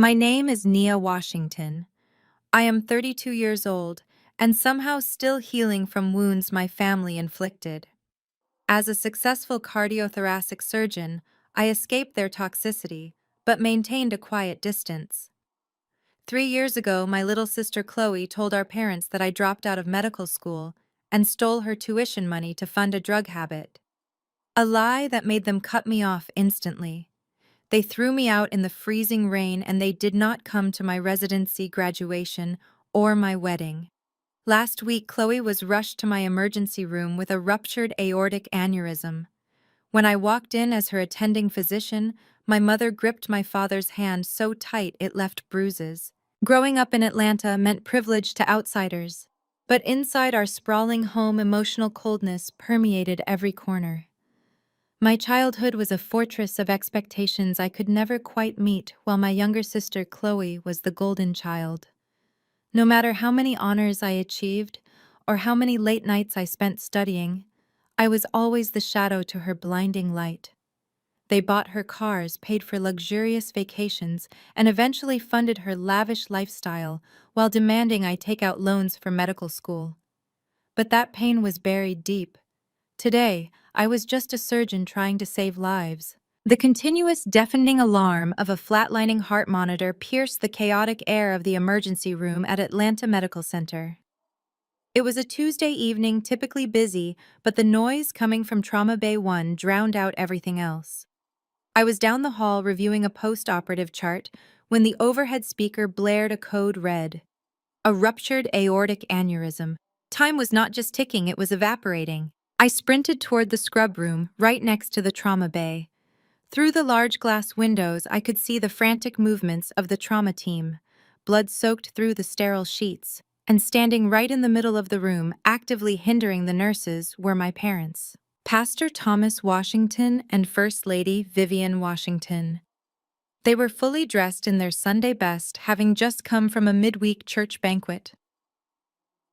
My name is Nia Washington. I am 32 years old and somehow still healing from wounds my family inflicted. As a successful cardiothoracic surgeon, I escaped their toxicity, but maintained a quiet distance. 3 years ago, my little sister Chloe told our parents that I dropped out of medical school and stole her tuition money to fund a drug habit. A lie that made them cut me off instantly. They threw me out in the freezing rain and they did not come to my residency graduation or my wedding. Last week, Chloe was rushed to my emergency room with a ruptured aortic aneurysm. When I walked in as her attending physician, my mother gripped my father's hand so tight it left bruises. Growing up in Atlanta meant privilege to outsiders. But inside our sprawling home, emotional coldness permeated every corner. My childhood was a fortress of expectations I could never quite meet, while my younger sister Chloe was the golden child. No matter how many honors I achieved, or how many late nights I spent studying, I was always the shadow to her blinding light. They bought her cars, paid for luxurious vacations, and eventually funded her lavish lifestyle while demanding I take out loans for medical school. But that pain was buried deep. Today, I was just a surgeon trying to save lives. The continuous deafening alarm of a flatlining heart monitor pierced the chaotic air of the emergency room at Atlanta Medical Center. It was a Tuesday evening, typically busy, but the noise coming from Trauma Bay 1 drowned out everything else. I was down the hall reviewing a post-operative chart when the overhead speaker blared a code red. A ruptured aortic aneurysm. Time was not just ticking, it was evaporating. I sprinted toward the scrub room, right next to the trauma bay. Through the large glass windows, I could see the frantic movements of the trauma team, blood soaked through the sterile sheets, and standing right in the middle of the room, actively hindering the nurses, were my parents. Pastor Thomas Washington and First Lady Vivian Washington. They were fully dressed in their Sunday best, having just come from a midweek church banquet.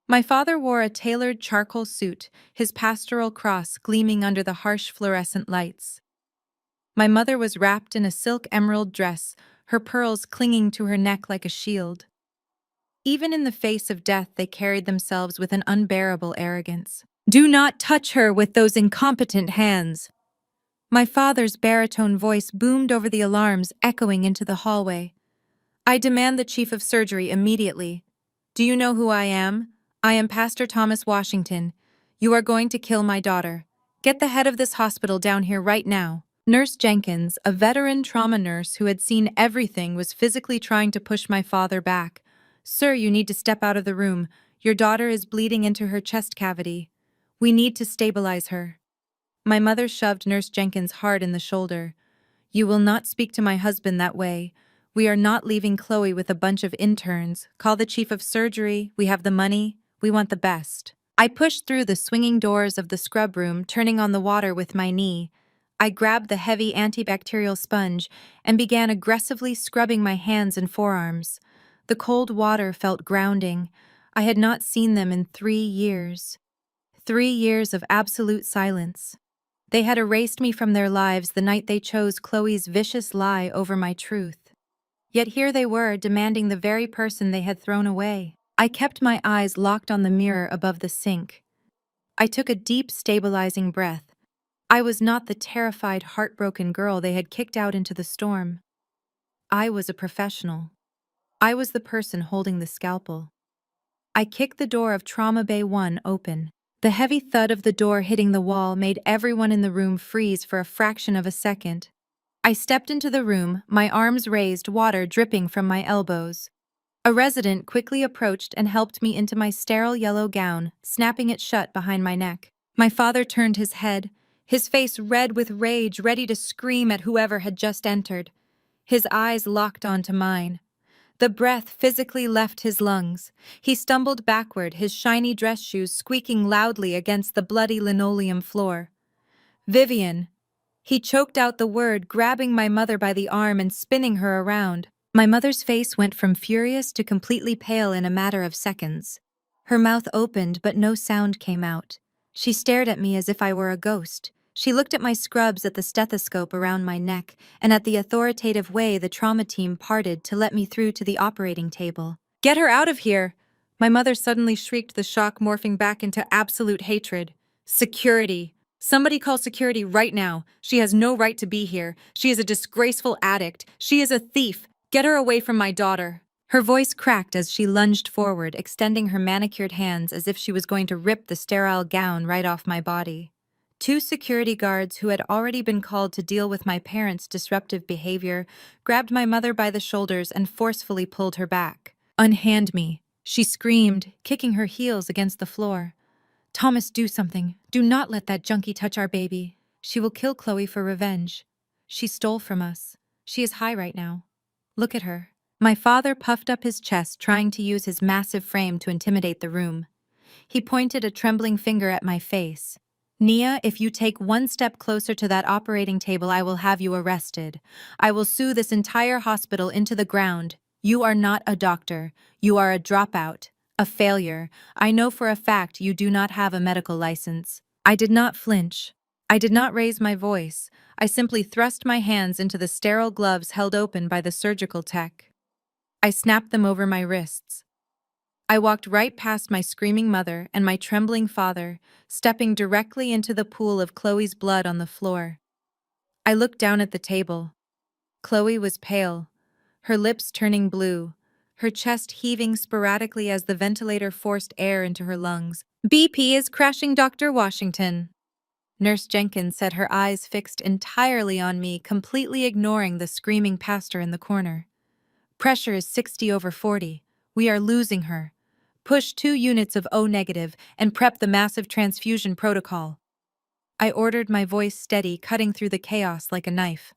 My father wore a tailored charcoal suit, his pastoral cross gleaming under the harsh fluorescent lights. My mother was wrapped in a silk emerald dress, her pearls clinging to her neck like a shield. Even in the face of death, they carried themselves with an unbearable arrogance. "Do not touch her with those incompetent hands!" My father's baritone voice boomed over the alarms, echoing into the hallway. "I demand the chief of surgery immediately. Do you know who I am? I am Pastor Thomas Washington. You are going to kill my daughter. Get the head of this hospital down here right now." Nurse Jenkins, a veteran trauma nurse who had seen everything, was physically trying to push my father back. "Sir, you need to step out of the room. Your daughter is bleeding into her chest cavity. We need to stabilize her." My mother shoved Nurse Jenkins hard in the shoulder. "You will not speak to my husband that way. We are not leaving Chloe with a bunch of interns. Call the chief of surgery. We have the money. We want the best." I pushed through the swinging doors of the scrub room, turning on the water with my knee. I grabbed the heavy antibacterial sponge and began aggressively scrubbing my hands and forearms. The cold water felt grounding. I had not seen them in 3 years. 3 years of absolute silence. They had erased me from their lives the night they chose Chloe's vicious lie over my truth. Yet here they were, demanding the very person they had thrown away. I kept my eyes locked on the mirror above the sink. I took a deep, stabilizing breath. I was not the terrified, heartbroken girl they had kicked out into the storm. I was a professional. I was the person holding the scalpel. I kicked the door of Trauma Bay 1 open. The heavy thud of the door hitting the wall made everyone in the room freeze for a fraction of a second. I stepped into the room, my arms raised, water dripping from my elbows. A resident quickly approached and helped me into my sterile yellow gown, snapping it shut behind my neck. My father turned his head, his face red with rage, ready to scream at whoever had just entered. His eyes locked onto mine. The breath physically left his lungs. He stumbled backward, his shiny dress shoes squeaking loudly against the bloody linoleum floor. "Vivian." He choked out the word, grabbing my mother by the arm and spinning her around. My mother's face went from furious to completely pale in a matter of seconds. Her mouth opened, but no sound came out. She stared at me as if I were a ghost, She looked at my scrubs, at the stethoscope around my neck, and at the authoritative way the trauma team parted to let me through to the operating table. "Get her out of here!" My mother suddenly shrieked, the shock morphing back into absolute hatred. "Security! Somebody call security right now. She has no right to be here. She is a disgraceful addict. She is a thief. Get her away from my daughter." Her voice cracked as she lunged forward, extending her manicured hands as if she was going to rip the sterile gown right off my body. Two security guards who had already been called to deal with my parents' disruptive behavior grabbed my mother by the shoulders and forcefully pulled her back. "Unhand me," she screamed, kicking her heels against the floor. "Thomas, do something. Do not let that junkie touch our baby. She will kill Chloe for revenge. She stole from us. She is high right now. Look at her." My father puffed up his chest, trying to use his massive frame to intimidate the room. He pointed a trembling finger at my face. "Nia, if you take one step closer to that operating table, I will have you arrested. I will sue this entire hospital into the ground. You are not a doctor. You are a dropout, a failure. I know for a fact you do not have a medical license." I did not flinch. I did not raise my voice. I simply thrust my hands into the sterile gloves held open by the surgical tech. I snapped them over my wrists. I walked right past my screaming mother and my trembling father, stepping directly into the pool of Chloe's blood on the floor. I looked down at the table. Chloe was pale, her lips turning blue, her chest heaving sporadically as the ventilator forced air into her lungs. "BP is crashing, Dr. Washington." Nurse Jenkins said, her eyes fixed entirely on me, completely ignoring the screaming pastor in the corner. "Pressure is 60/40. We are losing her. Push 2 units of O negative and prep the massive transfusion protocol." I ordered, my voice steady, cutting through the chaos like a knife.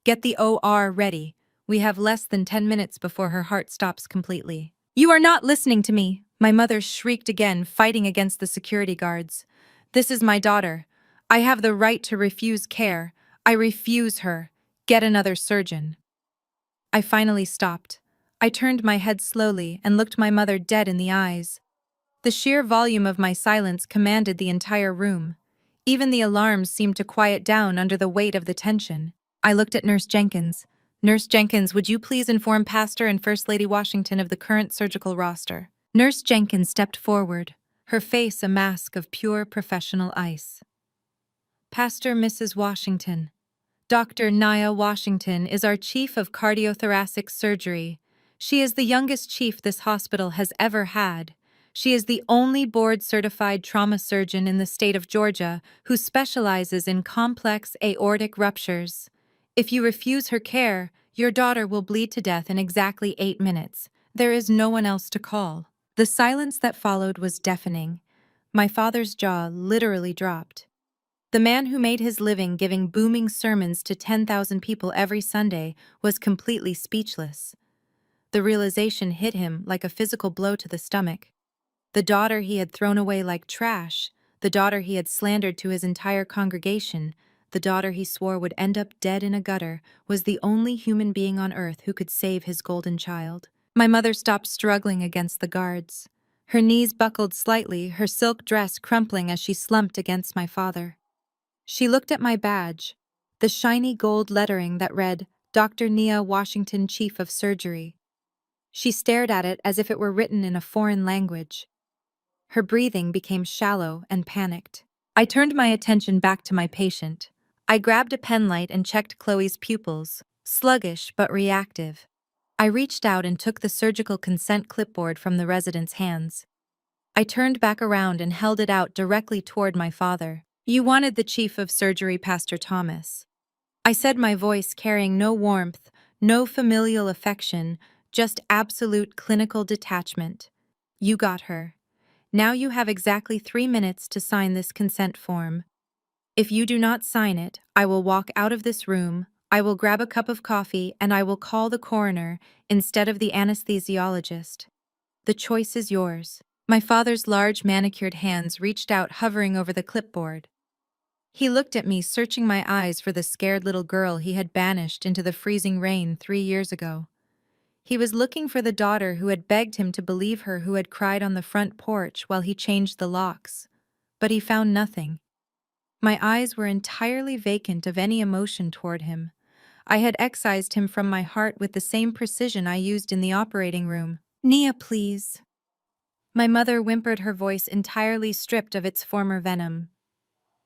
"Get the OR ready. We have less than 10 minutes before her heart stops completely." "You are not listening to me," my mother shrieked again, fighting against the security guards. "This is my daughter. I have the right to refuse care. I refuse her. Get another surgeon." I finally stopped. I turned my head slowly and looked my mother dead in the eyes. The sheer volume of my silence commanded the entire room. Even the alarms seemed to quiet down under the weight of the tension. I looked at Nurse Jenkins. "Nurse Jenkins, would you please inform Pastor and First Lady Washington of the current surgical roster?" Nurse Jenkins stepped forward, her face a mask of pure professional ice. "Pastor Mrs. Washington. Dr. Nia Washington is our chief of cardiothoracic surgery. She is the youngest chief this hospital has ever had. She is the only board-certified trauma surgeon in the state of Georgia who specializes in complex aortic ruptures. If you refuse her care, your daughter will bleed to death in exactly 8 minutes. There is no one else to call." The silence that followed was deafening. My father's jaw literally dropped. The man who made his living giving booming sermons to 10,000 people every Sunday was completely speechless. The realization hit him like a physical blow to the stomach. The daughter he had thrown away like trash, the daughter he had slandered to his entire congregation, the daughter he swore would end up dead in a gutter, was the only human being on earth who could save his golden child. My mother stopped struggling against the guards. Her knees buckled slightly, her silk dress crumpling as she slumped against my father. She looked at my badge, the shiny gold lettering that read, "Dr. Nia Washington, Chief of Surgery." She stared at it as if it were written in a foreign language. Her breathing became shallow and panicked. I turned my attention back to my patient. I grabbed a penlight and checked Chloe's pupils, sluggish but reactive. I reached out and took the surgical consent clipboard from the resident's hands. I turned back around and held it out directly toward my father. "You wanted the chief of surgery, Pastor Thomas." I said, my voice carrying no warmth, no familial affection, just absolute clinical detachment. "You got her. Now you have exactly 3 minutes to sign this consent form. If you do not sign it, I will walk out of this room, I will grab a cup of coffee, and I will call the coroner instead of the anesthesiologist. The choice is yours." My father's large manicured hands reached out, hovering over the clipboard. He looked at me, searching my eyes for the scared little girl he had banished into the freezing rain 3 years ago. He was looking for the daughter who had begged him to believe her, who had cried on the front porch while he changed the locks. But he found nothing. My eyes were entirely vacant of any emotion toward him. I had excised him from my heart with the same precision I used in the operating room. "Nia, please." My mother whimpered, her voice entirely stripped of its former venom.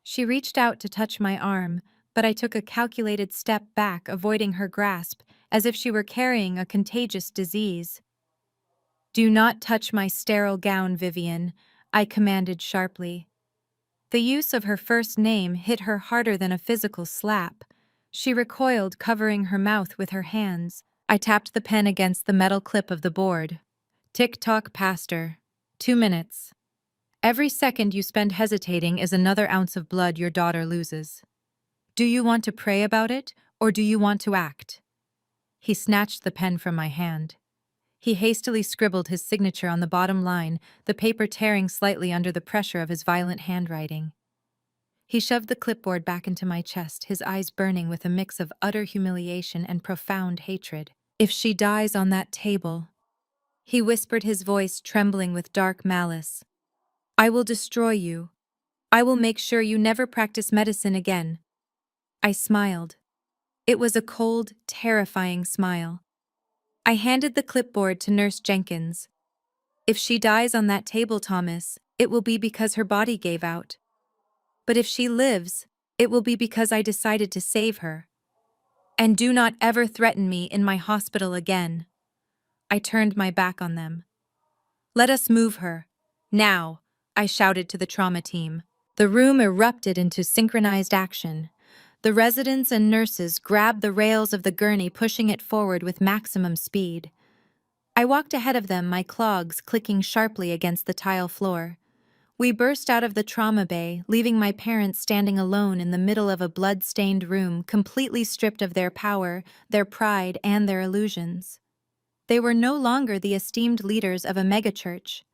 She reached out to touch my arm, but I took a calculated step back, avoiding her grasp, as if she were carrying a contagious disease. "Do not touch my sterile gown, Vivian," I commanded sharply. The use of her first name hit her harder than a physical slap. She recoiled, covering her mouth with her hands. I tapped the pen against the metal clip of the board. "Tick-tock, Pastor. 2 minutes. Every second you spend hesitating is another ounce of blood your daughter loses. Do you want to pray about it, or do you want to act?" He snatched the pen from my hand. He hastily scribbled his signature on the bottom line, the paper tearing slightly under the pressure of his violent handwriting. He shoved the clipboard back into my chest, his eyes burning with a mix of utter humiliation and profound hatred. "If she dies on that table," he whispered, his voice trembling with dark malice, "I will destroy you. I will make sure you never practice medicine again." I smiled. It was a cold, terrifying smile. I handed the clipboard to Nurse Jenkins. "If she dies on that table, Thomas, it will be because her body gave out. But if she lives, it will be because I decided to save her. And do not ever threaten me in my hospital again." I turned my back on them. "Let us move her. Now," I shouted to the trauma team. The room erupted into synchronized action. The residents and nurses grabbed the rails of the gurney, pushing it forward with maximum speed. I walked ahead of them, my clogs clicking sharply against the tile floor. We burst out of the trauma bay, leaving my parents standing alone in the middle of a blood-stained room, completely stripped of their power, their pride, and their illusions. They were no longer the esteemed leaders of a megachurch.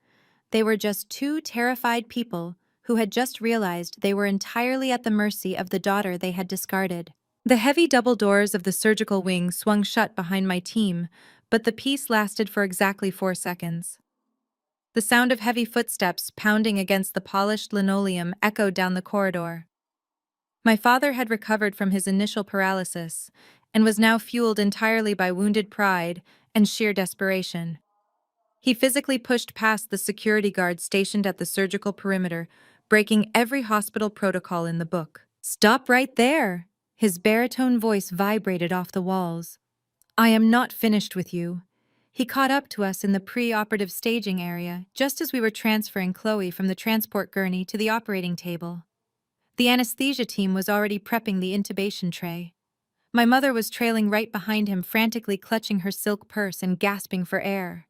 They were just two terrified people who had just realized they were entirely at the mercy of the daughter they had discarded. The heavy double doors of the surgical wing swung shut behind my team, but the peace lasted for exactly 4 seconds. The sound of heavy footsteps pounding against the polished linoleum echoed down the corridor. My father had recovered from his initial paralysis and was now fueled entirely by wounded pride and sheer desperation. He physically pushed past the security guards stationed at the surgical perimeter, breaking every hospital protocol in the book. "Stop right there!" His baritone voice vibrated off the walls. "I am not finished with you." He caught up to us in the pre-operative staging area, just as we were transferring Chloe from the transport gurney to the operating table. The anesthesia team was already prepping the intubation tray. My mother was trailing right behind him, frantically clutching her silk purse and gasping for air.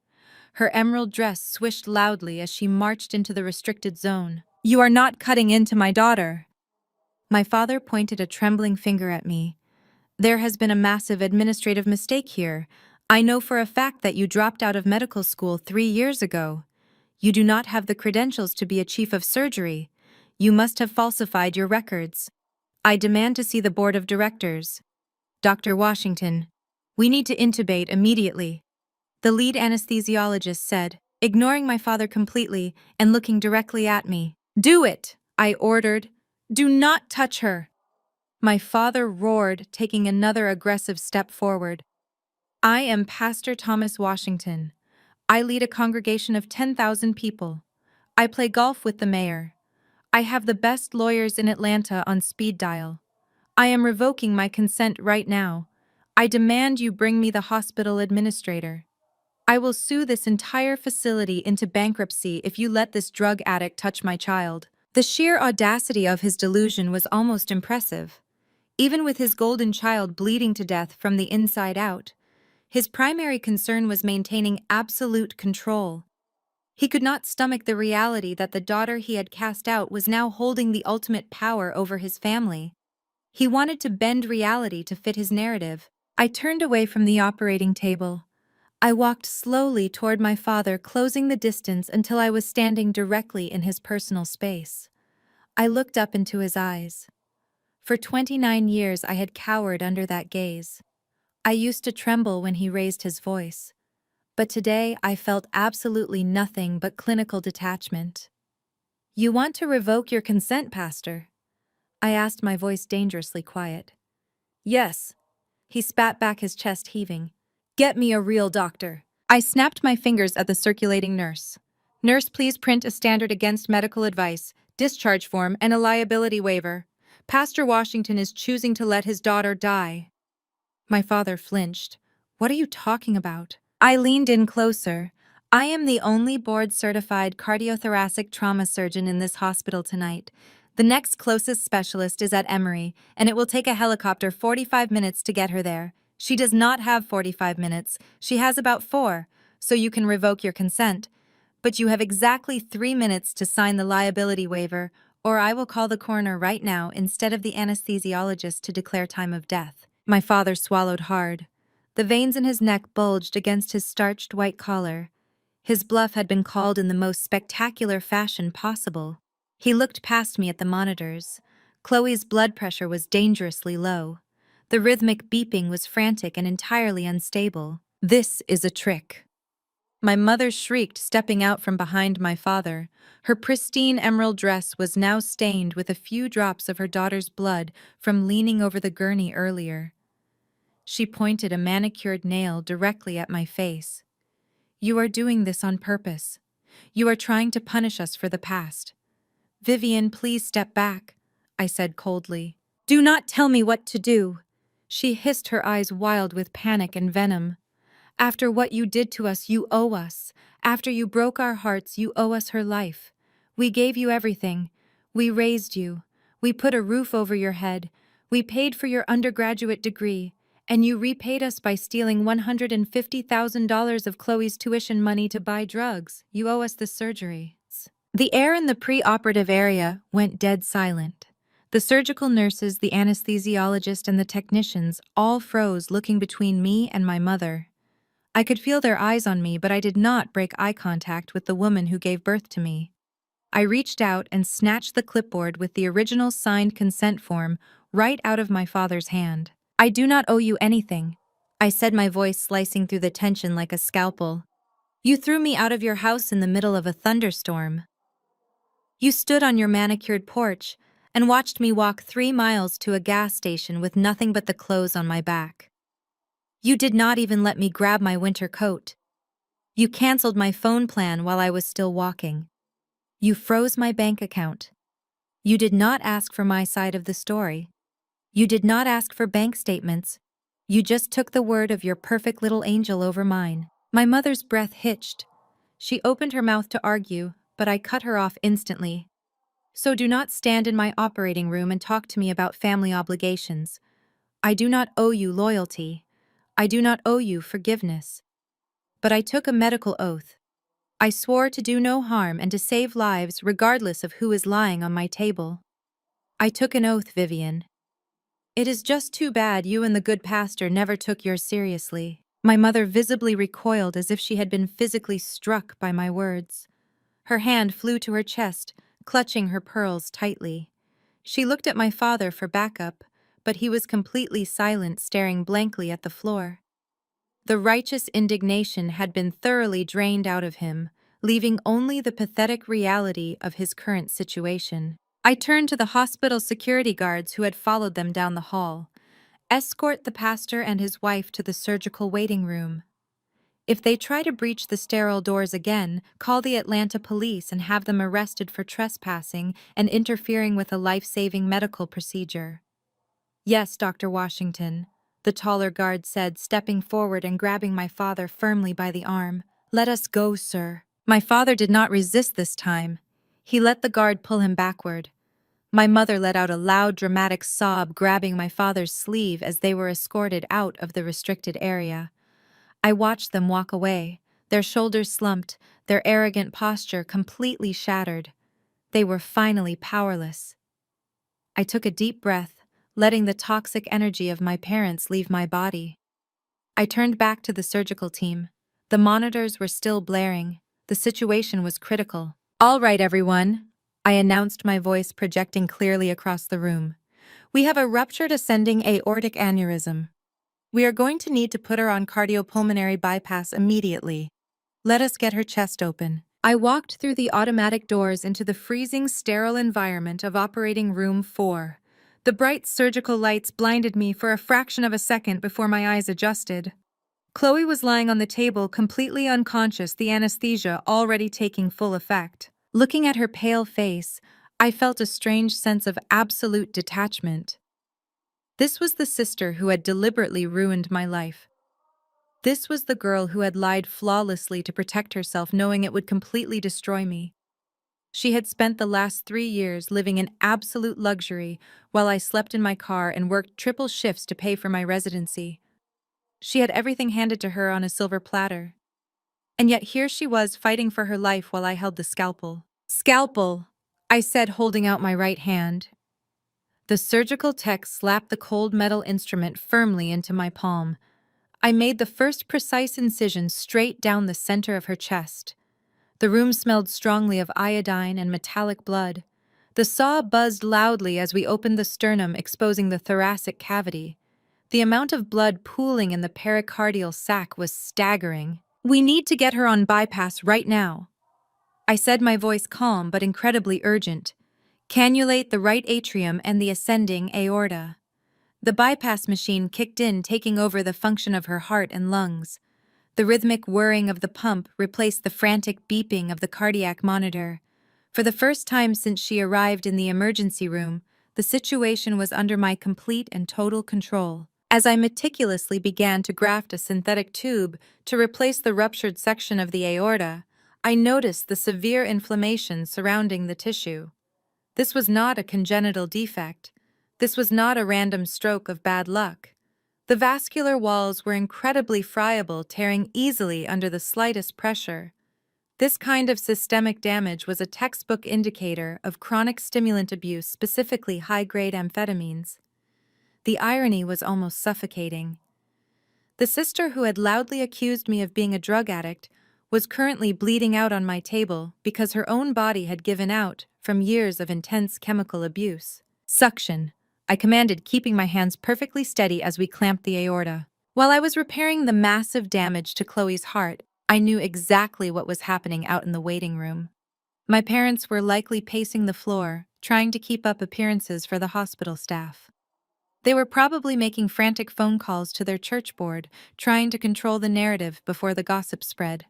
Her emerald dress swished loudly as she marched into the restricted zone. "You are not cutting into my daughter." My father pointed a trembling finger at me. "There has been a massive administrative mistake here. I know for a fact that you dropped out of medical school 3 years ago. You do not have the credentials to be a chief of surgery. You must have falsified your records. I demand to see the board of directors. Dr. Washington, we need to intubate immediately," the lead anesthesiologist said, ignoring my father completely and looking directly at me. "Do it," I ordered. "Do not touch her." My father roared, taking another aggressive step forward. "I am Pastor Thomas Washington. I lead a congregation of 10,000 people. I play golf with the mayor. I have the best lawyers in Atlanta on speed dial. I am revoking my consent right now. I demand you bring me the hospital administrator. I will sue this entire facility into bankruptcy if you let this drug addict touch my child." The sheer audacity of his delusion was almost impressive. Even with his golden child bleeding to death from the inside out, his primary concern was maintaining absolute control. He could not stomach the reality that the daughter he had cast out was now holding the ultimate power over his family. He wanted to bend reality to fit his narrative. I turned away from the operating table. I walked slowly toward my father, closing the distance until I was standing directly in his personal space. I looked up into his eyes. For 29 years I had cowered under that gaze. I used to tremble when he raised his voice. But today I felt absolutely nothing but clinical detachment. "You want to revoke your consent, Pastor?" I asked, my voice dangerously quiet. Yes. He spat back, his chest heaving. Get me a real doctor. I snapped my fingers at the circulating nurse. Nurse, please print a standard against medical advice, discharge form, and a liability waiver. Pastor Washington is choosing to let his daughter die. My father flinched. What are you talking about? I leaned in closer. I am the only board-certified cardiothoracic trauma surgeon in this hospital tonight. The next closest specialist is at Emory, and it will take a helicopter 45 minutes to get her there. She does not have 45 minutes. She has about 4, so you can revoke your consent. But you have exactly 3 minutes to sign the liability waiver, or I will call the coroner right now instead of the anesthesiologist to declare time of death. My father swallowed hard. The veins in his neck bulged against his starched white collar. His bluff had been called in the most spectacular fashion possible. He looked past me at the monitors. Chloe's blood pressure was dangerously low. The rhythmic beeping was frantic and entirely unstable. This is a trick. My mother shrieked, stepping out from behind my father. Her pristine emerald dress was now stained with a few drops of her daughter's blood from leaning over the gurney earlier. She pointed a manicured nail directly at my face. You are doing this on purpose. You are trying to punish us for the past. Vivian, please step back, I said coldly. Do not tell me what to do. She hissed, her eyes wild with panic and venom. After what you did to us, you owe us. After you broke our hearts, you owe us her life. We gave you everything. We raised you. We put a roof over your head. We paid for your undergraduate degree. And you repaid us by stealing $150,000 of Chloe's tuition money to buy drugs. You owe us the surgery. The air in the pre-operative area went dead silent. The surgical nurses, the anesthesiologist, and the technicians all froze, looking between me and my mother. I could feel their eyes on me, but I did not break eye contact with the woman who gave birth to me. I reached out and snatched the clipboard with the original signed consent form right out of my father's hand. I do not owe you anything, I said, my voice slicing through the tension like a scalpel. You threw me out of your house in the middle of a thunderstorm. You stood on your manicured porch and watched me walk 3 miles to a gas station with nothing but the clothes on my back. You did not even let me grab my winter coat. You canceled my phone plan while I was still walking. You froze my bank account. You did not ask for my side of the story. You did not ask for bank statements. You just took the word of your perfect little angel over mine. My mother's breath hitched. She opened her mouth to argue, but I cut her off instantly. So do not stand in my operating room and talk to me about family obligations. I do not owe you loyalty. I do not owe you forgiveness. But I took a medical oath. I swore to do no harm and to save lives regardless of who is lying on my table. I took an oath, Vivian. It is just too bad you and the good pastor never took yours seriously. My mother visibly recoiled as if she had been physically struck by my words. Her hand flew to her chest, clutching her pearls tightly. She looked at my father for backup, but he was completely silent, staring blankly at the floor. The righteous indignation had been thoroughly drained out of him, leaving only the pathetic reality of his current situation. I turned to the hospital security guards who had followed them down the hall. Escort the pastor and his wife to the surgical waiting room. If they try to breach the sterile doors again, call the Atlanta police and have them arrested for trespassing and interfering with a life-saving medical procedure. Yes, Dr. Washington, the taller guard said, stepping forward and grabbing my father firmly by the arm. Let us go, sir. My father did not resist this time. He let the guard pull him backward. My mother let out a loud, dramatic sob, grabbing my father's sleeve as they were escorted out of the restricted area. I watched them walk away, their shoulders slumped, their arrogant posture completely shattered. They were finally powerless. I took a deep breath, letting the toxic energy of my parents leave my body. I turned back to the surgical team. The monitors were still blaring. The situation was critical. All right, everyone, I announced, my voice projecting clearly across the room. We have a ruptured ascending aortic aneurysm. We are going to need to put her on cardiopulmonary bypass immediately. Let us get her chest open. I walked through the automatic doors into the freezing, sterile environment of operating room 4. The bright surgical lights blinded me for a fraction of a second before my eyes adjusted. Chloe was lying on the table, completely unconscious, the anesthesia already taking full effect. Looking at her pale face, I felt a strange sense of absolute detachment. This was the sister who had deliberately ruined my life. This was the girl who had lied flawlessly to protect herself, knowing it would completely destroy me. She had spent the last 3 years living in absolute luxury while I slept in my car and worked triple shifts to pay for my residency. She had everything handed to her on a silver platter. And yet here she was fighting for her life while I held the scalpel. "Scalpel," I said, holding out my right hand. The surgical tech slapped the cold metal instrument firmly into my palm. I made the first precise incision straight down the center of her chest. The room smelled strongly of iodine and metallic blood. The saw buzzed loudly as we opened the sternum, exposing the thoracic cavity. The amount of blood pooling in the pericardial sac was staggering. "We need to get her on bypass right now," I said, my voice calm but incredibly urgent. "Cannulate the right atrium and the ascending aorta." The bypass machine kicked in, taking over the function of her heart and lungs. The rhythmic whirring of the pump replaced the frantic beeping of the cardiac monitor. For the first time since she arrived in the emergency room, the situation was under my complete and total control. As I meticulously began to graft a synthetic tube to replace the ruptured section of the aorta, I noticed the severe inflammation surrounding the tissue. This was not a congenital defect. This was not a random stroke of bad luck. The vascular walls were incredibly friable, tearing easily under the slightest pressure. This kind of systemic damage was a textbook indicator of chronic stimulant abuse, specifically high-grade amphetamines. The irony was almost suffocating. The sister who had loudly accused me of being a drug addict was currently bleeding out on my table because her own body had given out from years of intense chemical abuse. "Suction," I commanded, keeping my hands perfectly steady as we clamped the aorta. While I was repairing the massive damage to Chloe's heart, I knew exactly what was happening out in the waiting room. My parents were likely pacing the floor, trying to keep up appearances for the hospital staff. They were probably making frantic phone calls to their church board, trying to control the narrative before the gossip spread.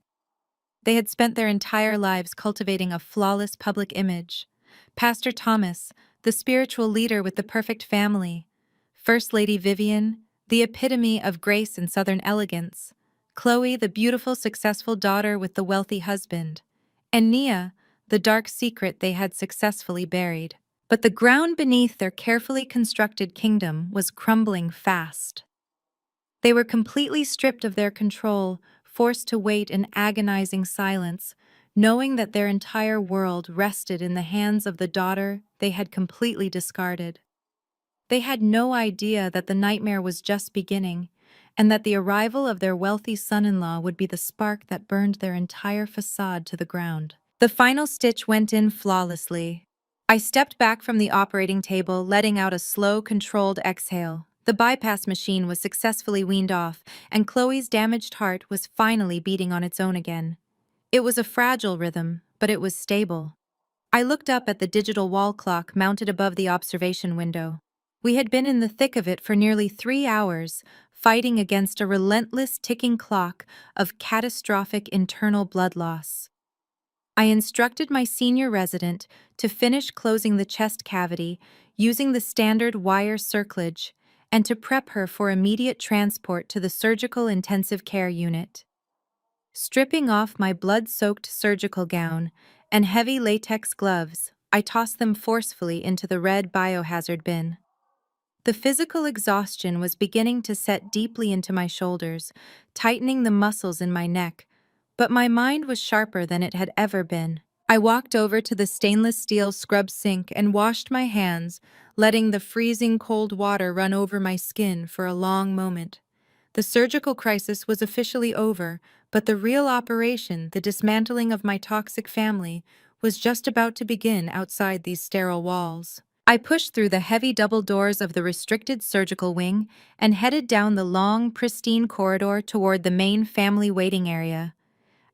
They had spent their entire lives cultivating a flawless public image. Pastor Thomas, the spiritual leader with the perfect family. First Lady Vivian, the epitome of grace and Southern elegance. Chloe, the beautiful, successful daughter with the wealthy husband. And Nia, the dark secret they had successfully buried. But the ground beneath their carefully constructed kingdom was crumbling fast. They were completely stripped of their control, forced to wait in agonizing silence, knowing that their entire world rested in the hands of the daughter they had completely discarded. They had no idea that the nightmare was just beginning, and that the arrival of their wealthy son-in-law would be the spark that burned their entire facade to the ground. The final stitch went in flawlessly. I stepped back from the operating table, letting out a slow, controlled exhale. The bypass machine was successfully weaned off, and Chloe's damaged heart was finally beating on its own again. It was a fragile rhythm, but it was stable. I looked up at the digital wall clock mounted above the observation window. We had been in the thick of it for nearly 3 hours, fighting against a relentless ticking clock of catastrophic internal blood loss. I instructed my senior resident to finish closing the chest cavity using the standard wire circlage and to prep her for immediate transport to the surgical intensive care unit. Stripping off my blood-soaked surgical gown and heavy latex gloves, I tossed them forcefully into the red biohazard bin. The physical exhaustion was beginning to set deeply into my shoulders, tightening the muscles in my neck, but my mind was sharper than it had ever been. I walked over to the stainless steel scrub sink and washed my hands, letting the freezing cold water run over my skin for a long moment. The surgical crisis was officially over, but the real operation, the dismantling of my toxic family, was just about to begin outside these sterile walls. I pushed through the heavy double doors of the restricted surgical wing and headed down the long, pristine corridor toward the main family waiting area.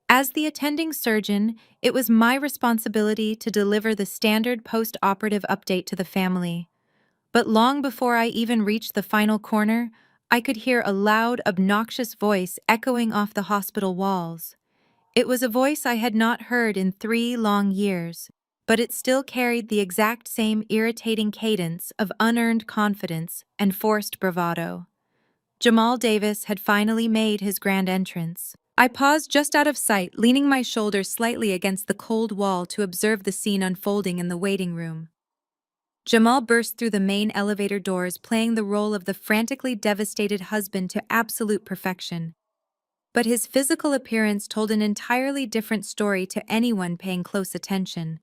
As the attending surgeon, it was my responsibility to deliver the standard post-operative update to the family. But long before I even reached the final corner, I could hear a loud, obnoxious voice echoing off the hospital walls. It was a voice I had not heard in 3 long years, but it still carried the exact same irritating cadence of unearned confidence and forced bravado. Jamal Davis had finally made his grand entrance. I paused just out of sight, leaning my shoulder slightly against the cold wall to observe the scene unfolding in the waiting room. Jamal burst through the main elevator doors, playing the role of the frantically devastated husband to absolute perfection. But his physical appearance told an entirely different story to anyone paying close attention.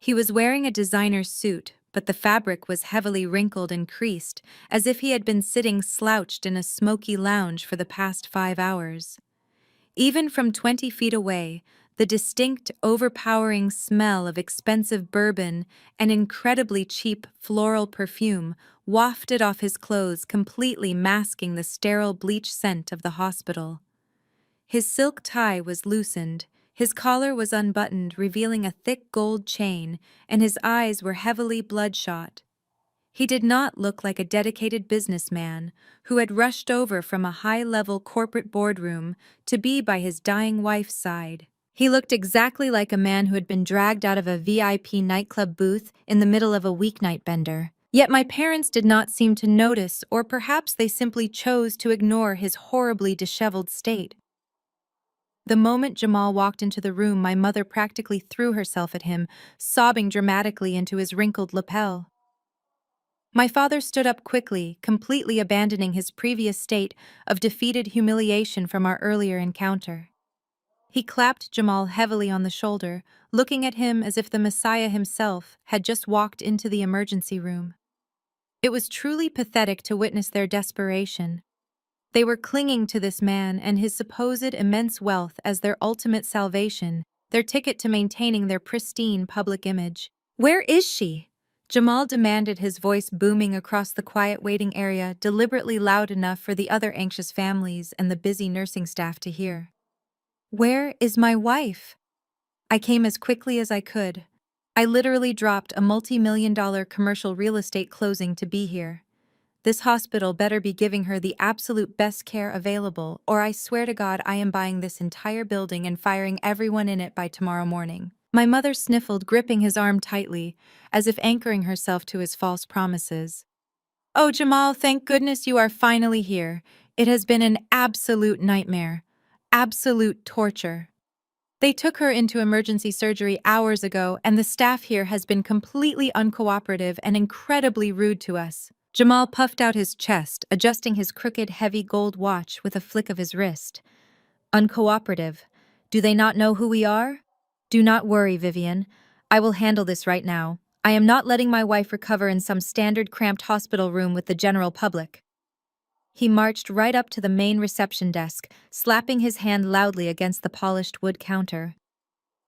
He was wearing a designer suit, but the fabric was heavily wrinkled and creased, as if he had been sitting slouched in a smoky lounge for the past 5 hours. Even from 20 feet away, the distinct, overpowering smell of expensive bourbon and incredibly cheap floral perfume wafted off his clothes, completely masking the sterile bleach scent of the hospital. His silk tie was loosened, his collar was unbuttoned, revealing a thick gold chain, and his eyes were heavily bloodshot. He did not look like a dedicated businessman who had rushed over from a high-level corporate boardroom to be by his dying wife's side. He looked exactly like a man who had been dragged out of a VIP nightclub booth in the middle of a weeknight bender. Yet my parents did not seem to notice, or perhaps they simply chose to ignore his horribly disheveled state. The moment Jamal walked into the room, my mother practically threw herself at him, sobbing dramatically into his wrinkled lapel. My father stood up quickly, completely abandoning his previous state of defeated humiliation from our earlier encounter. He clapped Jamal heavily on the shoulder, looking at him as if the Messiah himself had just walked into the emergency room. It was truly pathetic to witness their desperation. They were clinging to this man and his supposed immense wealth as their ultimate salvation, their ticket to maintaining their pristine public image. "Where is she?" Jamal demanded, his voice booming across the quiet waiting area, deliberately loud enough for the other anxious families and the busy nursing staff to hear. "Where is my wife?" I came as quickly as I could. I literally dropped a multi-million-dollar commercial real estate closing to be here. This hospital better be giving her the absolute best care available, or I swear to God I am buying this entire building and firing everyone in it by tomorrow morning. My mother sniffled, gripping his arm tightly, as if anchoring herself to his false promises. "Oh, Jamal, thank goodness you are finally here. It has been an absolute nightmare. Absolute torture. They took her into emergency surgery hours ago, and the staff here has been completely uncooperative and incredibly rude to us." Jamal puffed out his chest, adjusting his crooked, heavy gold watch with a flick of his wrist. "Uncooperative? Do they not know who we are? Do not worry, Vivian. I will handle this right now. I am not letting my wife recover in some standard cramped hospital room with the general public." He marched right up to the main reception desk, slapping his hand loudly against the polished wood counter.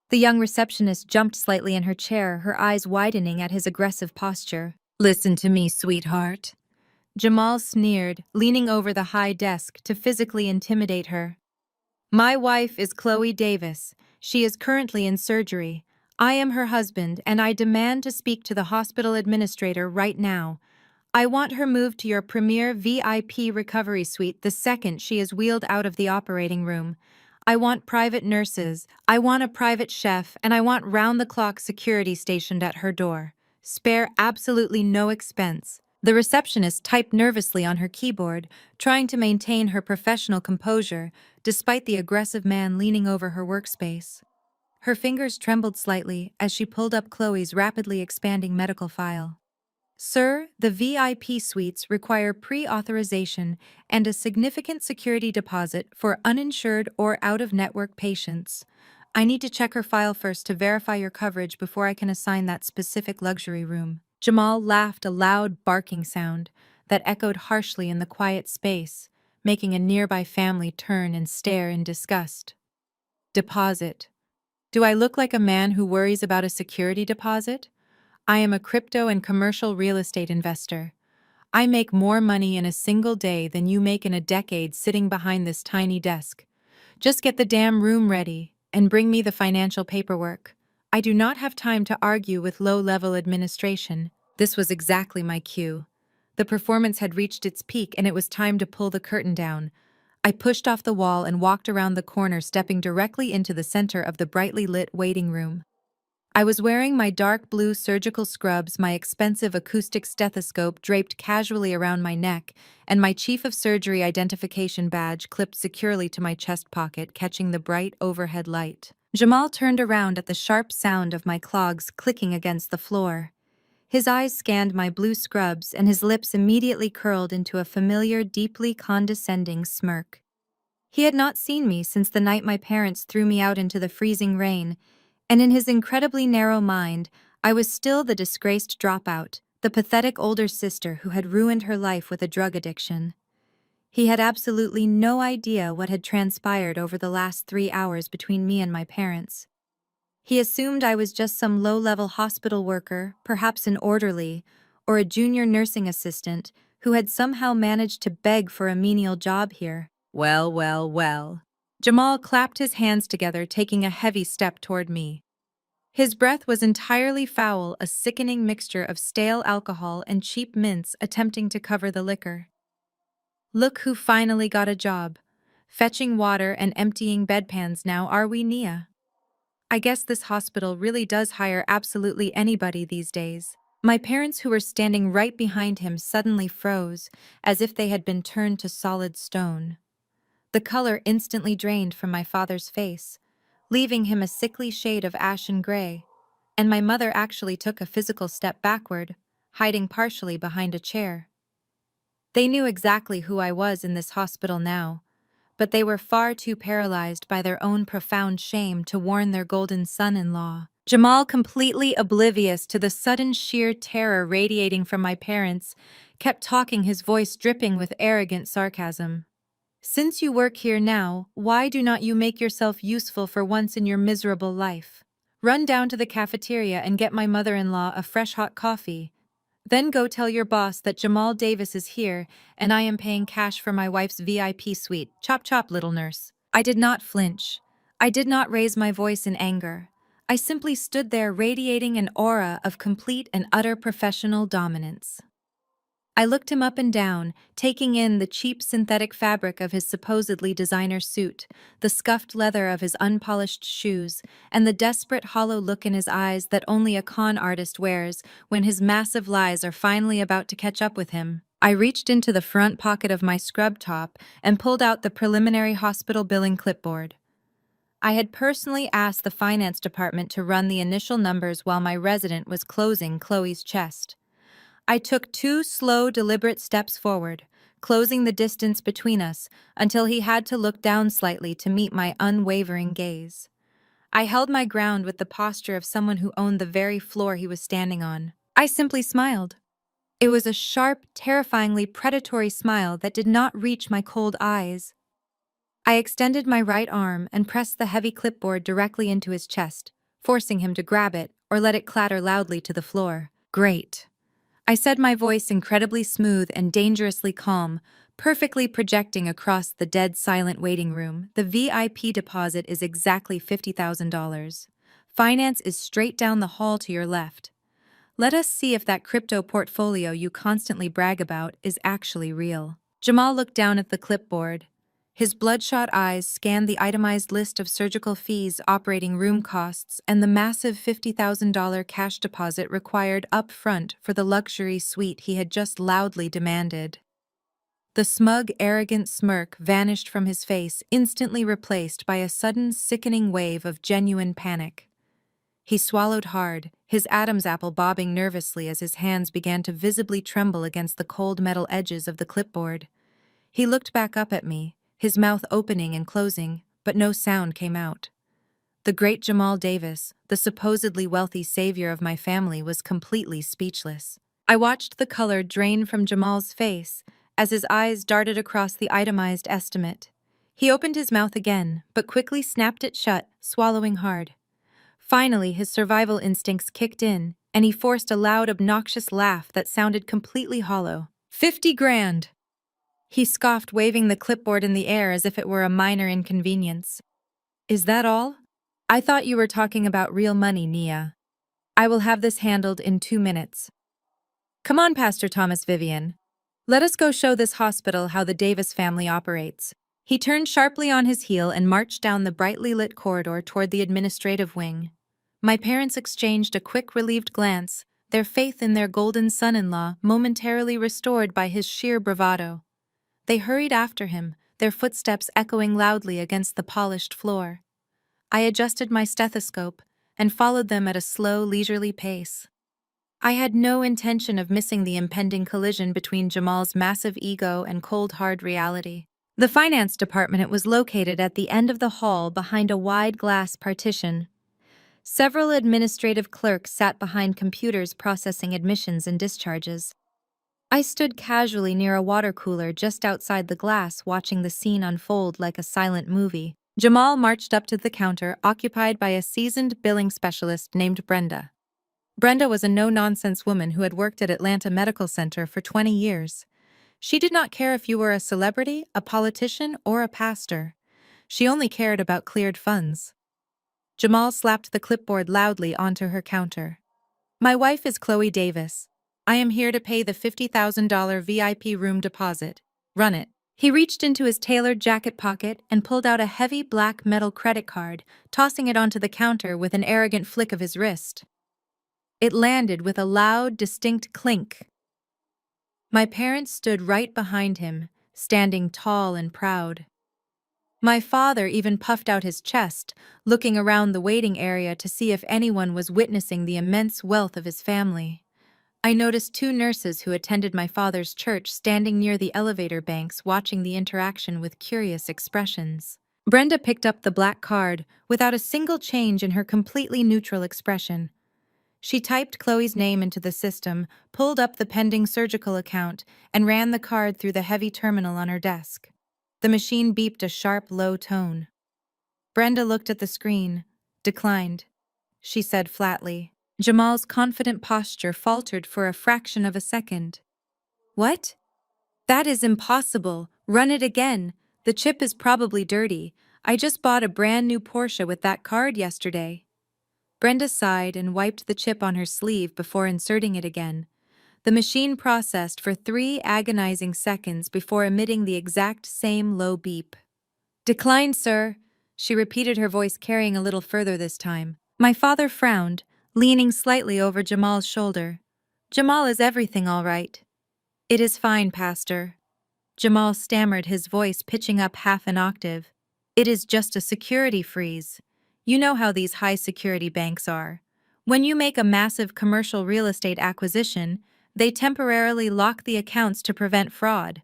The young receptionist jumped slightly in her chair, her eyes widening at his aggressive posture. "Listen to me, sweetheart." Jamal sneered, leaning over the high desk to physically intimidate her. "My wife is Chloe Davis. She is currently in surgery. I am her husband, and I demand to speak to the hospital administrator right now. I want her moved to your premier VIP recovery suite the second she is wheeled out of the operating room. I want private nurses, I want a private chef, and I want round-the-clock security stationed at her door. Spare absolutely no expense." The receptionist typed nervously on her keyboard, trying to maintain her professional composure, despite the aggressive man leaning over her workspace. Her fingers trembled slightly as she pulled up Chloe's rapidly expanding medical file. "Sir, the VIP suites require pre-authorization and a significant security deposit for uninsured or out-of-network patients. I need to check her file first to verify your coverage before I can assign that specific luxury room." Jamal laughed, a loud barking sound that echoed harshly in the quiet space, making a nearby family turn and stare in disgust. "Deposit. Do I look like a man who worries about a security deposit? I am a crypto and commercial real estate investor. I make more money in a single day than you make in a decade sitting behind this tiny desk. Just get the damn room ready and bring me the financial paperwork. I do not have time to argue with low-level administration." This was exactly my cue. The performance had reached its peak and it was time to pull the curtain down. I pushed off the wall and walked around the corner, stepping directly into the center of the brightly lit waiting room. I was wearing my dark blue surgical scrubs, my expensive acoustic stethoscope draped casually around my neck, and my chief of surgery identification badge clipped securely to my chest pocket, catching the bright overhead light. Jamal turned around at the sharp sound of my clogs clicking against the floor. His eyes scanned my blue scrubs, and his lips immediately curled into a familiar, deeply condescending smirk. He had not seen me since the night my parents threw me out into the freezing rain, and in his incredibly narrow mind, I was still the disgraced dropout, the pathetic older sister who had ruined her life with a drug addiction. He had absolutely no idea what had transpired over the last 3 hours between me and my parents. He assumed I was just some low-level hospital worker, perhaps an orderly, or a junior nursing assistant, who had somehow managed to beg for a menial job here. Well, well, well. Jamal clapped his hands together, taking a heavy step toward me. His breath was entirely foul, a sickening mixture of stale alcohol and cheap mints attempting to cover the liquor. Look who finally got a job. Fetching water and emptying bedpans now, are we, Nia? I guess this hospital really does hire absolutely anybody these days. My parents, who were standing right behind him, suddenly froze, as if they had been turned to solid stone. The color instantly drained from my father's face, leaving him a sickly shade of ashen gray, and my mother actually took a physical step backward, hiding partially behind a chair. They knew exactly who I was in this hospital now, but they were far too paralyzed by their own profound shame to warn their golden son-in-law. Jamal, completely oblivious to the sudden sheer terror radiating from my parents, kept talking, his voice dripping with arrogant sarcasm. Since you work here now, why do not you make yourself useful for once in your miserable life? Run down to the cafeteria and get my mother-in-law a fresh hot coffee. Then go tell your boss that Jamal Davis is here and I am paying cash for my wife's VIP suite. Chop chop, little nurse. I did not flinch. I did not raise my voice in anger. I simply stood there radiating an aura of complete and utter professional dominance. I looked him up and down, taking in the cheap synthetic fabric of his supposedly designer suit, the scuffed leather of his unpolished shoes, and the desperate hollow look in his eyes that only a con artist wears when his massive lies are finally about to catch up with him. I reached into the front pocket of my scrub top and pulled out the preliminary hospital billing clipboard. I had personally asked the finance department to run the initial numbers while my resident was closing Chloe's chest. I took 2 slow, deliberate steps forward, closing the distance between us until he had to look down slightly to meet my unwavering gaze. I held my ground with the posture of someone who owned the very floor he was standing on. I simply smiled. It was a sharp, terrifyingly predatory smile that did not reach my cold eyes. I extended my right arm and pressed the heavy clipboard directly into his chest, forcing him to grab it or let it clatter loudly to the floor. Great. I said, my voice incredibly smooth and dangerously calm, perfectly projecting across the dead silent waiting room. The VIP deposit is exactly $50,000. Finance is straight down the hall to your left. Let us see if that crypto portfolio you constantly brag about is actually real. Jamal looked down at the clipboard. His bloodshot eyes scanned the itemized list of surgical fees, operating room costs, and the massive $50,000 cash deposit required up front for the luxury suite he had just loudly demanded. The smug, arrogant smirk vanished from his face, instantly replaced by a sudden, sickening wave of genuine panic. He swallowed hard, his Adam's apple bobbing nervously as his hands began to visibly tremble against the cold metal edges of the clipboard. He looked back up at me, his mouth opening and closing, but no sound came out. The great Jamal Davis, the supposedly wealthy savior of my family, was completely speechless. I watched the color drain from Jamal's face as his eyes darted across the itemized estimate. He opened his mouth again, but quickly snapped it shut, swallowing hard. Finally, his survival instincts kicked in, and he forced a loud, obnoxious laugh that sounded completely hollow. 50 grand! He scoffed, waving the clipboard in the air as if it were a minor inconvenience. Is that all? I thought you were talking about real money, Nia. I will have this handled in 2 minutes. Come on, Pastor Thomas Vivian. Let us go show this hospital how the Davis family operates. He turned sharply on his heel and marched down the brightly lit corridor toward the administrative wing. My parents exchanged a quick, relieved glance, their faith in their golden son-in-law momentarily restored by his sheer bravado. They hurried after him, their footsteps echoing loudly against the polished floor. I adjusted my stethoscope and followed them at a slow, leisurely pace. I had no intention of missing the impending collision between Jamal's massive ego and cold, hard reality. The finance department was located at the end of the hall behind a wide glass partition. Several administrative clerks sat behind computers processing admissions and discharges. I stood casually near a water cooler just outside the glass, watching the scene unfold like a silent movie. Jamal marched up to the counter, occupied by a seasoned billing specialist named Brenda. Brenda was a no-nonsense woman who had worked at Atlanta Medical Center for 20 years. She did not care if you were a celebrity, a politician, or a pastor. She only cared about cleared funds. Jamal slapped the clipboard loudly onto her counter. My wife is Chloe Davis. I am here to pay the $50,000 VIP room deposit. Run it. He reached into his tailored jacket pocket and pulled out a heavy black metal credit card, tossing it onto the counter with an arrogant flick of his wrist. It landed with a loud, distinct clink. My parents stood right behind him, standing tall and proud. My father even puffed out his chest, looking around the waiting area to see if anyone was witnessing the immense wealth of his family. I noticed two nurses who attended my father's church standing near the elevator banks, watching the interaction with curious expressions. Brenda picked up the black card without a single change in her completely neutral expression. She typed Chloe's name into the system, pulled up the pending surgical account, and ran the card through the heavy terminal on her desk. The machine beeped a sharp, low tone. Brenda looked at the screen. Declined, she said flatly. Jamal's confident posture faltered for a fraction of a second. What? That is impossible. Run it again. The chip is probably dirty. I just bought a brand new Porsche with that card yesterday. Brenda sighed and wiped the chip on her sleeve before inserting it again. The machine processed for 3 agonizing seconds before emitting the exact same low beep. Declined, sir, she repeated, her voice carrying a little further this time. My father frowned, leaning slightly over Jamal's shoulder. Jamal, is everything all right? It is fine, Pastor. Jamal stammered, his voice pitching up half an octave. It is just a security freeze. You know how these high-security banks are. When you make a massive commercial real estate acquisition, they temporarily lock the accounts to prevent fraud.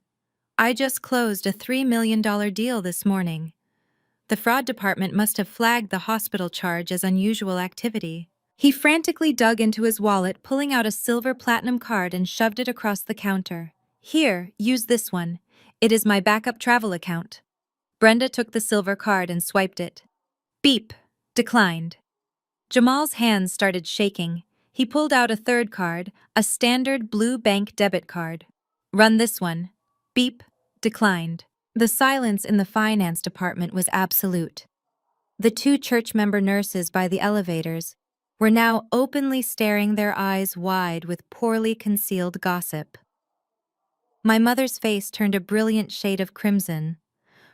I just closed a $3 million deal this morning. The fraud department must have flagged the hospital charge as unusual activity. He frantically dug into his wallet, pulling out a silver platinum card and shoved it across the counter. Here, use this one. It is my backup travel account. Brenda took the silver card and swiped it. Beep. Declined. Jamal's hands started shaking. He pulled out a third card, a standard blue bank debit card. Run this one. Beep. Declined. The silence in the finance department was absolute. The 2 church member nurses by the elevators were now openly staring, their eyes wide with poorly concealed gossip. My mother's face turned a brilliant shade of crimson.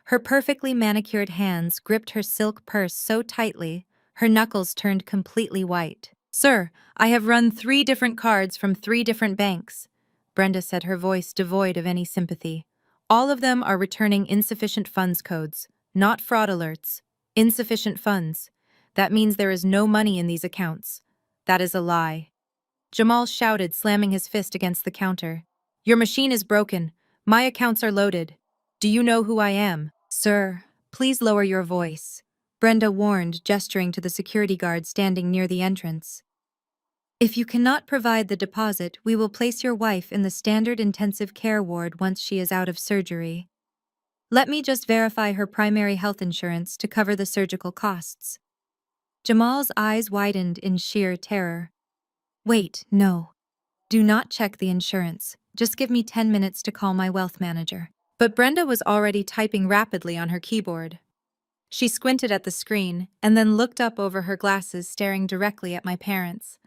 Her perfectly manicured hands gripped her silk purse so tightly, her knuckles turned completely white. Sir, I have run 3 different cards from 3 different banks, Brenda said, her voice devoid of any sympathy. All of them are returning insufficient funds codes, not fraud alerts. Insufficient funds. That means there is no money in these accounts. That is a lie. Jamal shouted, slamming his fist against the counter. Your machine is broken. My accounts are loaded. Do you know who I am? Sir, please lower your voice, Brenda warned, gesturing to the security guard standing near the entrance. If you cannot provide the deposit, we will place your wife in the standard intensive care ward once she is out of surgery. Let me just verify her primary health insurance to cover the surgical costs. Jamal's eyes widened in sheer terror. Wait, no. Do not check the insurance. Just give me 10 minutes to call my wealth manager. But Brenda was already typing rapidly on her keyboard. She squinted at the screen and then looked up over her glasses, staring directly at my parents.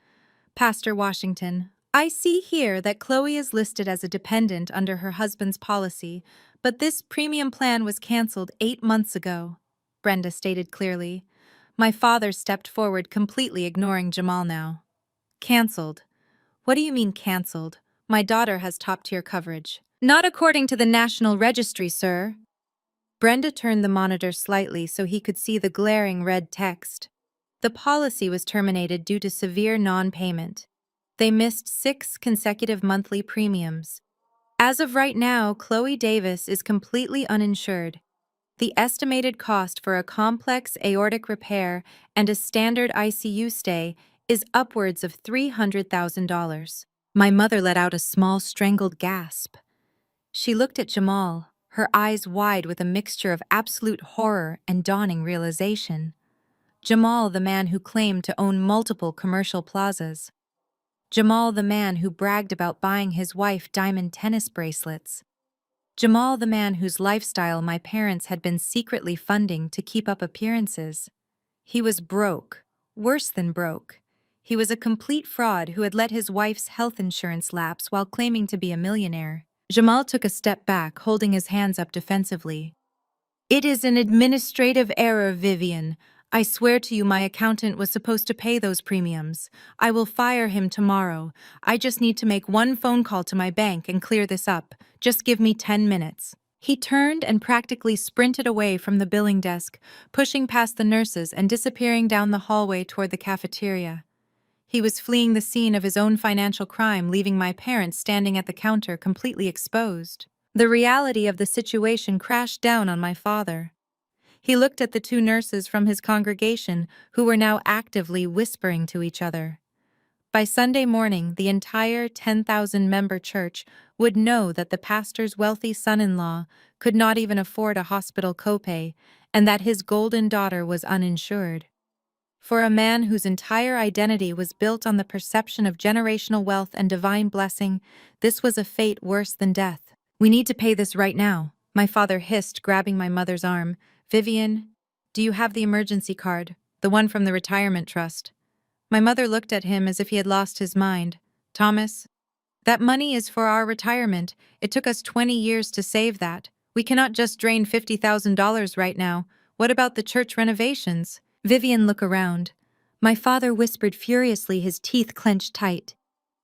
Pastor Washington, I see here that Chloe is listed as a dependent under her husband's policy, but this premium plan was canceled 8 months ago, Brenda stated clearly. My father stepped forward, completely ignoring Jamal now. Canceled? What do you mean canceled? My daughter has top-tier coverage. Not according to the National Registry, sir. Brenda turned the monitor slightly so he could see the glaring red text. The policy was terminated due to severe non-payment. They missed 6 consecutive monthly premiums. As of right now, Chloe Davis is completely uninsured. The estimated cost for a complex aortic repair and a standard ICU stay is upwards of $300,000. My mother let out a small strangled gasp. She looked at Jamal, her eyes wide with a mixture of absolute horror and dawning realization. Jamal, the man who claimed to own multiple commercial plazas. Jamal, the man who bragged about buying his wife diamond tennis bracelets. Jamal, the man whose lifestyle my parents had been secretly funding to keep up appearances. He was broke, worse than broke. He was a complete fraud who had let his wife's health insurance lapse while claiming to be a millionaire. Jamal took a step back, holding his hands up defensively. It is an administrative error, Vivian. I swear to you my accountant was supposed to pay those premiums. I will fire him tomorrow. I just need to make one phone call to my bank and clear this up. Just give me 10 minutes. He turned and practically sprinted away from the billing desk, pushing past the nurses and disappearing down the hallway toward the cafeteria. He was fleeing the scene of his own financial crime, leaving my parents standing at the counter completely exposed. The reality of the situation crashed down on my father. He looked at the 2 nurses from his congregation who were now actively whispering to each other. By Sunday morning, the entire 10,000-member church would know that the pastor's wealthy son-in-law could not even afford a hospital copay and that his golden daughter was uninsured. For a man whose entire identity was built on the perception of generational wealth and divine blessing, this was a fate worse than death. We need to pay this right now, my father hissed, grabbing my mother's arm. Vivian, do you have the emergency card, the one from the retirement trust? My mother looked at him as if he had lost his mind. Thomas, that money is for our retirement. It took us 20 years to save that. We cannot just drain $50,000 right now. What about the church renovations? Vivian, look around. My father whispered furiously, his teeth clenched tight.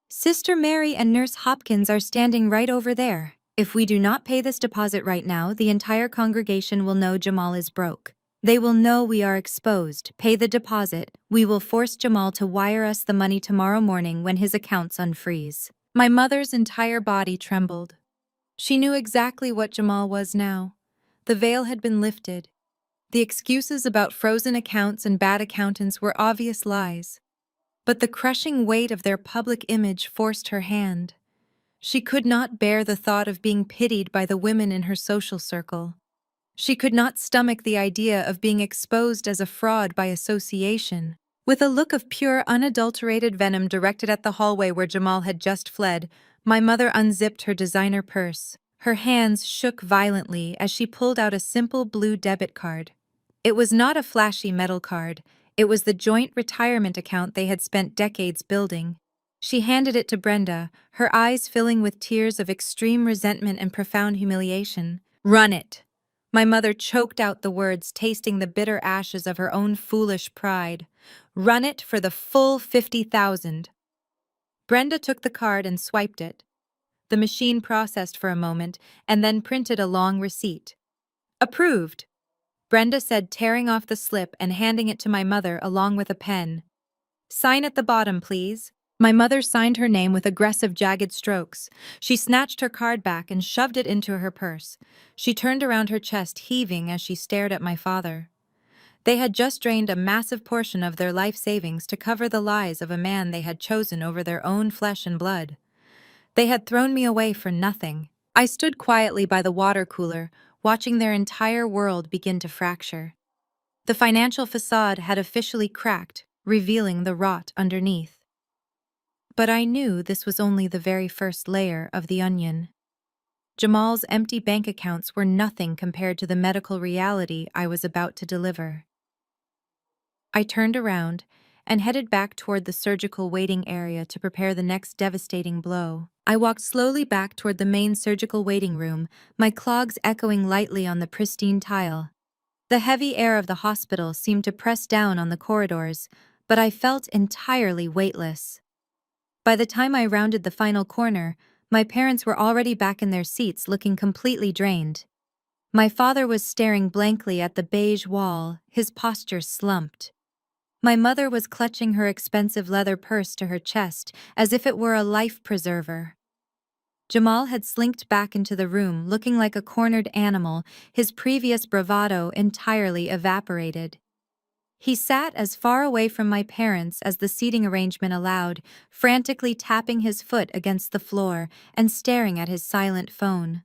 Sister Mary and Nurse Hopkins are standing right over there. If we do not pay this deposit right now, the entire congregation will know Jamal is broke. They will know we are exposed. Pay the deposit. We will force Jamal to wire us the money tomorrow morning when his accounts unfreeze. My mother's entire body trembled. She knew exactly what Jamal was now. The veil had been lifted. The excuses about frozen accounts and bad accountants were obvious lies. But the crushing weight of their public image forced her hand. She could not bear the thought of being pitied by the women in her social circle. She could not stomach the idea of being exposed as a fraud by association. With a look of pure, unadulterated venom directed at the hallway where Jamal had just fled, my mother unzipped her designer purse. Her hands shook violently as she pulled out a simple blue debit card. It was not a flashy metal card. It was the joint retirement account they had spent decades building. She handed it to Brenda, her eyes filling with tears of extreme resentment and profound humiliation. Run it! My mother choked out the words, tasting the bitter ashes of her own foolish pride. Run it for the full 50,000. Brenda took the card and swiped it. The machine processed for a moment and then printed a long receipt. Approved, Brenda said, tearing off the slip and handing it to my mother along with a pen. Sign at the bottom, please. My mother signed her name with aggressive, jagged strokes. She snatched her card back and shoved it into her purse. She turned around, her chest heaving as she stared at my father. They had just drained a massive portion of their life savings to cover the lies of a man they had chosen over their own flesh and blood. They had thrown me away for nothing. I stood quietly by the water cooler, watching their entire world begin to fracture. The financial facade had officially cracked, revealing the rot underneath. But I knew this was only the very first layer of the onion. Jamal's empty bank accounts were nothing compared to the medical reality I was about to deliver. I turned around and headed back toward the surgical waiting area to prepare the next devastating blow. I walked slowly back toward the main surgical waiting room, my clogs echoing lightly on the pristine tile. The heavy air of the hospital seemed to press down on the corridors, but I felt entirely weightless. By the time I rounded the final corner, my parents were already back in their seats looking completely drained. My father was staring blankly at the beige wall, his posture slumped. My mother was clutching her expensive leather purse to her chest as if it were a life preserver. Jamal had slinked back into the room looking like a cornered animal, his previous bravado entirely evaporated. He sat as far away from my parents as the seating arrangement allowed, frantically tapping his foot against the floor and staring at his silent phone.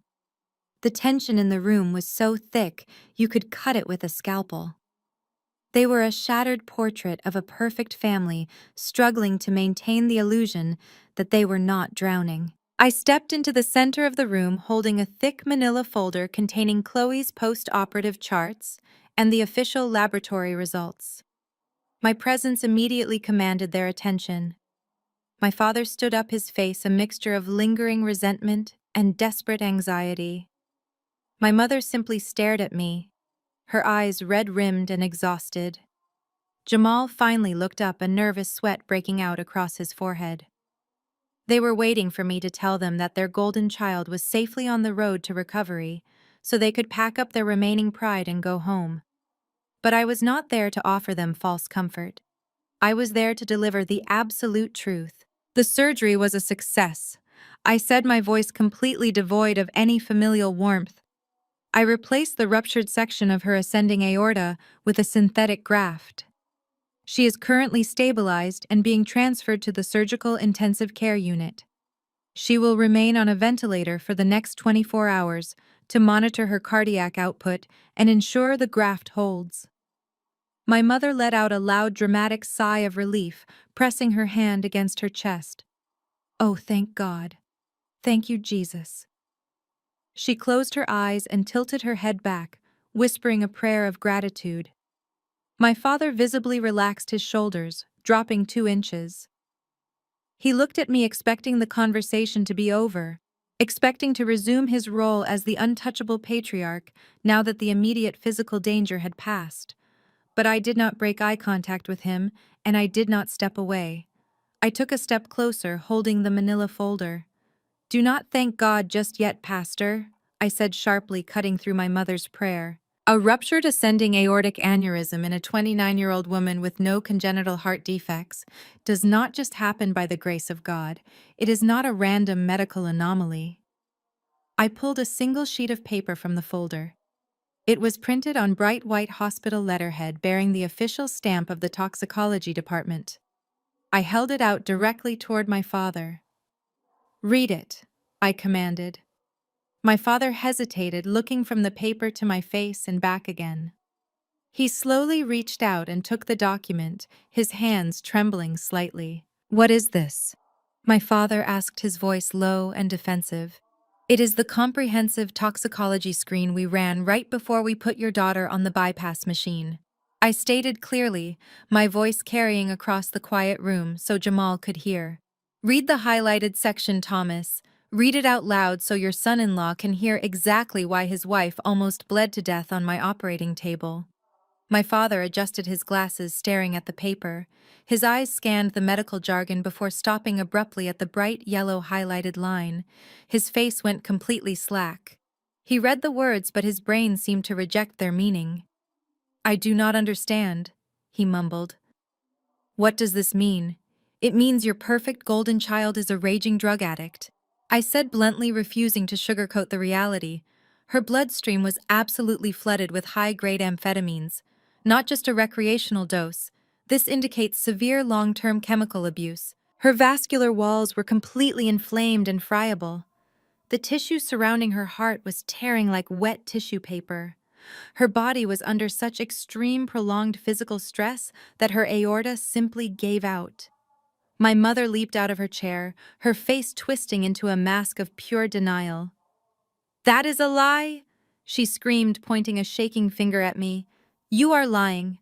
The tension in the room was so thick you could cut it with a scalpel. They were a shattered portrait of a perfect family struggling to maintain the illusion that they were not drowning. I stepped into the center of the room holding a thick manila folder containing Chloe's post-operative charts and the official laboratory results. My presence immediately commanded their attention. My father stood up, his face a mixture of lingering resentment and desperate anxiety. My mother simply stared at me, her eyes red-rimmed and exhausted. Jamal finally looked up, a nervous sweat breaking out across his forehead. They were waiting for me to tell them that their golden child was safely on the road to recovery, so they could pack up their remaining pride and go home. But I was not there to offer them false comfort. I was there to deliver the absolute truth. The surgery was a success. I said, my voice completely devoid of any familial warmth. I replaced the ruptured section of her ascending aorta with a synthetic graft. She is currently stabilized and being transferred to the surgical intensive care unit. She will remain on a ventilator for the next 24 hours to monitor her cardiac output and ensure the graft holds. My mother let out a loud, dramatic sigh of relief, pressing her hand against her chest. Oh, thank God. Thank you, Jesus. She closed her eyes and tilted her head back, whispering a prayer of gratitude. My father visibly relaxed his shoulders, dropping 2 inches. He looked at me, expecting the conversation to be over, expecting to resume his role as the untouchable patriarch now that the immediate physical danger had passed. But I did not break eye contact with him, and I did not step away. I took a step closer, holding the manila folder. Do not thank God just yet, Pastor, I said sharply, cutting through my mother's prayer. A ruptured ascending aortic aneurysm in a 29-year-old woman with no congenital heart defects does not just happen by the grace of God. It is not a random medical anomaly. I pulled a single sheet of paper from the folder. It was printed on bright white hospital letterhead bearing the official stamp of the toxicology department. I held it out directly toward my father. Read it, I commanded. My father hesitated, looking from the paper to my face and back again. He slowly reached out and took the document, his hands trembling slightly. What is this? My father asked, his voice low and defensive. It is the comprehensive toxicology screen we ran right before we put your daughter on the bypass machine. I stated clearly, my voice carrying across the quiet room so Jamal could hear. Read the highlighted section, Thomas. Read it out loud so your son-in-law can hear exactly why his wife almost bled to death on my operating table. My father adjusted his glasses, staring at the paper. His eyes scanned the medical jargon before stopping abruptly at the bright yellow highlighted line. His face went completely slack. He read the words, but his brain seemed to reject their meaning. I do not understand, he mumbled. What does this mean? It means your perfect golden child is a raging drug addict, I said bluntly, refusing to sugarcoat the reality. Her bloodstream was absolutely flooded with high-grade amphetamines, not just a recreational dose. This indicates severe long-term chemical abuse. Her vascular walls were completely inflamed and friable. The tissue surrounding her heart was tearing like wet tissue paper. Her body was under such extreme prolonged physical stress that her aorta simply gave out. My mother leaped out of her chair, her face twisting into a mask of pure denial. That is a lie, she screamed, pointing a shaking finger at me. You are lying.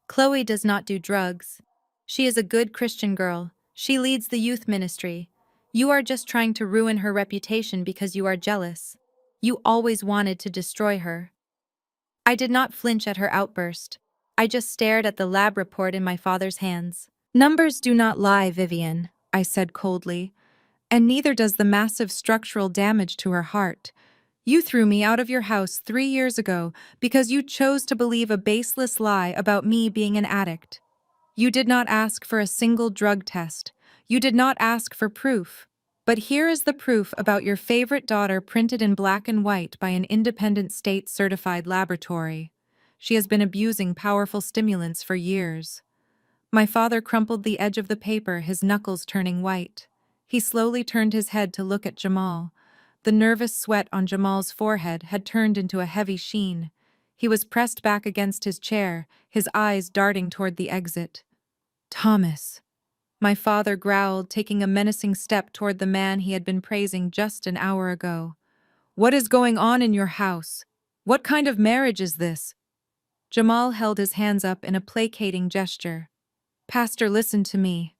Chloe does not do drugs. She is a good Christian girl. She leads the youth ministry. You are just trying to ruin her reputation because you are jealous. You always wanted to destroy her. I did not flinch at her outburst. I just stared at the lab report in my father's hands. Numbers do not lie, Vivian, I said coldly, and neither does the massive structural damage to her heart. You threw me out of your house 3 years ago because you chose to believe a baseless lie about me being an addict. You did not ask for a single drug test. You did not ask for proof. But here is the proof about your favorite daughter printed in black and white by an independent state-certified laboratory. She has been abusing powerful stimulants for years. My father crumpled the edge of the paper, his knuckles turning white. He slowly turned his head to look at Jamal. The nervous sweat on Jamal's forehead had turned into a heavy sheen. He was pressed back against his chair, his eyes darting toward the exit. Thomas. My father growled, taking a menacing step toward the man he had been praising just an hour ago. What is going on in your house? What kind of marriage is this? Jamal held his hands up in a placating gesture. Pastor, listen to me.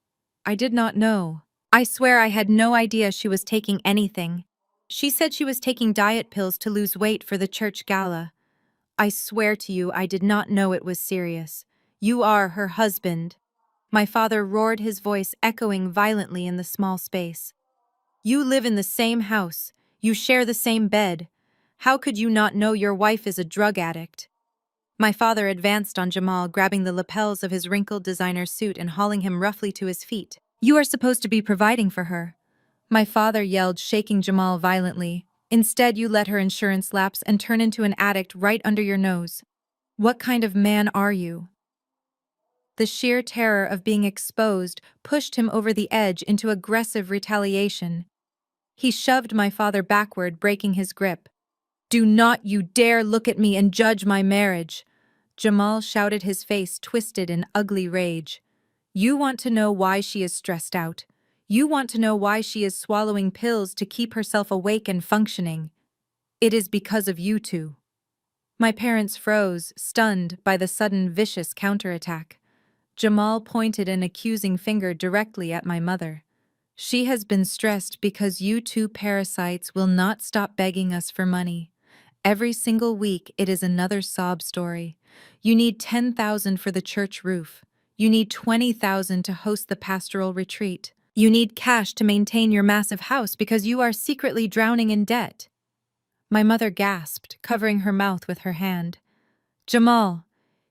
I did not know. I swear I had no idea she was taking anything. She said she was taking diet pills to lose weight for the church gala. I swear to you I did not know it was serious. You are her husband. My father roared, his voice echoing violently in the small space. You live in the same house. You share the same bed. How could you not know your wife is a drug addict? My father advanced on Jamal, grabbing the lapels of his wrinkled designer suit and hauling him roughly to his feet. You are supposed to be providing for her. My father yelled, shaking Jamal violently. Instead, you let her insurance lapse and turn into an addict right under your nose. What kind of man are you? The sheer terror of being exposed pushed him over the edge into aggressive retaliation. He shoved my father backward, breaking his grip. Do not you dare look at me and judge my marriage! Jamal shouted, his face twisted in ugly rage. You want to know why she is stressed out. You want to know why she is swallowing pills to keep herself awake and functioning. It is because of you two. My parents froze, stunned by the sudden vicious counterattack. Jamal pointed an accusing finger directly at my mother. She has been stressed because you two parasites will not stop begging us for money. Every single week it is another sob story. You need 10,000 for the church roof. You need 20,000 to host the pastoral retreat. You need cash to maintain your massive house because you are secretly drowning in debt. My mother gasped, covering her mouth with her hand. Jamal,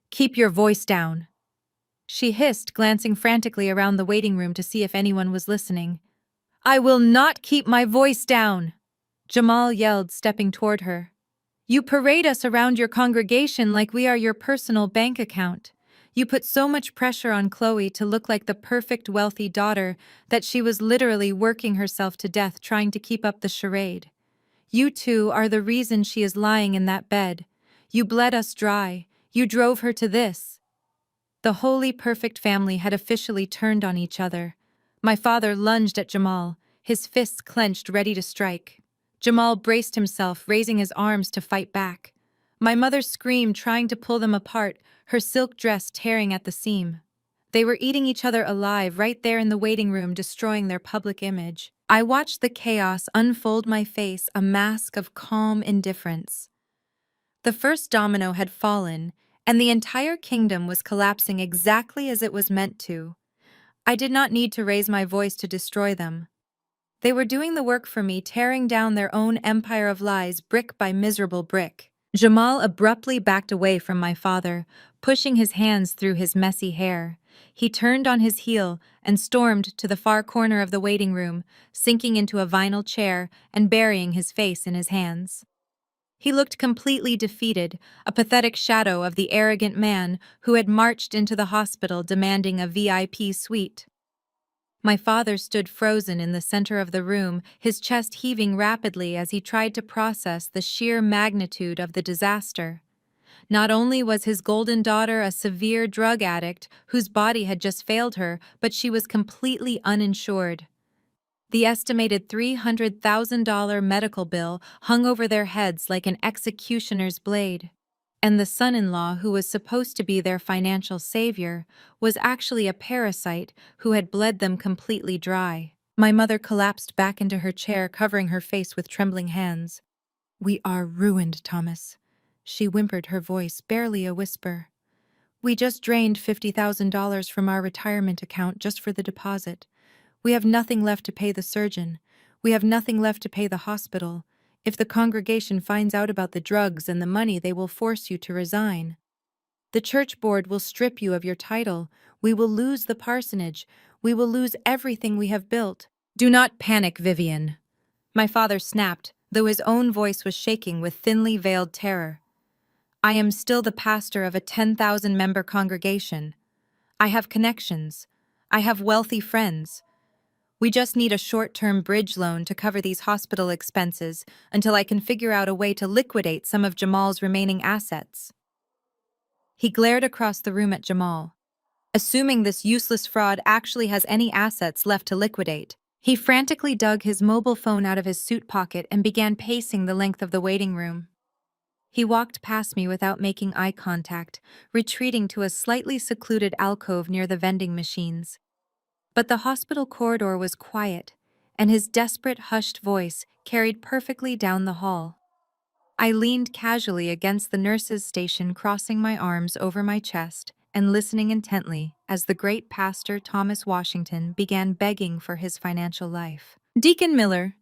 keep your voice down. She hissed, glancing frantically around the waiting room to see if anyone was listening. I will not keep my voice down, Jamal yelled, stepping toward her. You parade us around your congregation like we are your personal bank account. You put so much pressure on Chloe to look like the perfect wealthy daughter that she was literally working herself to death trying to keep up the charade. You two are the reason she is lying in that bed. You bled us dry. You drove her to this. The holy perfect family had officially turned on each other. My father lunged at Jamal, his fists clenched, ready to strike. Jamal braced himself, raising his arms to fight back. My mother screamed, trying to pull them apart, her silk dress tearing at the seam. They were eating each other alive right there in the waiting room, destroying their public image. I watched the chaos unfold, my face a mask of calm indifference. The first domino had fallen, and the entire kingdom was collapsing exactly as it was meant to. I did not need to raise my voice to destroy them. They were doing the work for me, tearing down their own empire of lies brick by miserable brick. Jamal abruptly backed away from my father, pushing his hands through his messy hair. He turned on his heel and stormed to the far corner of the waiting room, sinking into a vinyl chair and burying his face in his hands. He looked completely defeated, a pathetic shadow of the arrogant man who had marched into the hospital demanding a VIP suite. My father stood frozen in the center of the room, his chest heaving rapidly as he tried to process the sheer magnitude of the disaster. Not only was his golden daughter a severe drug addict whose body had just failed her, but she was completely uninsured. The estimated $300,000 medical bill hung over their heads like an executioner's blade. And the son-in-law, who was supposed to be their financial savior, was actually a parasite who had bled them completely dry. My mother collapsed back into her chair, covering her face with trembling hands. "We are ruined, Thomas," she whimpered, her voice barely a whisper. "We just drained $50,000 from our retirement account just for the deposit. We have nothing left to pay the surgeon. We have nothing left to pay the hospital. If the congregation finds out about the drugs and the money, they will force you to resign. The church board will strip you of your title. We will lose the parsonage. We will lose everything we have built." "Do not panic, Vivian," my father snapped, though his own voice was shaking with thinly veiled terror. "I am still the pastor of a 10,000-member congregation. I have connections. I have wealthy friends. We just need a short-term bridge loan to cover these hospital expenses until I can figure out a way to liquidate some of Jamal's remaining assets." He glared across the room at Jamal. Assuming this useless fraud actually has any assets left to liquidate, he frantically dug his mobile phone out of his suit pocket and began pacing the length of the waiting room. He walked past me without making eye contact, retreating to a slightly secluded alcove near the vending machines. But the hospital corridor was quiet, and his desperate, hushed voice carried perfectly down the hall. I leaned casually against the nurse's station, crossing my arms over my chest and listening intently as the great pastor Thomas Washington began begging for his financial life. "Deacon Miller,"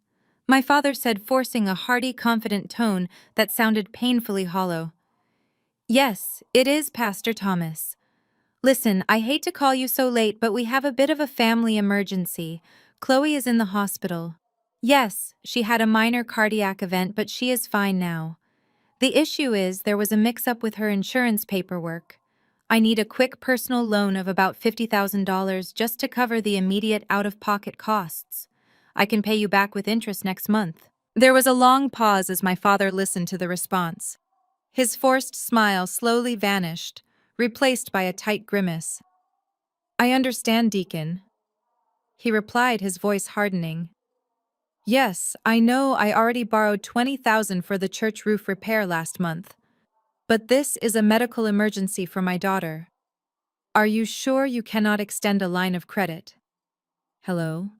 my father said, forcing a hearty, confident tone that sounded painfully hollow. "Yes, it is Pastor Thomas. Listen, I hate to call you so late, but we have a bit of a family emergency. Chloe is in the hospital. Yes, she had a minor cardiac event, but she is fine now. The issue is there was a mix-up with her insurance paperwork. I need a quick personal loan of about $50,000 just to cover the immediate out-of-pocket costs. I can pay you back with interest next month." There was a long pause as my father listened to the response. His forced smile slowly vanished, replaced by a tight grimace. "I understand, Deacon," he replied, his voice hardening. "Yes, I know I already borrowed $20,000 for the church roof repair last month. But this is a medical emergency for my daughter. Are you sure you cannot extend a line of credit?" "Hello?"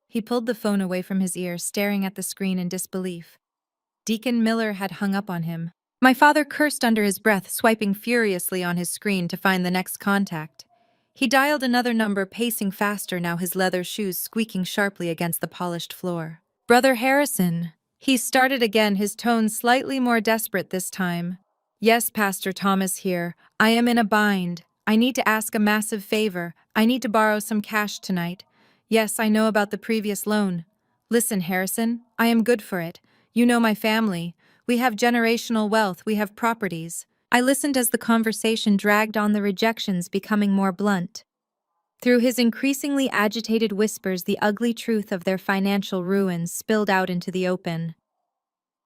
He pulled the phone away from his ear, staring at the screen in disbelief. Deacon Miller had hung up on him. My father cursed under his breath, swiping furiously on his screen to find the next contact. He dialed another number, pacing faster now, his leather shoes squeaking sharply against the polished floor. "Brother Harrison," he started again, his tone slightly more desperate this time. "Yes, Pastor Thomas here. I am in a bind. I need to ask a massive favor. I need to borrow some cash tonight. Yes, I know about the previous loan. Listen, Harrison, I am good for it. You know my family. We have generational wealth, we have properties." I listened as the conversation dragged on, the rejections becoming more blunt. Through his increasingly agitated whispers, the ugly truth of their financial ruins spilled out into the open.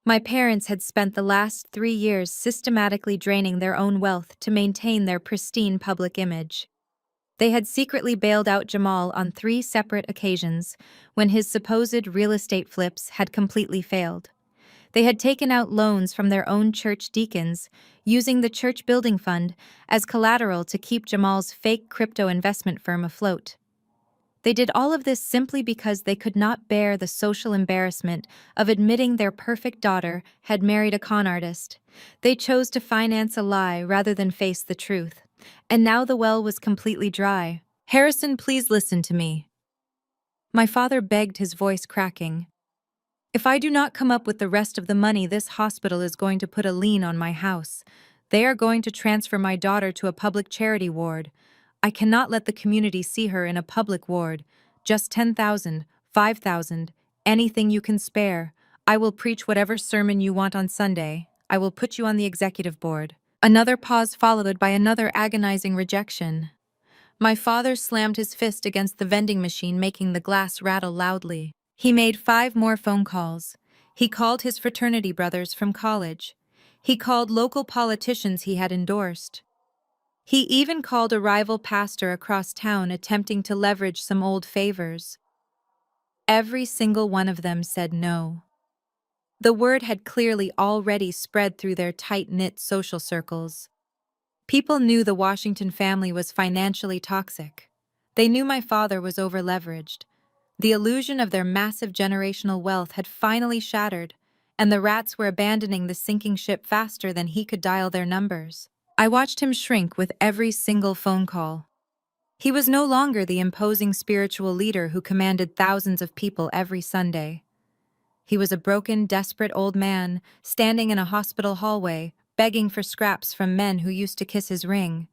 My parents had spent the last 3 years systematically draining their own wealth to maintain their pristine public image. They had secretly bailed out Jamal on 3 separate occasions when his supposed real estate flips had completely failed. They had taken out loans from their own church deacons, using the church building fund as collateral to keep Jamal's fake crypto investment firm afloat. They did all of this simply because they could not bear the social embarrassment of admitting their perfect daughter had married a con artist. They chose to finance a lie rather than face the truth. And now the well was completely dry. "Harrison, please listen to me," my father begged, his voice cracking. "If I do not come up with the rest of the money, this hospital is going to put a lien on my house. They are going to transfer my daughter to a public charity ward. I cannot let the community see her in a public ward. Just 10,000, 5,000, anything you can spare. I will preach whatever sermon you want on Sunday. I will put you on the executive board." Another pause followed by another agonizing rejection. My father slammed his fist against the vending machine, making the glass rattle loudly. He made 5 more phone calls. He called his fraternity brothers from college. He called local politicians he had endorsed. He even called a rival pastor across town, attempting to leverage some old favors. Every single one of them said no. The word had clearly already spread through their tight-knit social circles. People knew the Washington family was financially toxic. They knew my father was overleveraged. The illusion of their massive generational wealth had finally shattered, and the rats were abandoning the sinking ship faster than he could dial their numbers. I watched him shrink with every single phone call. He was no longer the imposing spiritual leader who commanded thousands of people every Sunday. He was a broken, desperate old man, standing in a hospital hallway, begging for scraps from men who used to kiss his ring.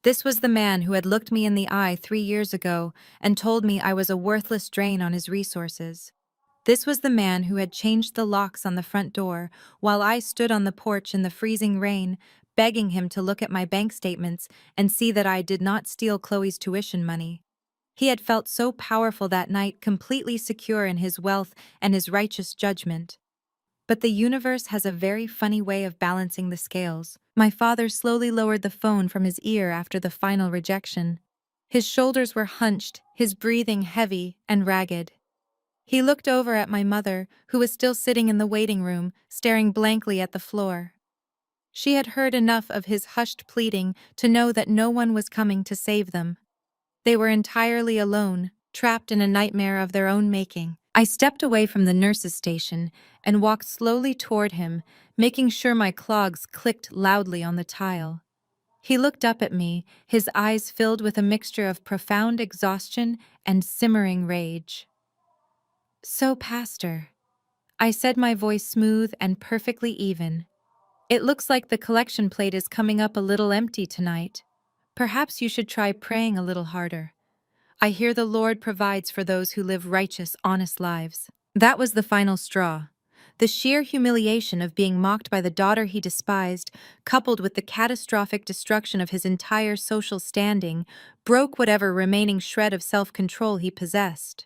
This was the man who had looked me in the eye 3 years ago and told me I was a worthless drain on his resources. This was the man who had changed the locks on the front door while I stood on the porch in the freezing rain, begging him to look at my bank statements and see that I did not steal Chloe's tuition money. He had felt so powerful that night, completely secure in his wealth and his righteous judgment. But the universe has a very funny way of balancing the scales. My father slowly lowered the phone from his ear after the final rejection. His shoulders were hunched, his breathing heavy and ragged. He looked over at my mother, who was still sitting in the waiting room, staring blankly at the floor. She had heard enough of his hushed pleading to know that no one was coming to save them. They were entirely alone, trapped in a nightmare of their own making. I stepped away from the nurse's station and walked slowly toward him, making sure my clogs clicked loudly on the tile. He looked up at me, his eyes filled with a mixture of profound exhaustion and simmering rage. "So, Pastor," I said, my voice smooth and perfectly even, "it looks like the collection plate is coming up a little empty tonight. Perhaps you should try praying a little harder. I hear the Lord provides for those who live righteous, honest lives." That was the final straw. The sheer humiliation of being mocked by the daughter he despised, coupled with the catastrophic destruction of his entire social standing, broke whatever remaining shred of self-control he possessed.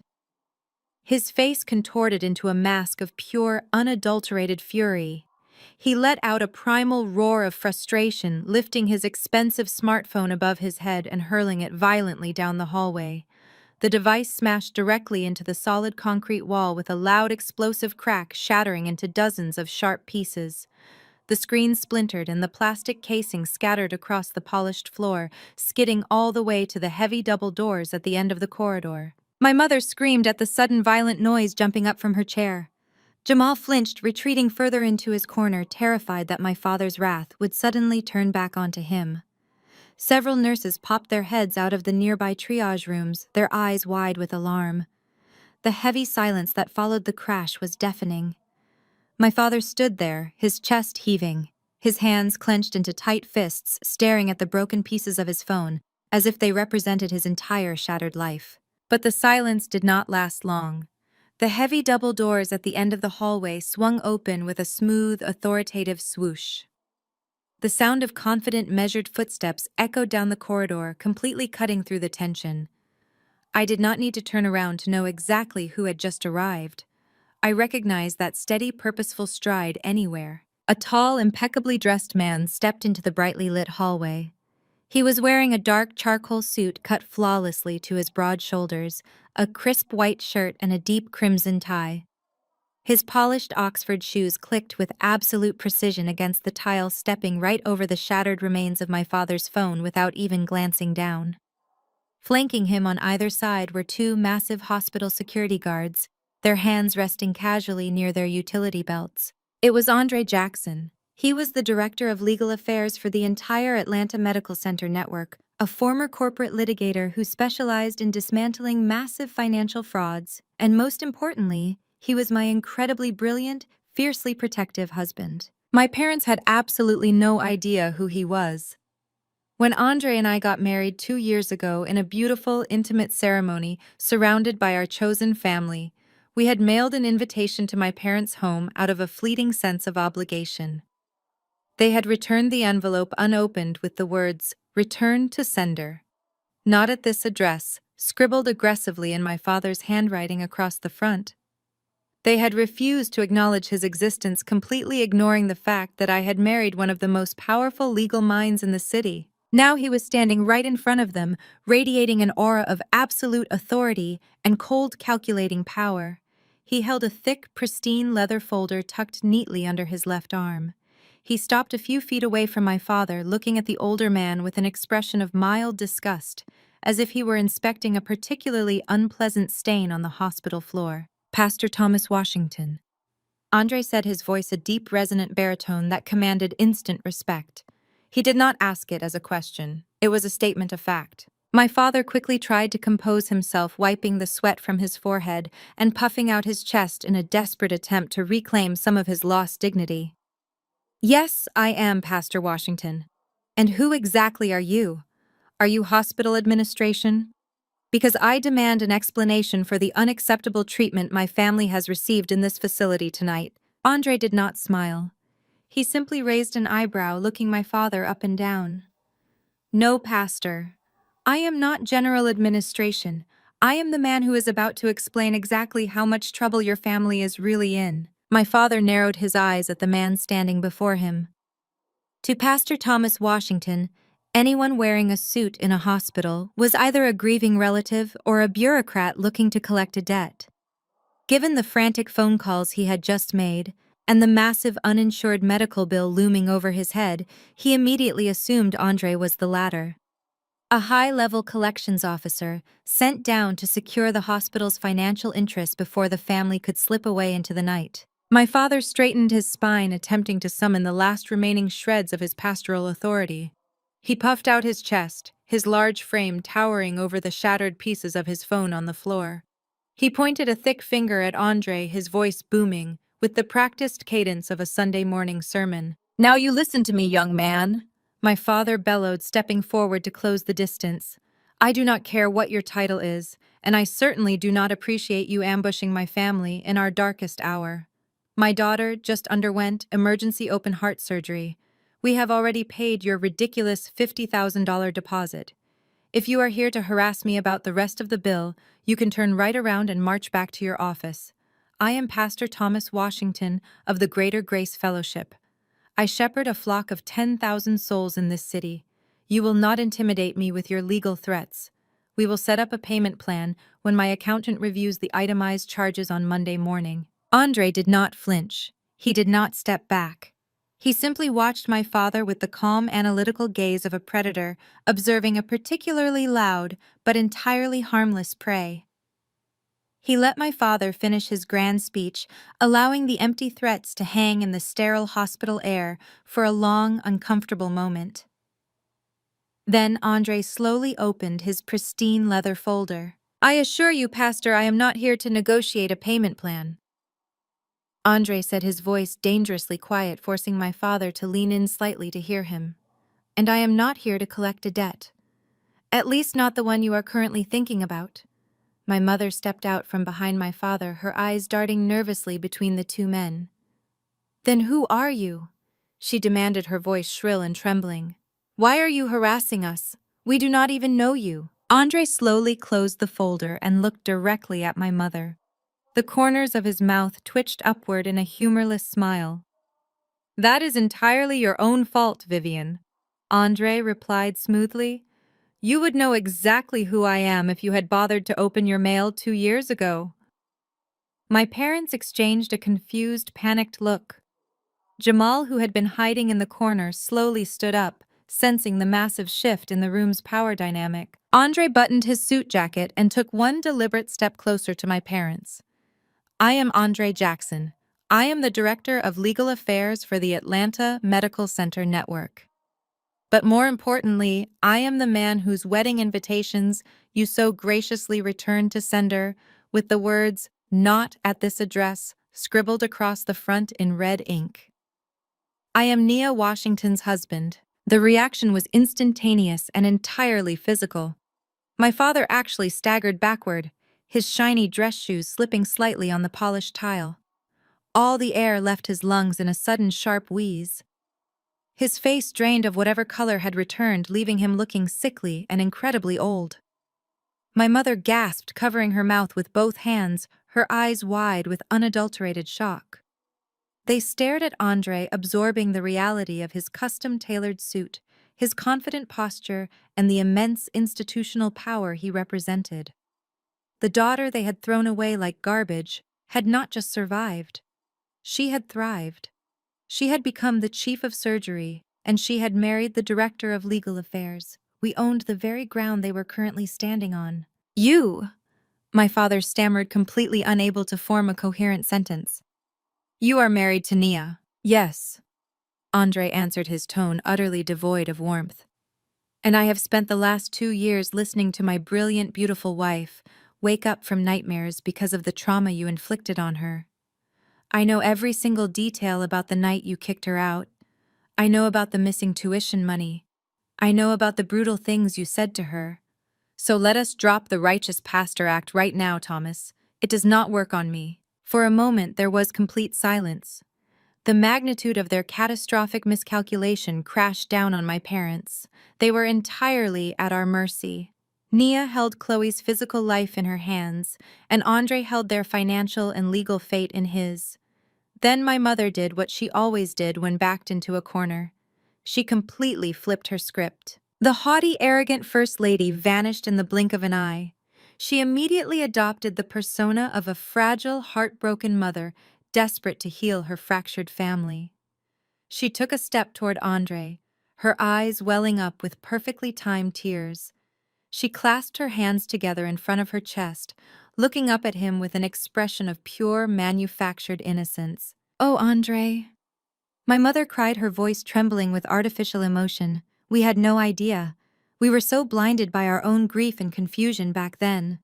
His face contorted into a mask of pure, unadulterated fury. He let out a primal roar of frustration, lifting his expensive smartphone above his head and hurling it violently down the hallway. The device smashed directly into the solid concrete wall with a loud explosive crack, shattering into dozens of sharp pieces. The screen splintered and the plastic casing scattered across the polished floor, skidding all the way to the heavy double doors at the end of the corridor. My mother screamed at the sudden violent noise, jumping up from her chair. Jamal flinched, retreating further into his corner, terrified that my father's wrath would suddenly turn back onto him. Several nurses popped their heads out of the nearby triage rooms, their eyes wide with alarm. The heavy silence that followed the crash was deafening. My father stood there, his chest heaving, his hands clenched into tight fists, staring at the broken pieces of his phone, as if they represented his entire shattered life. But the silence did not last long. The heavy double doors at the end of the hallway swung open with a smooth, authoritative swoosh. The sound of confident, measured footsteps echoed down the corridor, completely cutting through the tension. I did not need to turn around to know exactly who had just arrived. I recognized that steady, purposeful stride anywhere. A tall, impeccably dressed man stepped into the brightly lit hallway. He was wearing a dark charcoal suit cut flawlessly to his broad shoulders, a crisp white shirt, and a deep crimson tie. His polished Oxford shoes clicked with absolute precision against the tile, stepping right over the shattered remains of my father's phone without even glancing down. Flanking him on either side were two massive hospital security guards, their hands resting casually near their utility belts. It was Andre Jackson. He was the director of legal affairs for the entire Atlanta Medical Center network, a former corporate litigator who specialized in dismantling massive financial frauds, and most importantly, he was my incredibly brilliant, fiercely protective husband. My parents had absolutely no idea who he was. When Andre and I got married 2 years ago in a beautiful, intimate ceremony surrounded by our chosen family, we had mailed an invitation to my parents' home out of a fleeting sense of obligation. They had returned the envelope unopened with the words, "Return to sender." "Not at this address," scribbled aggressively in my father's handwriting across the front. They had refused to acknowledge his existence, completely ignoring the fact that I had married one of the most powerful legal minds in the city. Now he was standing right in front of them, radiating an aura of absolute authority and cold, calculating power. He held a thick, pristine leather folder tucked neatly under his left arm. He stopped a few feet away from my father, looking at the older man with an expression of mild disgust, as if he were inspecting a particularly unpleasant stain on the hospital floor. "Pastor Thomas Washington." Andre said, his voice a deep, resonant baritone that commanded instant respect. He did not ask it as a question. It was a statement of fact. My father quickly tried to compose himself, wiping the sweat from his forehead and puffing out his chest in a desperate attempt to reclaim some of his lost dignity. "Yes, I am Pastor Washington. And who exactly are you? Are you hospital administration? Because I demand an explanation for the unacceptable treatment my family has received in this facility tonight." Andre did not smile. He simply raised an eyebrow, looking my father up and down. "No, Pastor. I am not general administration. I am the man who is about to explain exactly how much trouble your family is really in." My father narrowed his eyes at the man standing before him. To Pastor Thomas Washington, anyone wearing a suit in a hospital was either a grieving relative or a bureaucrat looking to collect a debt. Given the frantic phone calls he had just made, and the massive uninsured medical bill looming over his head, he immediately assumed Andre was the latter. A high-level collections officer, sent down to secure the hospital's financial interests before the family could slip away into the night. My father straightened his spine, attempting to summon the last remaining shreds of his pastoral authority. He puffed out his chest, his large frame towering over the shattered pieces of his phone on the floor. He pointed a thick finger at Andre, his voice booming, with the practiced cadence of a Sunday morning sermon. "Now you listen to me, young man," my father bellowed, stepping forward to close the distance. "I do not care what your title is, and I certainly do not appreciate you ambushing my family in our darkest hour. My daughter just underwent emergency open heart surgery. We have already paid your ridiculous $50,000 deposit. If you are here to harass me about the rest of the bill, you can turn right around and march back to your office. I am Pastor Thomas Washington of the Greater Grace Fellowship. I shepherd a flock of 10,000 souls in this city. You will not intimidate me with your legal threats. We will set up a payment plan when my accountant reviews the itemized charges on Monday morning." Andre did not flinch. He did not step back. He simply watched my father with the calm, analytical gaze of a predator, observing a particularly loud but entirely harmless prey. He let my father finish his grand speech, allowing the empty threats to hang in the sterile hospital air for a long, uncomfortable moment. Then Andre slowly opened his pristine leather folder. "I assure you, Pastor, I am not here to negotiate a payment plan." Andre said, his voice dangerously quiet, forcing my father to lean in slightly to hear him. "And I am not here to collect a debt. At least not the one you are currently thinking about." My mother stepped out from behind my father, her eyes darting nervously between the two men. "Then who are you?" she demanded, her voice shrill and trembling. "Why are you harassing us? We do not even know you." Andre slowly closed the folder and looked directly at my mother. The corners of his mouth twitched upward in a humorless smile. "That is entirely your own fault, Vivian," Andre replied smoothly. "You would know exactly who I am if you had bothered to open your mail 2 years ago." My parents exchanged a confused, panicked look. Jamal, who had been hiding in the corner, slowly stood up, sensing the massive shift in the room's power dynamic. Andre buttoned his suit jacket and took one deliberate step closer to my parents. "I am Andre Jackson. I am the Director of Legal Affairs for the Atlanta Medical Center Network. But more importantly, I am the man whose wedding invitations you so graciously returned to sender with the words, 'Not at this address,' scribbled across the front in red ink. I am Nia Washington's husband." The reaction was instantaneous and entirely physical. My father actually staggered backward, his shiny dress shoes slipping slightly on the polished tile. All the air left his lungs in a sudden sharp wheeze. His face drained of whatever color had returned, leaving him looking sickly and incredibly old. My mother gasped, covering her mouth with both hands, her eyes wide with unadulterated shock. They stared at Andre, absorbing the reality of his custom-tailored suit, his confident posture, and the immense institutional power he represented. The daughter they had thrown away like garbage had not just survived, she had thrived. She had become the chief of surgery, and she had married the director of legal affairs. We owned the very ground they were currently standing on. You, my father stammered, completely unable to form a coherent sentence. You are married to Nia. Yes, Andre answered, his tone utterly devoid of warmth. And I have spent the last 2 years listening to my brilliant, beautiful wife wake up from nightmares because of the trauma you inflicted on her. I know every single detail about the night you kicked her out. I know about the missing tuition money. I know about the brutal things you said to her. So let us drop the righteous pastor act right now, Thomas. It does not work on me. For a moment there was complete silence. The magnitude of their catastrophic miscalculation crashed down on my parents. They were entirely at our mercy. Nia held Chloe's physical life in her hands, and Andre held their financial and legal fate in his. Then my mother did what she always did when backed into a corner. She completely flipped her script. The haughty, arrogant First Lady vanished in the blink of an eye. She immediately adopted the persona of a fragile, heartbroken mother desperate to heal her fractured family. She took a step toward Andre, her eyes welling up with perfectly timed tears. She clasped her hands together in front of her chest, looking up at him with an expression of pure, manufactured innocence. "Oh, Andre," my mother cried, her voice trembling with artificial emotion. "We had no idea. We were so blinded by our own grief and confusion back then.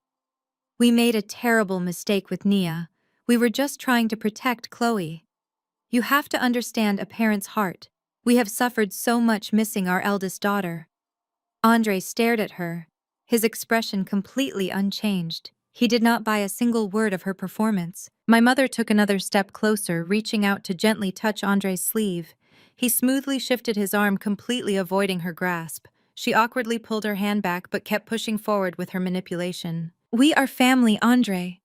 We made a terrible mistake with Nia. We were just trying to protect Chloe. You have to understand a parent's heart. We have suffered so much missing our eldest daughter." Andre stared at her, his expression completely unchanged. He did not buy a single word of her performance. My mother took another step closer, reaching out to gently touch Andre's sleeve. He smoothly shifted his arm, completely avoiding her grasp. She awkwardly pulled her hand back but kept pushing forward with her manipulation. "We are family, Andre,"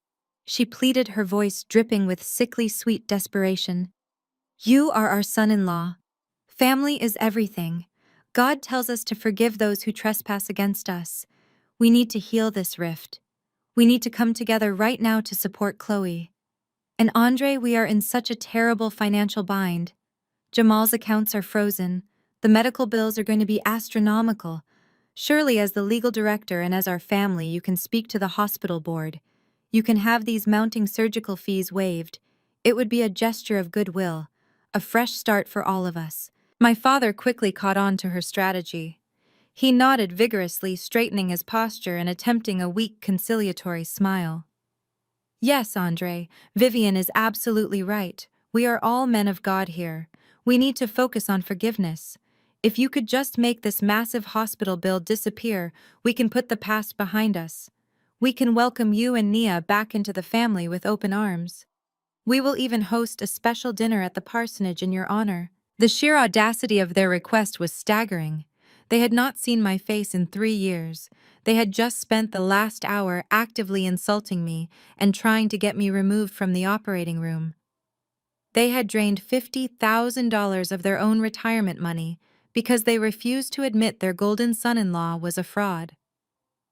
she pleaded, her voice dripping with sickly sweet desperation. "You are our son-in-law. Family is everything. God tells us to forgive those who trespass against us. We need to heal this rift. We need to come together right now to support Chloe. And Andre, we are in such a terrible financial bind. Jamal's accounts are frozen. The medical bills are going to be astronomical. Surely, as the legal director and as our family, you can speak to the hospital board. You can have these mounting surgical fees waived. It would be a gesture of goodwill, a fresh start for all of us." My father quickly caught on to her strategy. He nodded vigorously, straightening his posture and attempting a weak conciliatory smile. "Yes, Andre, Vivian is absolutely right. We are all men of God here. We need to focus on forgiveness. If you could just make this massive hospital bill disappear, we can put the past behind us. We can welcome you and Nia back into the family with open arms. We will even host a special dinner at the parsonage in your honor." The sheer audacity of their request was staggering. They had not seen my face in 3 years. They had just spent the last hour actively insulting me and trying to get me removed from the operating room. They had drained $50,000 of their own retirement money because they refused to admit their golden son-in-law was a fraud.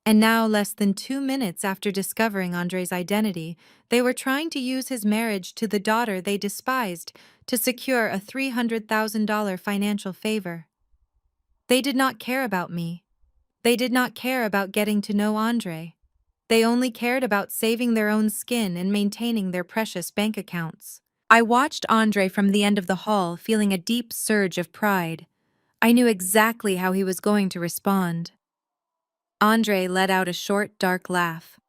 And now, less than 2 minutes after discovering Andre's identity, they were trying to use his marriage to the daughter they despised to secure a $300,000 financial favor. They did not care about me. They did not care about getting to know Andre. They only cared about saving their own skin and maintaining their precious bank accounts. I watched Andre from the end of the hall, feeling a deep surge of pride. I knew exactly how he was going to respond. Andre let out a short, dark laugh.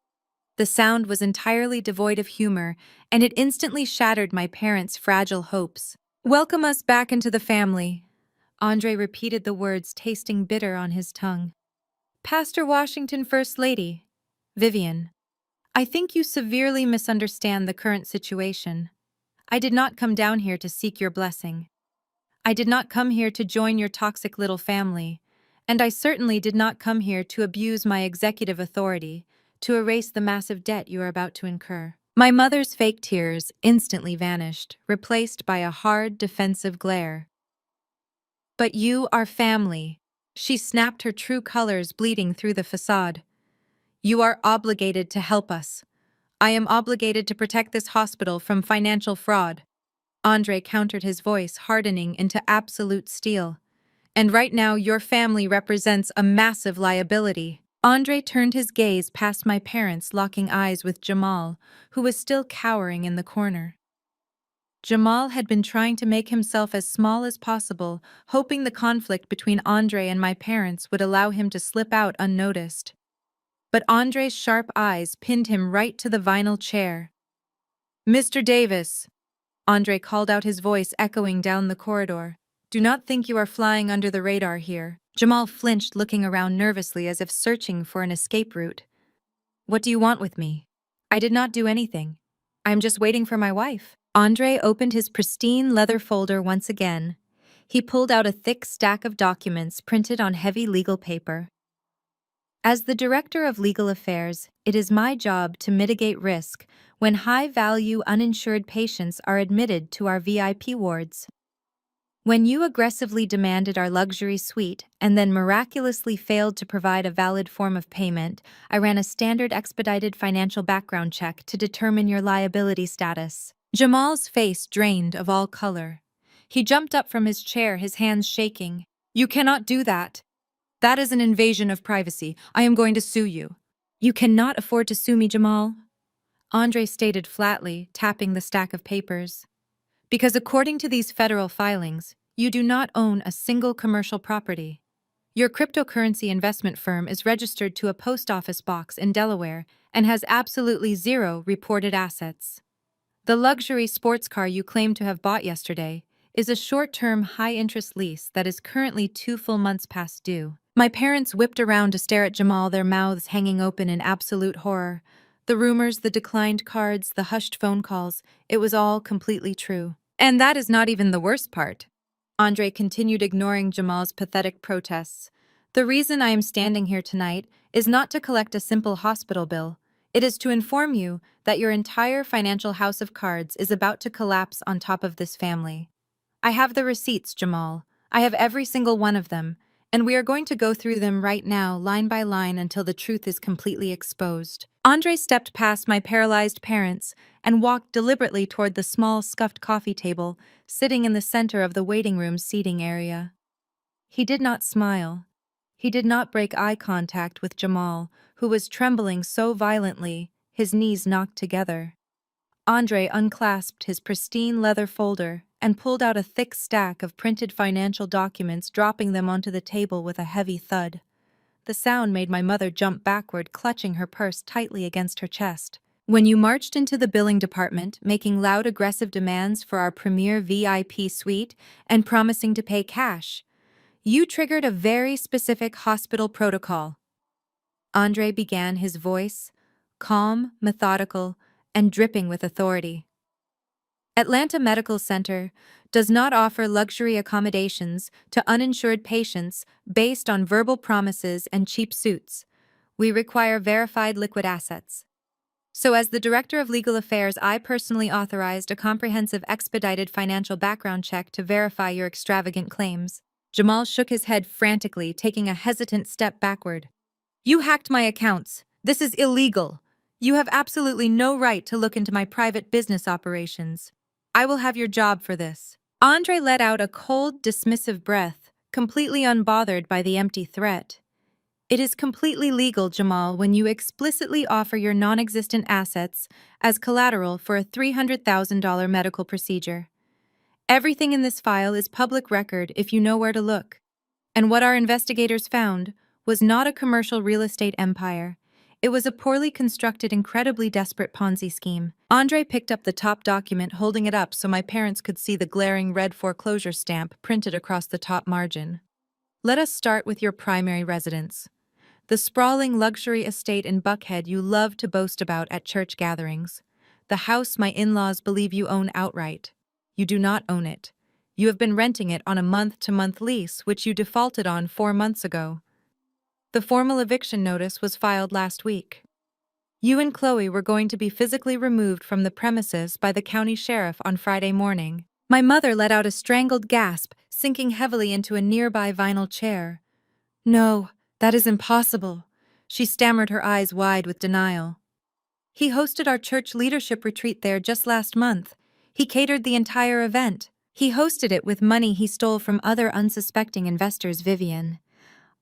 The sound was entirely devoid of humor, and it instantly shattered my parents' fragile hopes. "Welcome us back into the family." Andre repeated the words, tasting bitter on his tongue. "Pastor Washington, First Lady. Vivian, I think you severely misunderstand the current situation. I did not come down here to seek your blessing. I did not come here to join your toxic little family, and I certainly did not come here to abuse my executive authority, to erase the massive debt you are about to incur." My mother's fake tears instantly vanished, replaced by a hard, defensive glare. "But you are family," she snapped, her true colors bleeding through the facade. "You are obligated to help us. I am obligated to protect this hospital from financial fraud. Andre countered, his voice hardening into absolute steel. And right now, your family represents a massive liability. Andre turned his gaze past my parents, locking eyes with Jamal, who was still cowering in the corner. Jamal had been trying to make himself as small as possible, hoping the conflict between Andre and my parents would allow him to slip out unnoticed. But Andre's sharp eyes pinned him right to the vinyl chair. "Mr. Davis," Andre called out, his voice echoing down the corridor. "Do not think you are flying under the radar here." Jamal flinched, looking around nervously as if searching for an escape route. "What do you want with me?" "I did not do anything. I am just waiting for my wife." Andre opened his pristine leather folder once again. He pulled out a thick stack of documents printed on heavy legal paper. "As the Director of Legal Affairs, it is my job to mitigate risk when high-value uninsured patients are admitted to our VIP wards. When you aggressively demanded our luxury suite and then miraculously failed to provide a valid form of payment, I ran a standard expedited financial background check to determine your liability status." Jamal's face drained of all color. He jumped up from his chair, his hands shaking. "You cannot do that. That is an invasion of privacy. I am going to sue you." "You cannot afford to sue me, Jamal," Andre stated flatly, tapping the stack of papers. "Because according to these federal filings, you do not own a single commercial property. Your cryptocurrency investment firm is registered to a post office box in Delaware and has absolutely zero reported assets. The luxury sports car you claim to have bought yesterday is a short-term, high-interest lease that is currently 2 full months past due." My parents whipped around to stare at Jamal, their mouths hanging open in absolute horror. The rumors, the declined cards, the hushed phone calls, it was all completely true. "And that is not even the worst part." Andre continued, ignoring Jamal's pathetic protests. "The reason I am standing here tonight is not to collect a simple hospital bill. It is to inform you that your entire financial house of cards is about to collapse on top of this family. I have the receipts, Jamal. I have every single one of them, and we are going to go through them right now, line by line, until the truth is completely exposed." Andre stepped past my paralyzed parents and walked deliberately toward the small, scuffed coffee table sitting in the center of the waiting room seating area. He did not smile. He did not break eye contact with Jamal, who was trembling so violently, his knees knocked together. Andre unclasped his pristine leather folder and pulled out a thick stack of printed financial documents, dropping them onto the table with a heavy thud. The sound made my mother jump backward, clutching her purse tightly against her chest. "When you marched into the billing department, making loud, aggressive demands for our premier VIP suite and promising to pay cash, you triggered a very specific hospital protocol." Andre began, his voice calm, methodical, and dripping with authority. "Atlanta Medical Center does not offer luxury accommodations to uninsured patients based on verbal promises and cheap suits. We require verified liquid assets. So as the Director of Legal Affairs, I personally authorized a comprehensive expedited financial background check to verify your extravagant claims." Jamal shook his head frantically, taking a hesitant step backward. "You hacked my accounts. This is illegal. You have absolutely no right to look into my private business operations. I will have your job for this." Andre let out a cold, dismissive breath, completely unbothered by the empty threat. "It is completely legal, Jamal, when you explicitly offer your non-existent assets as collateral for a $300,000 medical procedure. Everything in this file is public record if you know where to look. And what our investigators found was not a commercial real estate empire. It was a poorly constructed, incredibly desperate Ponzi scheme." Andre picked up the top document, holding it up so my parents could see the glaring red foreclosure stamp printed across the top margin. "Let us start with your primary residence. The sprawling luxury estate in Buckhead you love to boast about at church gatherings. The house my in-laws believe you own outright. You do not own it. You have been renting it on a month-to-month lease, which you defaulted on 4 months ago. The formal eviction notice was filed last week. You and Chloe were going to be physically removed from the premises by the county sheriff on Friday morning." My mother let out a strangled gasp, sinking heavily into a nearby vinyl chair. "No, that is impossible," she stammered, her eyes wide with denial. He hosted our church leadership retreat there just last month. He catered the entire event. He hosted it with money he stole from other unsuspecting investors, Vivian.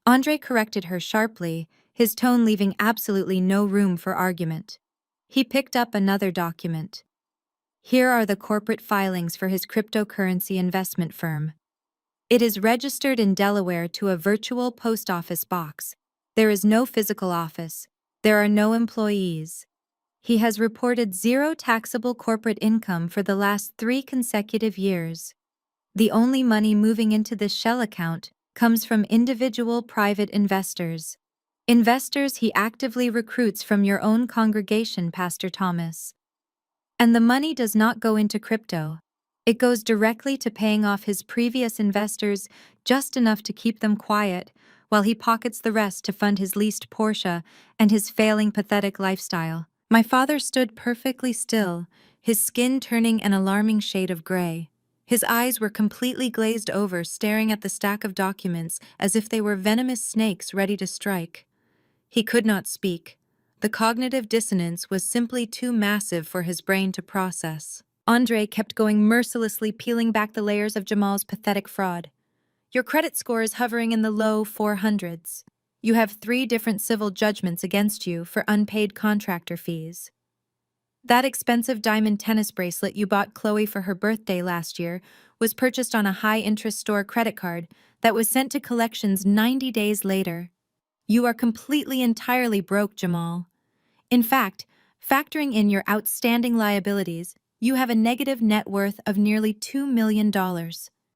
Andre corrected her sharply, his tone leaving absolutely no room for argument. He picked up another document. Here are the corporate filings for his cryptocurrency investment firm. It is registered in Delaware to a virtual post office box. There is no physical office. There are no employees. He has reported zero taxable corporate income for the last 3 consecutive years. The only money moving into this shell account comes from individual private investors. Investors he actively recruits from your own congregation, Pastor Thomas. And the money does not go into crypto. It goes directly to paying off his previous investors, just enough to keep them quiet, while he pockets the rest to fund his leased Porsche and his failing, pathetic lifestyle. My father stood perfectly still, his skin turning an alarming shade of gray. His eyes were completely glazed over, staring at the stack of documents as if they were venomous snakes ready to strike. He could not speak. The cognitive dissonance was simply too massive for his brain to process. Andre kept going, mercilessly peeling back the layers of Jamal's pathetic fraud. Your credit score is hovering in the low 400s. You have 3 different civil judgments against you for unpaid contractor fees. That expensive diamond tennis bracelet you bought Chloe for her birthday last year was purchased on a high-interest store credit card that was sent to collections 90 days later. You are completely, entirely broke, Jamal. In fact, factoring in your outstanding liabilities, you have a negative net worth of nearly $2 million.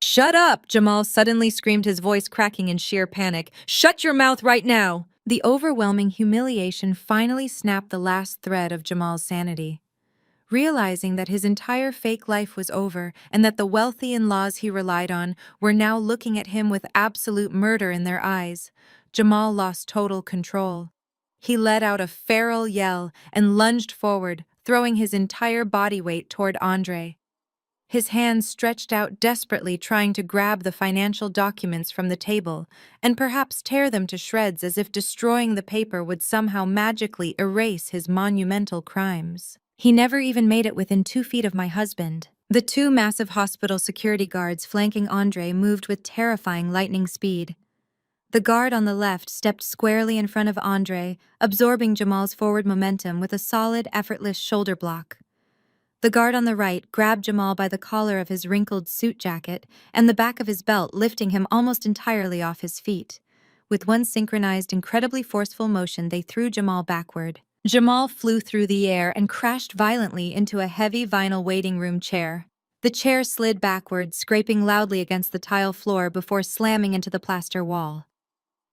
Shut up! Jamal suddenly screamed, his voice cracking in sheer panic. Shut your mouth right now! The overwhelming humiliation finally snapped the last thread of Jamal's sanity. Realizing that his entire fake life was over and that the wealthy in-laws he relied on were now looking at him with absolute murder in their eyes, Jamal lost total control. He let out a feral yell and lunged forward, throwing his entire body weight toward Andre. His hands stretched out desperately, trying to grab the financial documents from the table and perhaps tear them to shreds, as if destroying the paper would somehow magically erase his monumental crimes. He never even made it within 2 feet of my husband. The 2 massive hospital security guards flanking Andre moved with terrifying lightning speed. The guard on the left stepped squarely in front of Andre, absorbing Jamal's forward momentum with a solid, effortless shoulder block. The guard on the right grabbed Jamal by the collar of his wrinkled suit jacket and the back of his belt, lifting him almost entirely off his feet. With one synchronized, incredibly forceful motion, they threw Jamal backward. Jamal flew through the air and crashed violently into a heavy vinyl waiting room chair. The chair slid backward, scraping loudly against the tile floor before slamming into the plaster wall.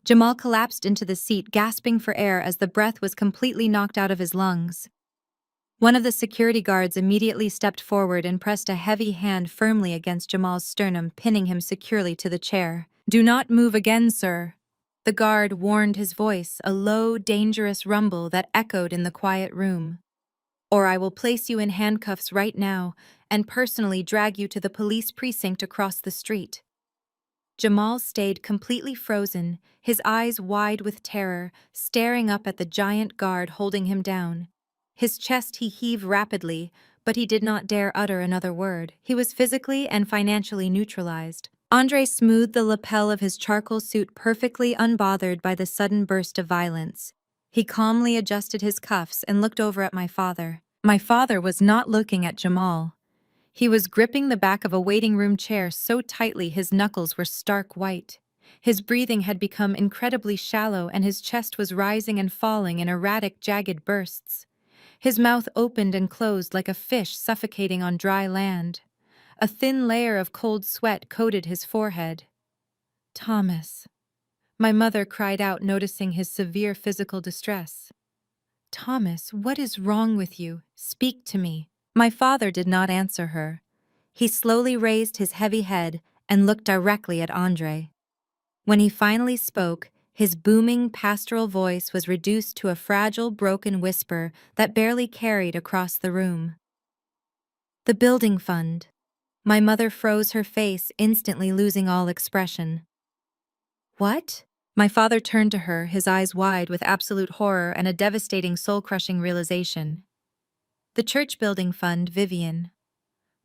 Jamal collapsed into the seat, gasping for air as the breath was completely knocked out of his lungs. One of the security guards immediately stepped forward and pressed a heavy hand firmly against Jamal's sternum, pinning him securely to the chair. Do not move again, sir. The guard warned, his voice a low, dangerous rumble that echoed in the quiet room. Or I will place you in handcuffs right now and personally drag you to the police precinct across the street. Jamal stayed completely frozen, his eyes wide with terror, staring up at the giant guard holding him down. His chest he heaved rapidly, but he did not dare utter another word. He was physically and financially neutralized. Andre smoothed the lapel of his charcoal suit, perfectly unbothered by the sudden burst of violence. He calmly adjusted his cuffs and looked over at my father. My father was not looking at Jamal. He was gripping the back of a waiting room chair so tightly his knuckles were stark white. His breathing had become incredibly shallow and his chest was rising and falling in erratic, jagged bursts. His mouth opened and closed like a fish suffocating on dry land. A thin layer of cold sweat coated his forehead. Thomas. My mother cried out, noticing his severe physical distress. Thomas, what is wrong with you? Speak to me. My father did not answer her. He slowly raised his heavy head and looked directly at Andre. When he finally spoke, his booming pastoral voice was reduced to a fragile, broken whisper that barely carried across the room. The building fund. My mother froze her face, instantly losing all expression. What? My father turned to her, his eyes wide with absolute horror and a devastating, soul-crushing realization. The church building fund, Vivian.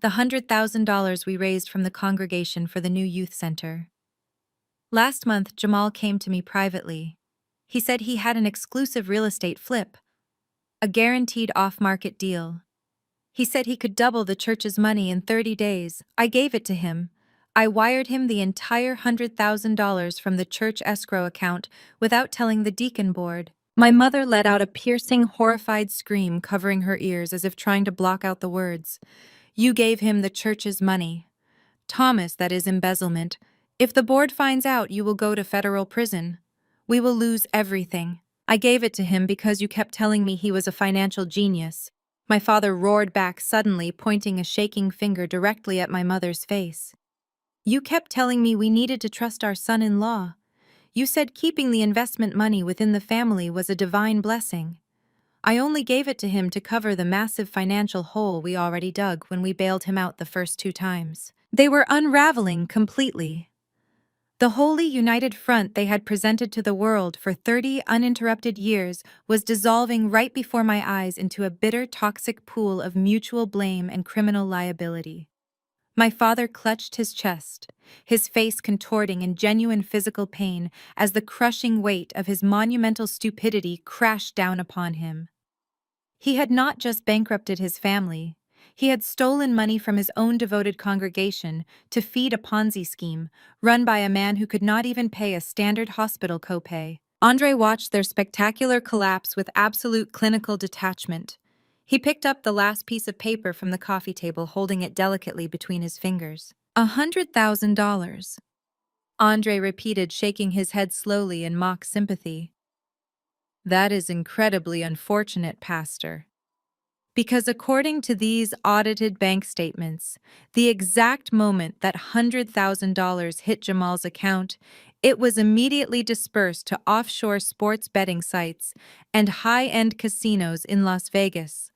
The $100,000 we raised from the congregation for the new youth center. Last month, Jamal came to me privately. He said he had an exclusive real estate flip, a guaranteed off-market deal. He said he could double the church's money in 30 days. I gave it to him. I wired him the entire $100,000 from the church escrow account without telling the deacon board. My mother let out a piercing, horrified scream, covering her ears as if trying to block out the words. You gave him the church's money. Thomas, that is embezzlement. If the board finds out, you will go to federal prison. We will lose everything. I gave it to him because you kept telling me he was a financial genius. My father roared back suddenly, pointing a shaking finger directly at my mother's face. You kept telling me we needed to trust our son-in-law. You said keeping the investment money within the family was a divine blessing. I only gave it to him to cover the massive financial hole we already dug when we bailed him out the first 2 times. They were unraveling completely. The holy united front they had presented to the world for 30 uninterrupted years was dissolving right before my eyes into a bitter, toxic pool of mutual blame and criminal liability. My father clutched his chest, his face contorting in genuine physical pain as the crushing weight of his monumental stupidity crashed down upon him. He had not just bankrupted his family. He had stolen money from his own devoted congregation to feed a Ponzi scheme run by a man who could not even pay a standard hospital copay. Andre watched their spectacular collapse with absolute clinical detachment. He picked up the last piece of paper from the coffee table, holding it delicately between his fingers. $100,000. Andre repeated, shaking his head slowly in mock sympathy. That is incredibly unfortunate, Pastor. Because according to these audited bank statements, the exact moment that $100,000 hit Jamal's account, it was immediately dispersed to offshore sports betting sites and high-end casinos in Las Vegas.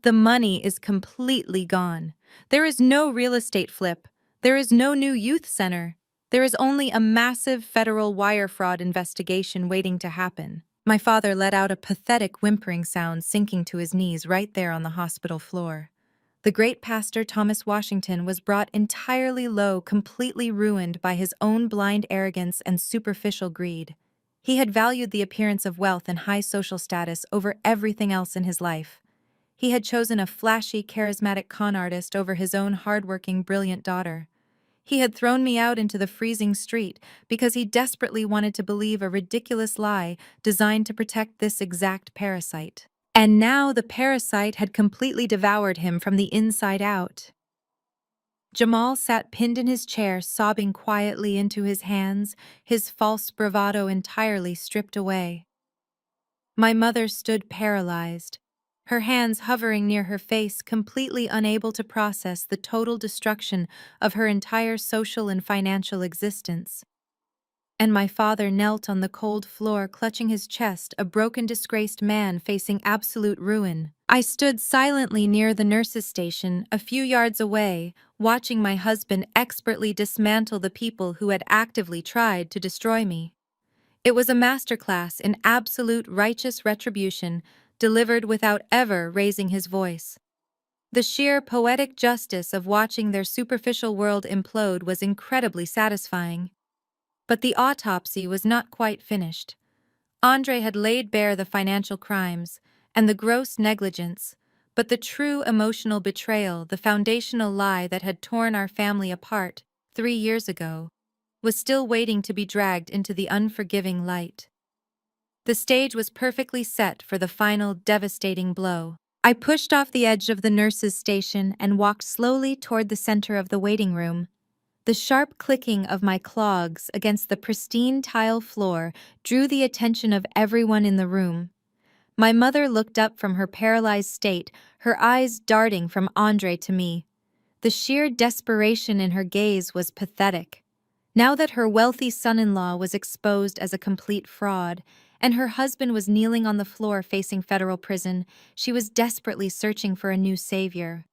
The money is completely gone. There is no real estate flip. There is no new youth center. There is only a massive federal wire fraud investigation waiting to happen. My father let out a pathetic whimpering sound, sinking to his knees right there on the hospital floor. The great pastor Thomas Washington was brought entirely low, completely ruined by his own blind arrogance and superficial greed. He had valued the appearance of wealth and high social status over everything else in his life. He had chosen a flashy, charismatic con artist over his own hardworking, brilliant daughter. He had thrown me out into the freezing street because he desperately wanted to believe a ridiculous lie designed to protect this exact parasite. And now the parasite had completely devoured him from the inside out. Jamal sat pinned in his chair, sobbing quietly into his hands, his false bravado entirely stripped away. My mother stood paralyzed, her hands hovering near her face, completely unable to process the total destruction of her entire social and financial existence. And my father knelt on the cold floor, clutching his chest, a broken, disgraced man facing absolute ruin. I stood silently near the nurse's station, a few yards away, watching my husband expertly dismantle the people who had actively tried to destroy me. It was a masterclass in absolute righteous retribution, delivered without ever raising his voice. The sheer poetic justice of watching their superficial world implode was incredibly satisfying. But the autopsy was not quite finished. Andre had laid bare the financial crimes and the gross negligence, but the true emotional betrayal, the foundational lie that had torn our family apart 3 years ago, was still waiting to be dragged into the unforgiving light. The stage was perfectly set for the final devastating blow. I pushed off the edge of the nurse's station and walked slowly toward the center of the waiting room. The sharp clicking of my clogs against the pristine tile floor drew the attention of everyone in the room. My mother looked up from her paralyzed state, her eyes darting from Andre to me. The sheer desperation in her gaze was pathetic. Now that her wealthy son-in-law was exposed as a complete fraud, and her husband was kneeling on the floor facing federal prison, she was desperately searching for a new savior.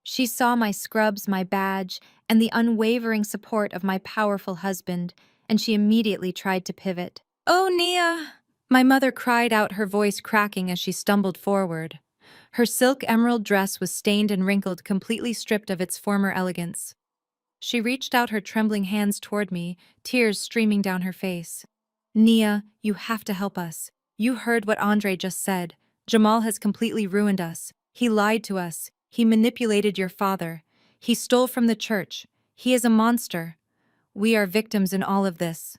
She saw my scrubs, my badge, and the unwavering support of my powerful husband, and she immediately tried to pivot. "Oh, Nia!" My mother cried out, her voice cracking as she stumbled forward. Her silk emerald dress was stained and wrinkled, completely stripped of its former elegance. She reached out her trembling hands toward me, tears streaming down her face. Nia, you have to help us. You heard what Andre just said. Jamal has completely ruined us. He lied to us. He manipulated your father. He stole from the church. He is a monster. We are victims in all of this.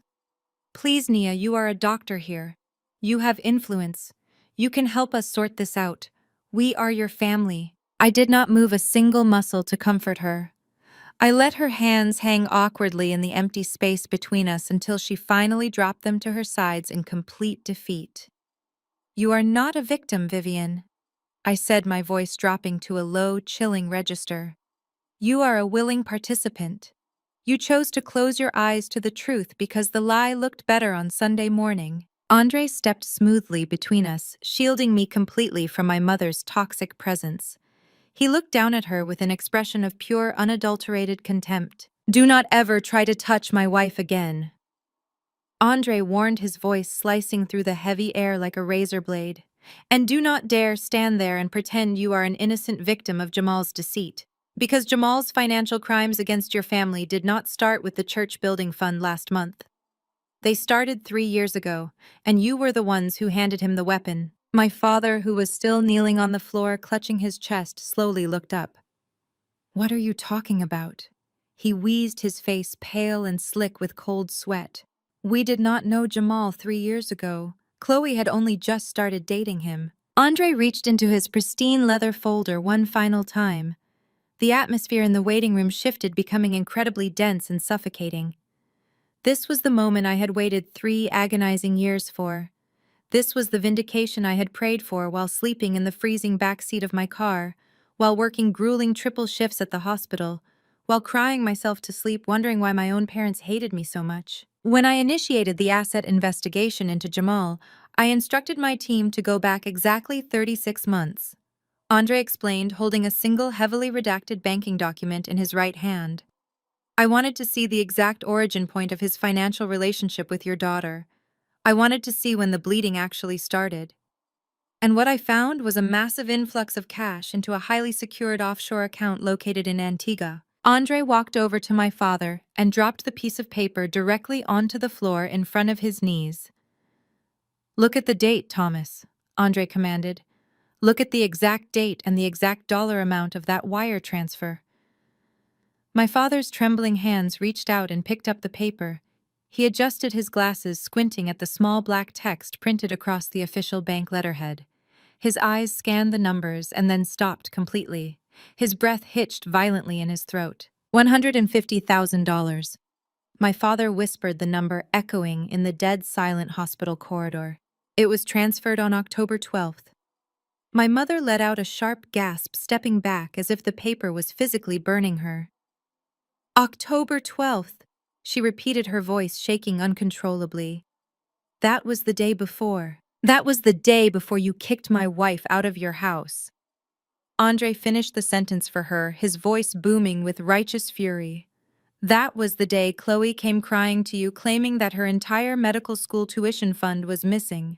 Please, Nia, you are a doctor here. You have influence. You can help us sort this out. We are your family. I did not move a single muscle to comfort her. I let her hands hang awkwardly in the empty space between us until she finally dropped them to her sides in complete defeat. You are not a victim, Vivian, I said, my voice dropping to a low, chilling register. You are a willing participant. You chose to close your eyes to the truth because the lie looked better on Sunday morning. Andre stepped smoothly between us, shielding me completely from my mother's toxic presence. He looked down at her with an expression of pure, unadulterated contempt. Do not ever try to touch my wife again. Andre warned, his voice slicing through the heavy air like a razor blade. And do not dare stand there and pretend you are an innocent victim of Jamal's deceit. Because Jamal's financial crimes against your family did not start with the church building fund last month. They started 3 years ago, and you were the ones who handed him the weapon. My father, who was still kneeling on the floor clutching his chest, slowly looked up. What are you talking about? He wheezed, his face pale and slick with cold sweat. We did not know Jamal 3 years ago. Chloe had only just started dating him. Andre reached into his pristine leather folder one final time. The atmosphere in the waiting room shifted, becoming incredibly dense and suffocating. This was the moment I had waited 3 agonizing years for. This was the vindication I had prayed for while sleeping in the freezing backseat of my car, while working grueling triple shifts at the hospital, while crying myself to sleep wondering why my own parents hated me so much. When I initiated the asset investigation into Jamal, I instructed my team to go back exactly 36 months. Andre explained, holding a single heavily redacted banking document in his right hand. I wanted to see the exact origin point of his financial relationship with your daughter. I wanted to see when the bleeding actually started. And what I found was a massive influx of cash into a highly secured offshore account located in Antigua. Andre walked over to my father and dropped the piece of paper directly onto the floor in front of his knees. Look at the date, Thomas, Andre commanded. Look at the exact date and the exact dollar amount of that wire transfer. My father's trembling hands reached out and picked up the paper. He adjusted his glasses, squinting at the small black text printed across the official bank letterhead. His eyes scanned the numbers and then stopped completely. His breath hitched violently in his throat. $150,000. My father whispered the number, echoing in the dead silent hospital corridor. It was transferred on October 12th. My mother let out a sharp gasp, stepping back as if the paper was physically burning her. October 12th, she repeated, her voice shaking uncontrollably. That was the day before. That was the day before you kicked my wife out of your house. Andre finished the sentence for her, his voice booming with righteous fury. That was the day Chloe came crying to you, claiming that her entire medical school tuition fund was missing.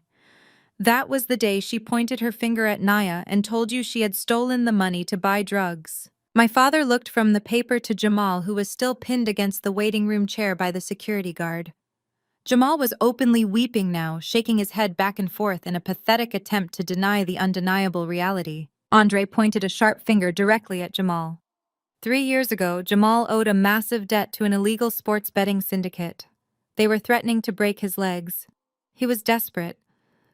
That was the day she pointed her finger at Naya and told you she had stolen the money to buy drugs. My father looked from the paper to Jamal, who was still pinned against the waiting room chair by the security guard. Jamal was openly weeping now, shaking his head back and forth in a pathetic attempt to deny the undeniable reality. Andre pointed a sharp finger directly at Jamal. 3 years ago, Jamal owed a massive debt to an illegal sports betting syndicate. They were threatening to break his legs. He was desperate.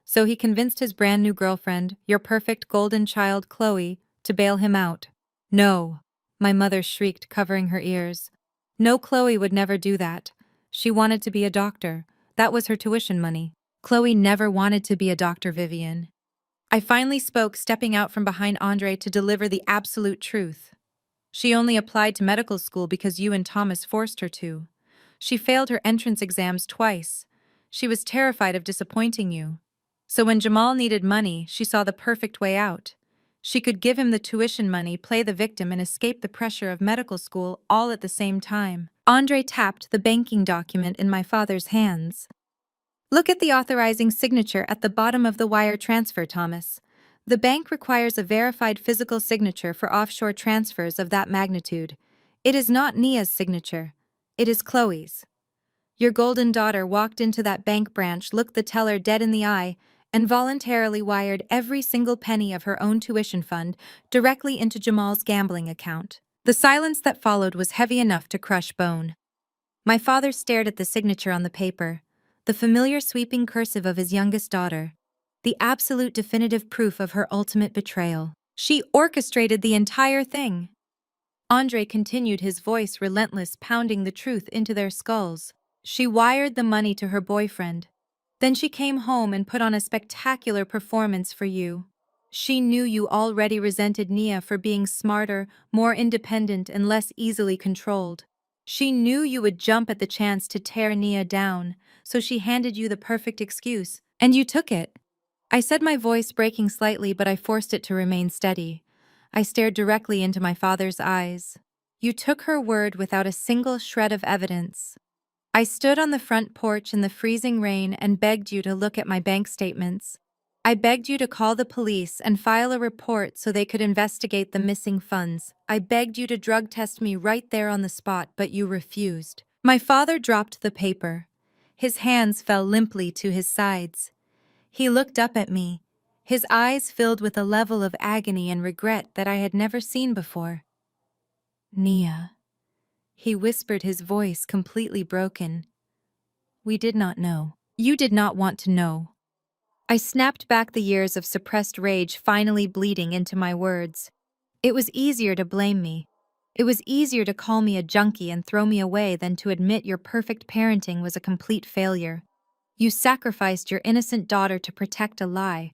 So he convinced his brand new girlfriend, your perfect golden child Chloe, to bail him out. No, my mother shrieked, covering her ears. No, Chloe would never do that. She wanted to be a doctor. That was her tuition money. Chloe never wanted to be a doctor, Vivian. I finally spoke, stepping out from behind Andre to deliver the absolute truth. She only applied to medical school because you and Thomas forced her to. She failed her entrance exams twice. She was terrified of disappointing you. So when Jamal needed money, she saw the perfect way out. She could give him the tuition money, play the victim, and escape the pressure of medical school all at the same time. Andre tapped the banking document in my father's hands. Look at the authorizing signature at the bottom of the wire transfer, Thomas. The bank requires a verified physical signature for offshore transfers of that magnitude. It is not Nia's signature. It is Chloe's. Your golden daughter walked into that bank branch, looked the teller dead in the eye, and voluntarily wired every single penny of her own tuition fund directly into Jamal's gambling account. The silence that followed was heavy enough to crush bone. My father stared at the signature on the paper, the familiar sweeping cursive of his youngest daughter, the absolute definitive proof of her ultimate betrayal. She orchestrated the entire thing. Andre continued, his voice relentless, pounding the truth into their skulls. She wired the money to her boyfriend. Then she came home and put on a spectacular performance for you. She knew you already resented Nia for being smarter, more independent, and less easily controlled. She knew you would jump at the chance to tear Nia down, so she handed you the perfect excuse, and you took it. I said, my voice breaking slightly, but I forced it to remain steady. I stared directly into my father's eyes. You took her word without a single shred of evidence. I stood on the front porch in the freezing rain and begged you to look at my bank statements. I begged you to call the police and file a report so they could investigate the missing funds. I begged you to drug test me right there on the spot, but you refused. My father dropped the paper. His hands fell limply to his sides. He looked up at me, his eyes filled with a level of agony and regret that I had never seen before. Nia, he whispered, his voice completely broken. We did not know. You did not want to know. I snapped back, the years of suppressed rage finally bleeding into my words. It was easier to blame me. It was easier to call me a junkie and throw me away than to admit your perfect parenting was a complete failure. You sacrificed your innocent daughter to protect a lie.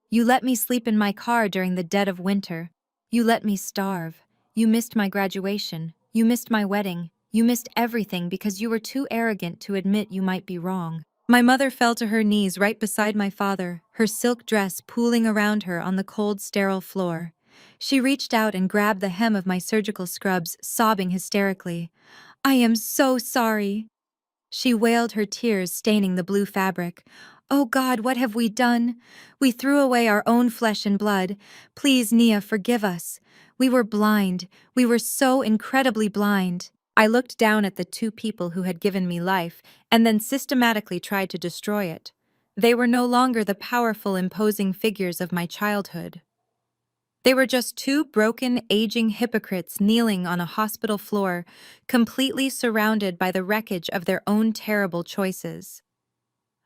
You let me sleep in my car during the dead of winter. You let me starve. You missed my graduation. You missed my wedding. You missed everything because you were too arrogant to admit you might be wrong. My mother fell to her knees right beside my father, her silk dress pooling around her on the cold, sterile floor. She reached out and grabbed the hem of my surgical scrubs, sobbing hysterically. I am so sorry. She wailed, her tears staining the blue fabric. Oh God, what have we done? We threw away our own flesh and blood. Please, Nia, forgive us. We were blind. We were so incredibly blind. I looked down at the two people who had given me life and then systematically tried to destroy it. They were no longer the powerful, imposing figures of my childhood. They were just two broken, aging hypocrites kneeling on a hospital floor, completely surrounded by the wreckage of their own terrible choices.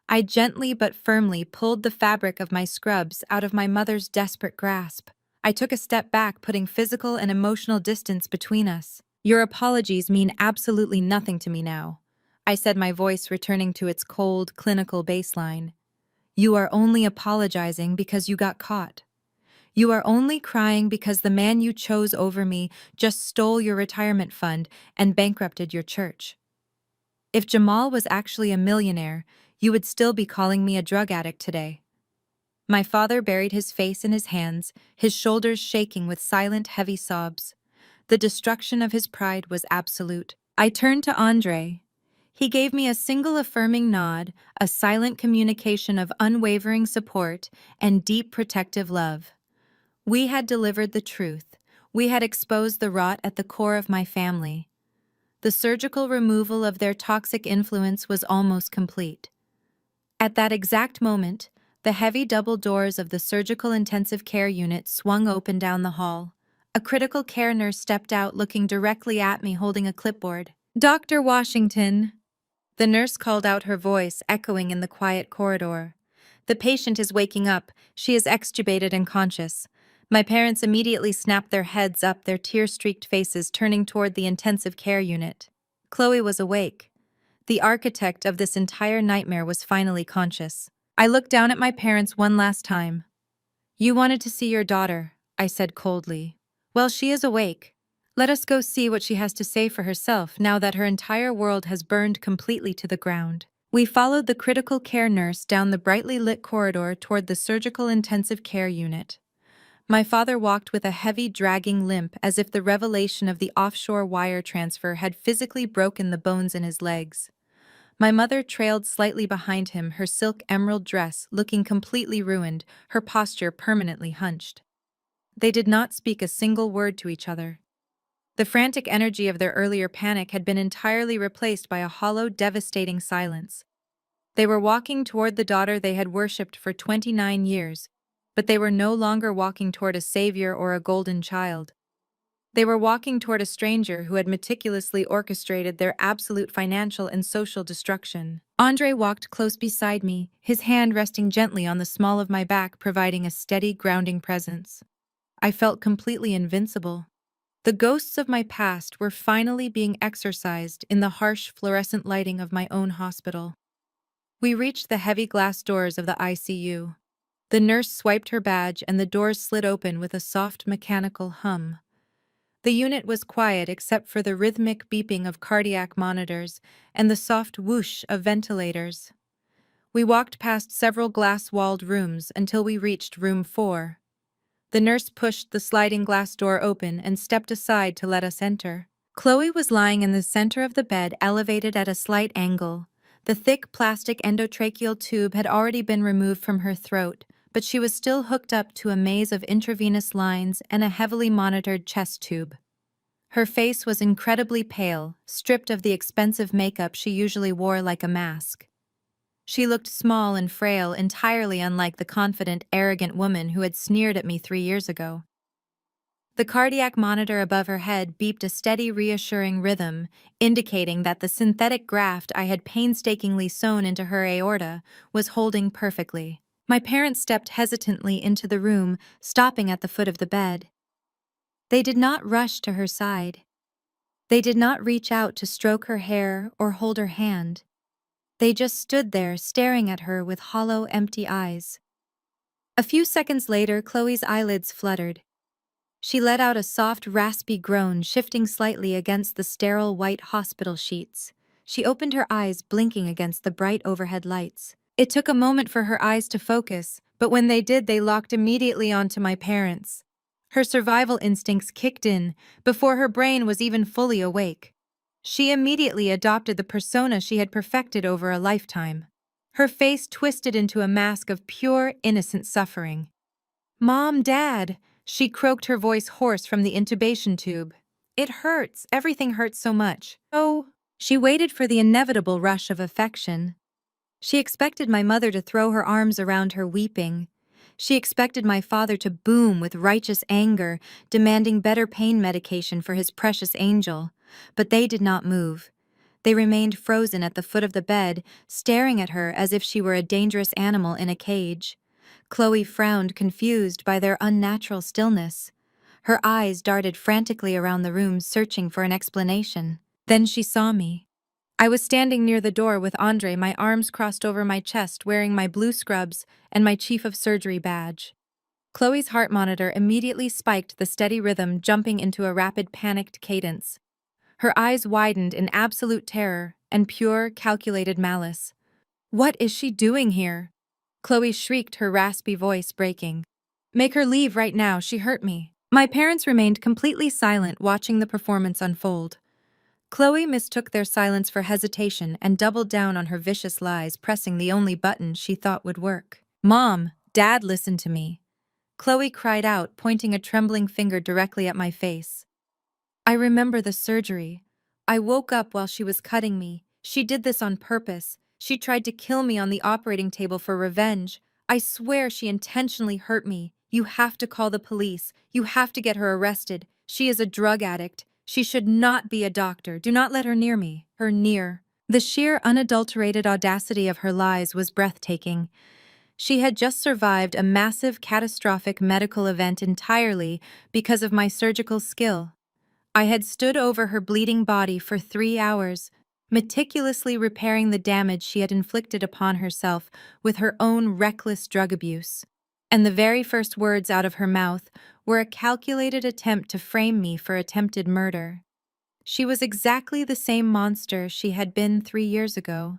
I gently but firmly pulled the fabric of my scrubs out of my mother's desperate grasp. I took a step back, putting physical and emotional distance between us. Your apologies mean absolutely nothing to me now, I said, my voice returning to its cold, clinical baseline. You are only apologizing because you got caught. You are only crying because the man you chose over me just stole your retirement fund and bankrupted your church. If Jamal was actually a millionaire, you would still be calling me a drug addict today. My father buried his face in his hands, his shoulders shaking with silent, heavy sobs. The destruction of his pride was absolute. I turned to Andre. He gave me a single affirming nod, a silent communication of unwavering support and deep protective love. We had delivered the truth. We had exposed the rot at the core of my family. The surgical removal of their toxic influence was almost complete. At that exact moment, the heavy double doors of the surgical intensive care unit swung open down the hall. A critical care nurse stepped out, looking directly at me, holding a clipboard. Dr. Washington, the nurse called out, her voice echoing in the quiet corridor. The patient is waking up. She is extubated and conscious. My parents immediately snapped their heads up, their tear-streaked faces turning toward the intensive care unit. Chloe was awake. The architect of this entire nightmare was finally conscious. I looked down at my parents one last time. You wanted to see your daughter, I said coldly. Well, she is awake. Let us go see what she has to say for herself now that her entire world has burned completely to the ground. We followed the critical care nurse down the brightly lit corridor toward the surgical intensive care unit. My father walked with a heavy, dragging limp, as if the revelation of the offshore wire transfer had physically broken the bones in his legs. My mother trailed slightly behind him, her silk emerald dress looking completely ruined, her posture permanently hunched. They did not speak a single word to each other. The frantic energy of their earlier panic had been entirely replaced by a hollow, devastating silence. They were walking toward the daughter they had worshipped for 29 years, but they were no longer walking toward a savior or a golden child. They were walking toward a stranger who had meticulously orchestrated their absolute financial and social destruction. Andre walked close beside me, his hand resting gently on the small of my back, providing a steady, grounding presence. I felt completely invincible. The ghosts of my past were finally being exorcised in the harsh fluorescent lighting of my own hospital. We reached the heavy glass doors of the ICU. The nurse swiped her badge and the doors slid open with a soft mechanical hum. The unit was quiet except for the rhythmic beeping of cardiac monitors and the soft whoosh of ventilators. We walked past several glass-walled rooms until we reached room 4. The nurse pushed the sliding glass door open and stepped aside to let us enter. Chloe was lying in the center of the bed, elevated at a slight angle. The thick plastic endotracheal tube had already been removed from her throat, but she was still hooked up to a maze of intravenous lines and a heavily monitored chest tube. Her face was incredibly pale, stripped of the expensive makeup she usually wore like a mask. She looked small and frail, entirely unlike the confident, arrogant woman who had sneered at me 3 years ago. The cardiac monitor above her head beeped a steady, reassuring rhythm, indicating that the synthetic graft I had painstakingly sewn into her aorta was holding perfectly. My parents stepped hesitantly into the room, stopping at the foot of the bed. They did not rush to her side. They did not reach out to stroke her hair or hold her hand. They just stood there, staring at her with hollow, empty eyes. A few seconds later, Chloe's eyelids fluttered. She let out a soft, raspy groan, shifting slightly against the sterile white hospital sheets. She opened her eyes, blinking against the bright overhead lights. It took a moment for her eyes to focus, but when they did, they locked immediately onto my parents. Her survival instincts kicked in before her brain was even fully awake. She immediately adopted the persona she had perfected over a lifetime. Her face twisted into a mask of pure, innocent suffering. "Mom, Dad," she croaked, her voice hoarse from the intubation tube. "It hurts. Everything hurts so much." Oh, she waited for the inevitable rush of affection. She expected my mother to throw her arms around her, weeping. She expected my father to boom with righteous anger, demanding better pain medication for his precious angel. But they did not move. They remained frozen at the foot of the bed, staring at her as if she were a dangerous animal in a cage. Chloe frowned, confused by their unnatural stillness. Her eyes darted frantically around the room, searching for an explanation. Then she saw me. I was standing near the door with Andre, my arms crossed over my chest, wearing my blue scrubs and my chief of surgery badge. Chloe's heart monitor immediately spiked, the steady rhythm jumping into a rapid, panicked cadence. Her eyes widened in absolute terror and pure, calculated malice. "What is she doing here?" Chloe shrieked, her raspy voice breaking. "Make her leave right now, she hurt me." My parents remained completely silent, watching the performance unfold. Chloe mistook their silence for hesitation and doubled down on her vicious lies, pressing the only button she thought would work. "Mom, Dad, listen to me," Chloe cried out, pointing a trembling finger directly at my face. "I remember the surgery. I woke up while she was cutting me. She did this on purpose. She tried to kill me on the operating table for revenge. I swear she intentionally hurt me. You have to call the police. You have to get her arrested. She is a drug addict. She should not be a doctor. Do not let her near me." Her near. The sheer, unadulterated audacity of her lies was breathtaking. She had just survived a massive, catastrophic medical event entirely because of my surgical skill. I had stood over her bleeding body for 3 hours, meticulously repairing the damage she had inflicted upon herself with her own reckless drug abuse. And the very first words out of her mouth were a calculated attempt to frame me for attempted murder. She was exactly the same monster she had been 3 years ago.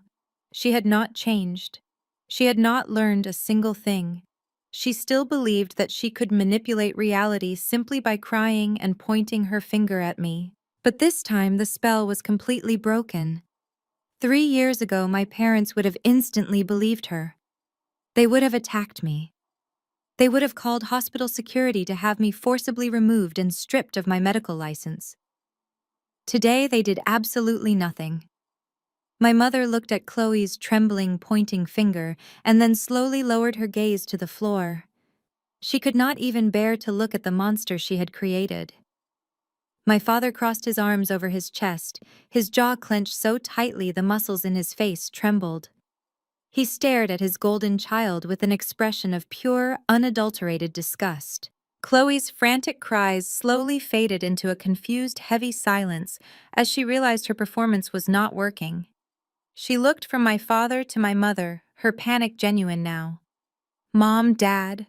She had not changed. She had not learned a single thing. She still believed that she could manipulate reality simply by crying and pointing her finger at me. But this time the spell was completely broken. 3 years ago, my parents would have instantly believed her. They would have attacked me. They would have called hospital security to have me forcibly removed and stripped of my medical license. Today, they did absolutely nothing. My mother looked at Chloe's trembling, pointing finger and then slowly lowered her gaze to the floor. She could not even bear to look at the monster she had created. My father crossed his arms over his chest, his jaw clenched so tightly the muscles in his face trembled. He stared at his golden child with an expression of pure, unadulterated disgust. Chloe's frantic cries slowly faded into a confused, heavy silence as she realized her performance was not working. She looked from my father to my mother, her panic genuine now. "Mom, Dad,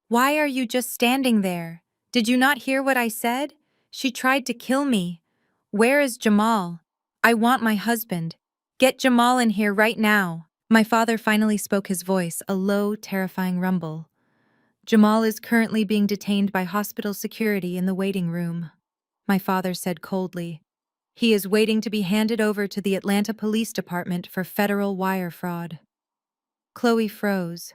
why are you just standing there? Did you not hear what I said? She tried to kill me. Where is Jamal? I want my husband. Get Jamal in here right now." My father finally spoke, his voice a low, terrifying rumble. "Jamal is currently being detained by hospital security in the waiting room," my father said coldly. "He is waiting to be handed over to the Atlanta Police Department for federal wire fraud." Chloe froze.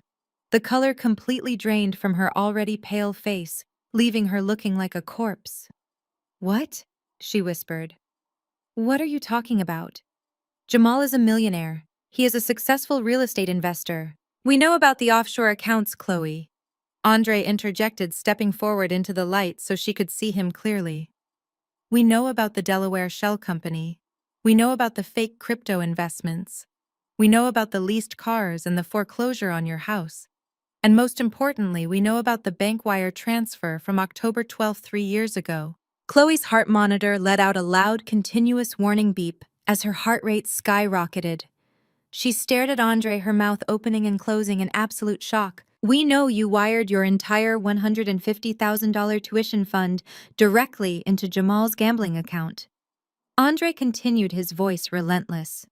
The color completely drained from her already pale face, leaving her looking like a corpse. "What?" she whispered. "What are you talking about? Jamal is a millionaire. He is a successful real estate investor. We know about the offshore accounts, Chloe." Andre interjected, stepping forward into the light so she could see him clearly. "We know about the Delaware Shell Company. We know about the fake crypto investments. We know about the leased cars and the foreclosure on your house. And most importantly, we know about the bank wire transfer from October 12th, 3 years ago." Chloe's heart monitor let out a loud, continuous warning beep as her heart rate skyrocketed. She stared at Andre, her mouth opening and closing in absolute shock. "We know you wired your entire $150,000 tuition fund directly into Jamal's gambling account." Andre continued, his voice relentless.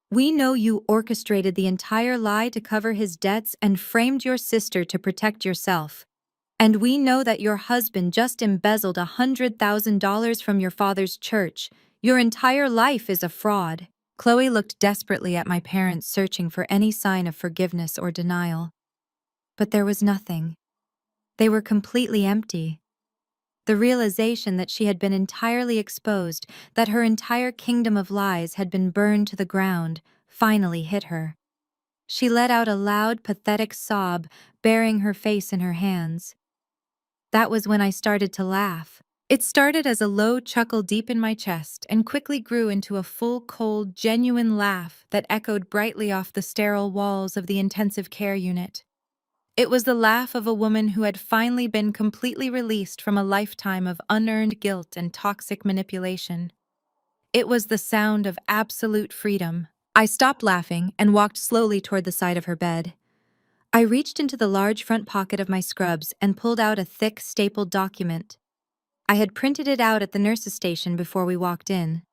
"We know you orchestrated the entire lie to cover his debts and framed your sister to protect yourself. And we know that your husband just embezzled $100,000 from your father's church. Your entire life is a fraud." Chloe looked desperately at my parents, searching for any sign of forgiveness or denial. But there was nothing. They were completely empty. The realization that she had been entirely exposed, that her entire kingdom of lies had been burned to the ground, finally hit her. She let out a loud, pathetic sob, burying her face in her hands. That was when I started to laugh. It started as a low chuckle deep in my chest and quickly grew into a full, cold, genuine laugh that echoed brightly off the sterile walls of the intensive care unit. It was the laugh of a woman who had finally been completely released from a lifetime of unearned guilt and toxic manipulation. It was the sound of absolute freedom. I stopped laughing and walked slowly toward the side of her bed. I reached into the large front pocket of my scrubs and pulled out a thick, stapled document. I had printed it out at the nurse's station before we walked in.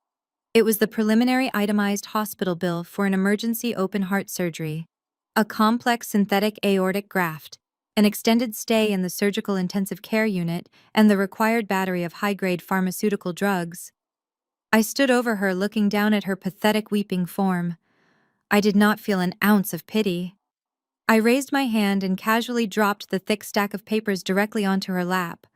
It was the preliminary itemized hospital bill for an emergency open heart surgery, a complex synthetic aortic graft, an extended stay in the surgical intensive care unit, and the required battery of high-grade pharmaceutical drugs. I stood over her, looking down at her pathetic weeping form. I did not feel an ounce of pity. I raised my hand and casually dropped the thick stack of papers directly onto her lap.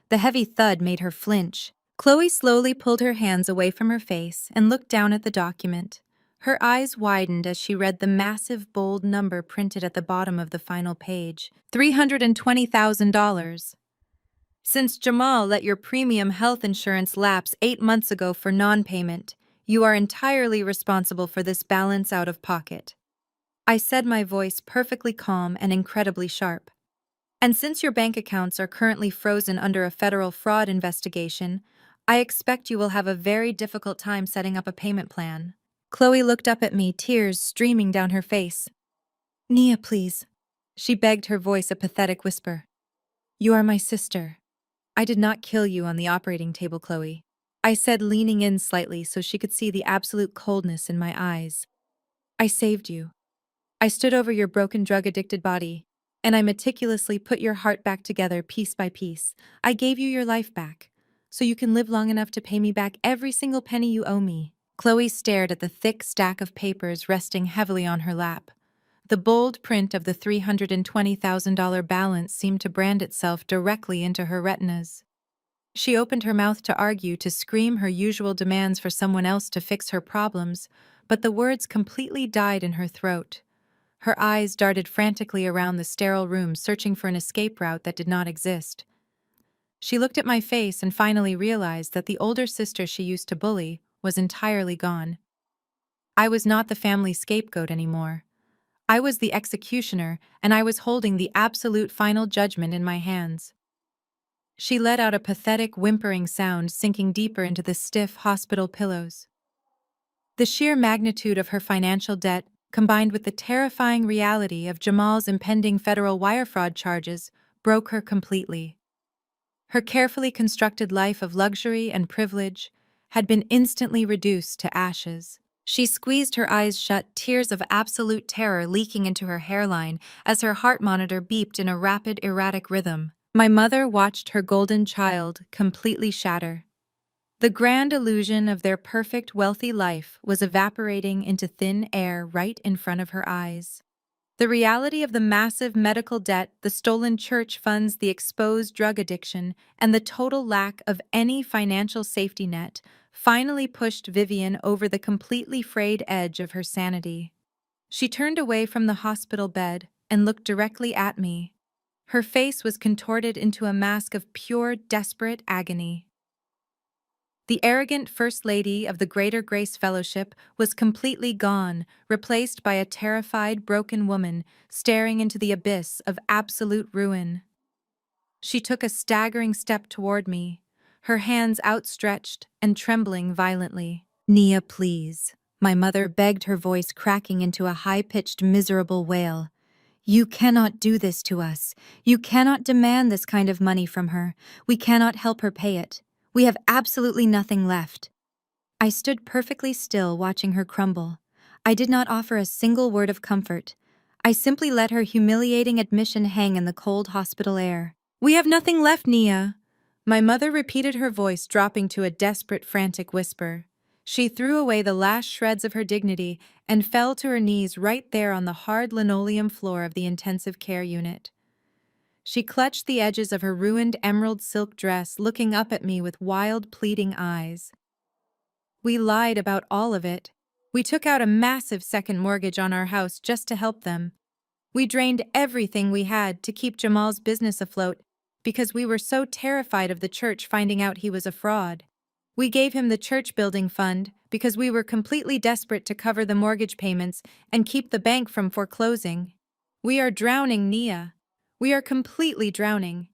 The heavy thud made her flinch. Chloe slowly pulled her hands away from her face and looked down at the document. Her eyes widened as she read the massive, bold number printed at the bottom of the final page. $320,000. "Since Jamal let your premium health insurance lapse 8 months ago for non-payment, you are entirely responsible for this balance out of pocket," I said, my voice perfectly calm and incredibly sharp. "And since your bank accounts are currently frozen under a federal fraud investigation, I expect you will have a very difficult time setting up a payment plan." Chloe looked up at me, tears streaming down her face. "Nia, please," she begged, her voice a pathetic whisper. "You are my sister. I did not kill you on the operating table, Chloe," I said, leaning in slightly so she could see the absolute coldness in my eyes. "I saved you. I stood over your broken, drug-addicted body, and I meticulously put your heart back together piece by piece. I gave you your life back, so you can live long enough to pay me back every single penny you owe me." Chloe stared at the thick stack of papers resting heavily on her lap. The bold print of the $320,000 balance seemed to brand itself directly into her retinas. She opened her mouth to argue, to scream her usual demands for someone else to fix her problems, but the words completely died in her throat. Her eyes darted frantically around the sterile room, searching for an escape route that did not exist. She looked at my face and finally realized that the older sister she used to bully was entirely gone. I was not the family scapegoat anymore. I was the executioner, and I was holding the absolute final judgment in my hands. She let out a pathetic, whimpering sound, sinking deeper into the stiff hospital pillows. The sheer magnitude of her financial debt, combined with the terrifying reality of Jamal's impending federal wire fraud charges, broke her completely. Her carefully constructed life of luxury and privilege had been instantly reduced to ashes. She squeezed her eyes shut, tears of absolute terror leaking into her hairline as her heart monitor beeped in a rapid, erratic rhythm. My mother watched her golden child completely shatter. The grand illusion of their perfect, wealthy life was evaporating into thin air right in front of her eyes. The reality of the massive medical debt, the stolen church funds, the exposed drug addiction, and the total lack of any financial safety net finally pushed Vivian over the completely frayed edge of her sanity. She turned away from the hospital bed and looked directly at me. Her face was contorted into a mask of pure, desperate agony. The arrogant First Lady of the Greater Grace Fellowship was completely gone, replaced by a terrified, broken woman staring into the abyss of absolute ruin. She took a staggering step toward me, her hands outstretched and trembling violently. "Nia, please," my mother begged, her voice cracking into a high-pitched, miserable wail. "You cannot do this to us. You cannot demand this kind of money from her. We cannot help her pay it. We have absolutely nothing left." I stood perfectly still, watching her crumble. I did not offer a single word of comfort. I simply let her humiliating admission hang in the cold hospital air. "We have nothing left, Nia," my mother repeated, her voice dropping to a desperate, frantic whisper. She threw away the last shreds of her dignity and fell to her knees right there on the hard linoleum floor of the intensive care unit. She clutched the edges of her ruined emerald silk dress, looking up at me with wild, pleading eyes. "We lied about all of it. We took out a massive second mortgage on our house just to help them. We drained everything we had to keep Jamal's business afloat because we were so terrified of the church finding out he was a fraud. We gave him the church building fund because we were completely desperate to cover the mortgage payments and keep the bank from foreclosing. We are drowning, Nia. We are completely drowning.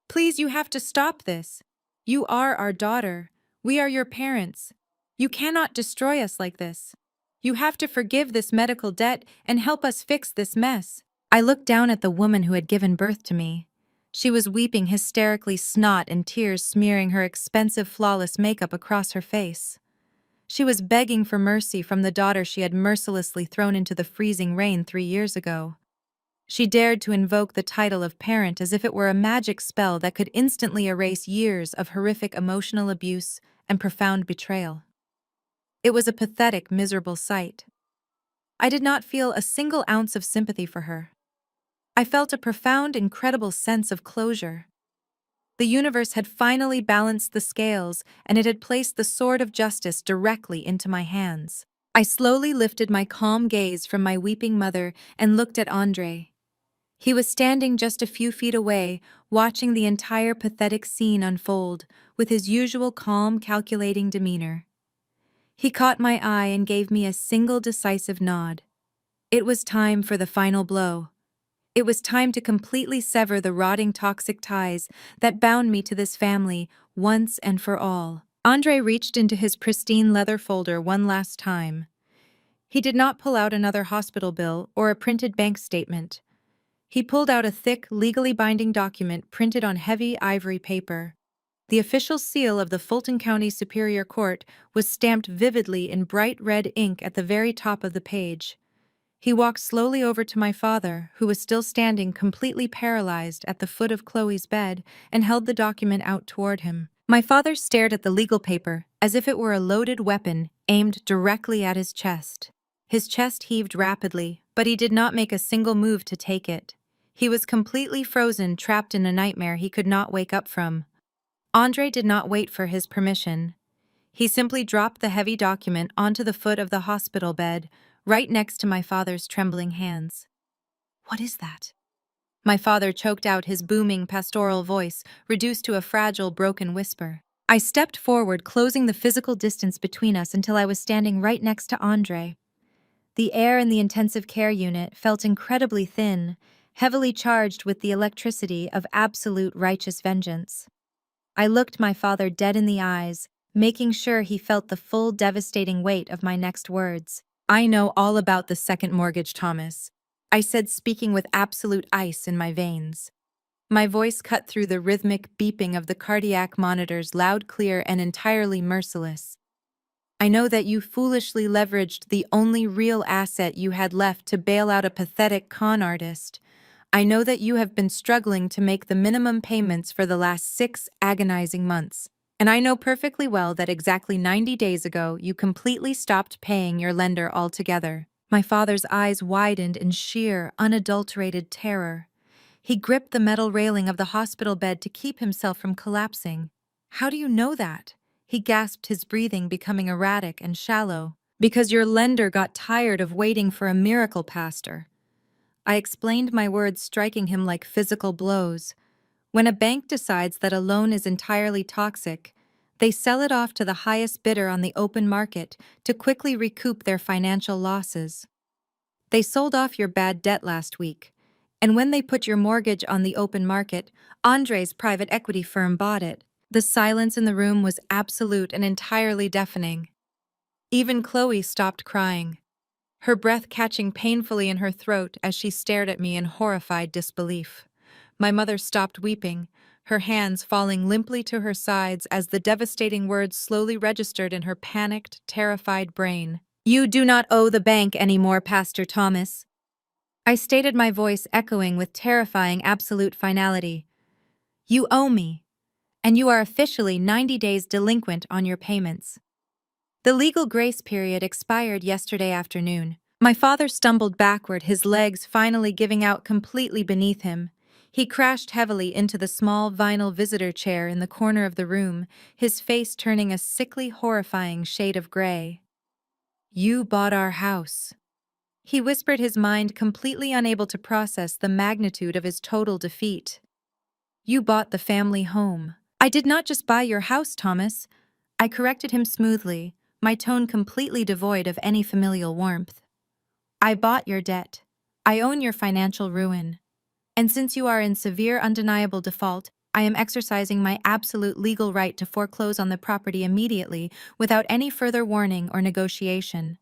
Please, you have to stop this. You are our daughter. We are your parents. You cannot destroy us like this. You have to forgive this medical debt and help us fix this mess." I looked down at the woman who had given birth to me. She was weeping hysterically, snot and tears smearing her expensive, flawless makeup across her face. She was begging for mercy from the daughter she had mercilessly thrown into the freezing rain 3 years ago. She dared to invoke the title of parent as if it were a magic spell that could instantly erase years of horrific emotional abuse and profound betrayal. It was a pathetic, miserable sight. I did not feel a single ounce of sympathy for her. I felt a profound, incredible sense of closure. The universe had finally balanced the scales, and it had placed the sword of justice directly into my hands. I slowly lifted my calm gaze from my weeping mother and looked at Andre. He was standing just a few feet away, watching the entire pathetic scene unfold, with his usual calm, calculating demeanor. He caught my eye and gave me a single decisive nod. It was time for the final blow. It was time to completely sever the rotting, toxic ties that bound me to this family once and for all. Andre reached into his pristine leather folder one last time. He did not pull out another hospital bill or a printed bank statement. He pulled out a thick, legally binding document printed on heavy ivory paper. The official seal of the Fulton County Superior Court was stamped vividly in bright red ink at the very top of the page. He walked slowly over to my father, who was still standing completely paralyzed at the foot of Chloe's bed, and held the document out toward him. My father stared at the legal paper as if it were a loaded weapon aimed directly at his chest. His chest heaved rapidly, but he did not make a single move to take it. He was completely frozen, trapped in a nightmare he could not wake up from. Andre did not wait for his permission. He simply dropped the heavy document onto the foot of the hospital bed, right next to my father's trembling hands. "What is that?" My father choked out, his booming pastoral voice reduced to a fragile, broken whisper. I stepped forward, closing the physical distance between us until I was standing right next to Andre. The air in the intensive care unit felt incredibly thin, heavily charged with the electricity of absolute righteous vengeance. I looked my father dead in the eyes, making sure he felt the full devastating weight of my next words. "I know all about the second mortgage, Thomas," I said, speaking with absolute ice in my veins. My voice cut through the rhythmic beeping of the cardiac monitors, loud, clear, and entirely merciless. "I know that you foolishly leveraged the only real asset you had left to bail out a pathetic con artist. I know that you have been struggling to make the minimum payments for the last 6 agonizing months. And I know perfectly well that exactly 90 days ago you completely stopped paying your lender altogether." My father's eyes widened in sheer, unadulterated terror. He gripped the metal railing of the hospital bed to keep himself from collapsing. "How do you know that?" He gasped, his breathing becoming erratic and shallow. "Because your lender got tired of waiting for a miracle, Pastor." I explained, my words striking him like physical blows. When a bank decides that a loan is entirely toxic, they sell it off to the highest bidder on the open market to quickly recoup their financial losses. They sold off your bad debt last week, and when they put your mortgage on the open market, Andre's private equity firm bought it. The silence in the room was absolute and entirely deafening. Even Chloe stopped crying, her breath catching painfully in her throat as she stared at me in horrified disbelief. My mother stopped weeping, her hands falling limply to her sides as the devastating words slowly registered in her panicked, terrified brain. "You do not owe the bank anymore, Pastor Thomas," I stated, my voice echoing with terrifying absolute finality. "You owe me, and you are officially 90 days delinquent on your payments." The legal grace period expired yesterday afternoon. My father stumbled backward, his legs finally giving out completely beneath him. He crashed heavily into the small vinyl visitor chair in the corner of the room, his face turning a sickly, horrifying shade of gray. "You bought our house," he whispered, his mind completely unable to process the magnitude of his total defeat. "You bought the family home." "I did not just buy your house, Thomas," I corrected him smoothly, my tone completely devoid of any familial warmth. "I bought your debt. I own your financial ruin. And since you are in severe, undeniable default, I am exercising my absolute legal right to foreclose on the property immediately without any further warning or negotiation.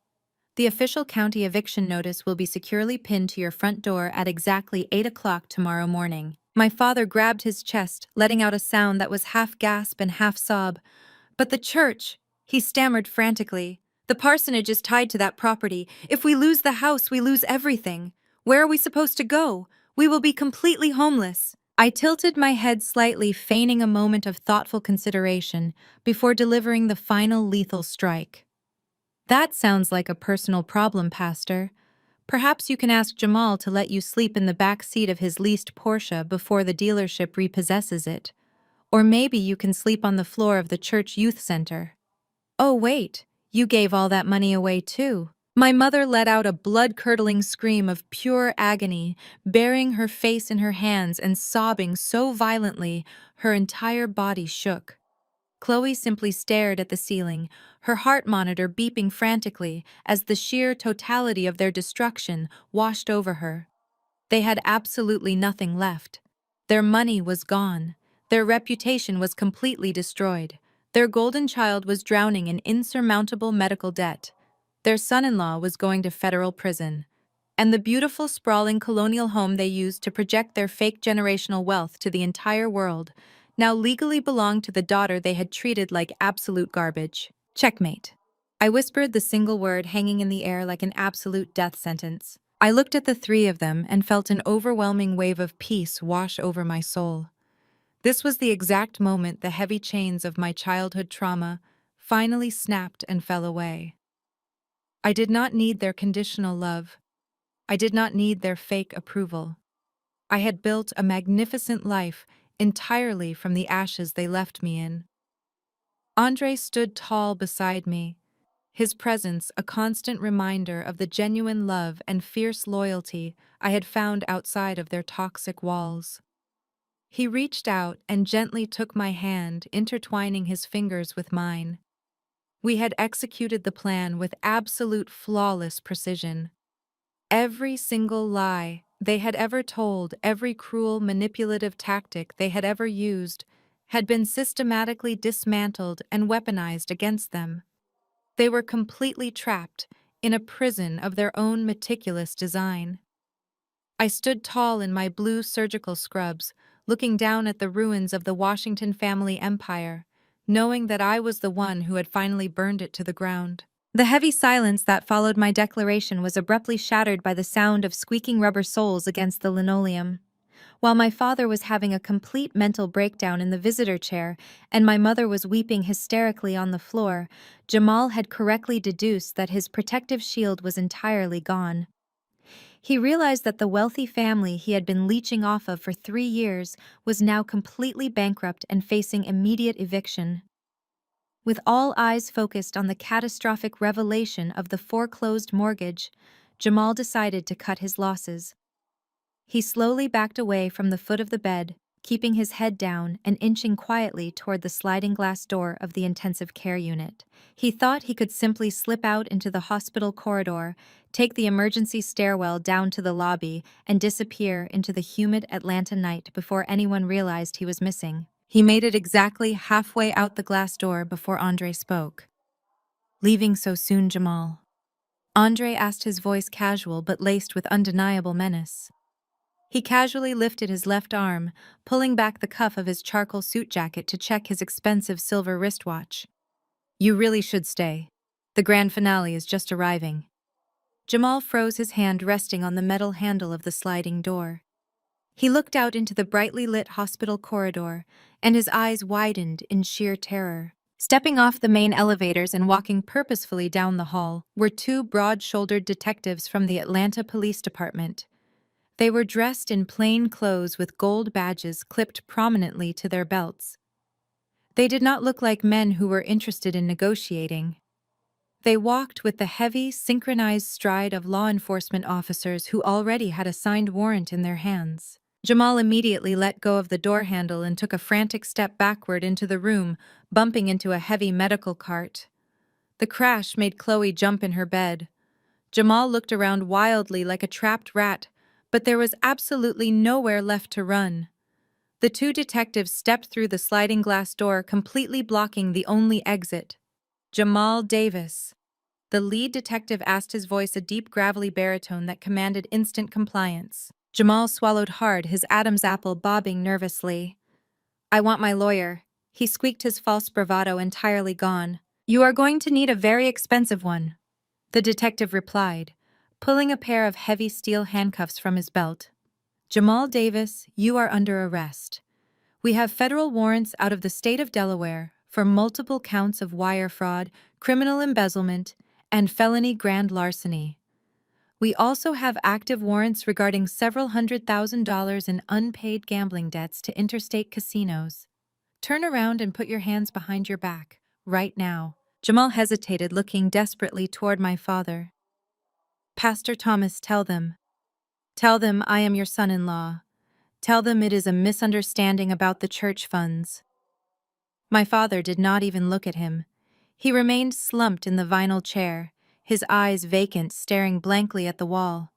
The official county eviction notice will be securely pinned to your front door at exactly 8 o'clock tomorrow morning." My father grabbed his chest, letting out a sound that was half gasp and half sob. "But the church," he stammered frantically. "The parsonage is tied to that property. If we lose the house, we lose everything. Where are we supposed to go? We will be completely homeless." I tilted my head slightly, feigning a moment of thoughtful consideration before delivering the final lethal strike. "That sounds like a personal problem, Pastor. Perhaps you can ask Jamal to let you sleep in the back seat of his leased Porsche before the dealership repossesses it. Or maybe you can sleep on the floor of the church youth center." "Oh wait, you gave all that money away too." My mother let out a blood-curdling scream of pure agony, burying her face in her hands and sobbing so violently her entire body shook. Chloe simply stared at the ceiling, her heart monitor beeping frantically as the sheer totality of their destruction washed over her. They had absolutely nothing left. Their money was gone. Their reputation was completely destroyed. Their golden child was drowning in insurmountable medical debt. Their son-in-law was going to federal prison. And the beautiful, sprawling colonial home they used to project their fake generational wealth to the entire world now legally belonged to the daughter they had treated like absolute garbage. Checkmate. I whispered, the single word hanging in the air like an absolute death sentence. I looked at the three of them and felt an overwhelming wave of peace wash over my soul. This was the exact moment the heavy chains of my childhood trauma finally snapped and fell away. I did not need their conditional love. I did not need their fake approval. I had built a magnificent life entirely from the ashes they left me in. Andre stood tall beside me, his presence a constant reminder of the genuine love and fierce loyalty I had found outside of their toxic walls. He reached out and gently took my hand, intertwining his fingers with mine. We had executed the plan with absolute flawless precision. Every single lie they had ever told, every cruel, manipulative tactic they had ever used, had been systematically dismantled and weaponized against them. They were completely trapped in a prison of their own meticulous design. I stood tall in my blue surgical scrubs, looking down at the ruins of the Washington family empire, knowing that I was the one who had finally burned it to the ground. The heavy silence that followed my declaration was abruptly shattered by the sound of squeaking rubber soles against the linoleum. While my father was having a complete mental breakdown in the visitor chair and my mother was weeping hysterically on the floor, Jamal had correctly deduced that his protective shield was entirely gone. He realized that the wealthy family he had been leeching off of for 3 years was now completely bankrupt and facing immediate eviction. With all eyes focused on the catastrophic revelation of the foreclosed mortgage, Jamal decided to cut his losses. He slowly backed away from the foot of the bed, keeping his head down and inching quietly toward the sliding glass door of the intensive care unit. He thought he could simply slip out into the hospital corridor, take the emergency stairwell down to the lobby, and disappear into the humid Atlanta night before anyone realized he was missing. He made it exactly halfway out the glass door before Andre spoke. "Leaving so soon, Jamal?" Andre asked, his voice casual but laced with undeniable menace. He casually lifted his left arm, pulling back the cuff of his charcoal suit jacket to check his expensive silver wristwatch. "You really should stay. The grand finale is just arriving." Jamal froze, his hand resting on the metal handle of the sliding door. He looked out into the brightly lit hospital corridor, and his eyes widened in sheer terror. Stepping off the main elevators and walking purposefully down the hall were two broad-shouldered detectives from the Atlanta Police Department. They were dressed in plain clothes with gold badges clipped prominently to their belts. They did not look like men who were interested in negotiating. They walked with the heavy, synchronized stride of law enforcement officers who already had a signed warrant in their hands. Jamal immediately let go of the door handle and took a frantic step backward into the room, bumping into a heavy medical cart. The crash made Chloe jump in her bed. Jamal looked around wildly like a trapped rat, but there was absolutely nowhere left to run. The two detectives stepped through the sliding glass door, completely blocking the only exit. "Jamal Davis." The lead detective asked, his voice a deep, gravelly baritone that commanded instant compliance. Jamal swallowed hard, his Adam's apple bobbing nervously. "I want my lawyer." He squeaked, his false bravado entirely gone. "You are going to need a very expensive one," the detective replied, pulling a pair of heavy steel handcuffs from his belt. "Jamal Davis, you are under arrest. We have federal warrants out of the state of Delaware for multiple counts of wire fraud, criminal embezzlement, and felony grand larceny. We also have active warrants regarding several $100,000 in unpaid gambling debts to interstate casinos. Turn around and put your hands behind your back, right now." Jamal hesitated, looking desperately toward my father. "Pastor Thomas, tell them. Tell them I am your son-in-law. Tell them it is a misunderstanding about the church funds." My father did not even look at him. He remained slumped in the vinyl chair, his eyes vacant, staring blankly at the wall.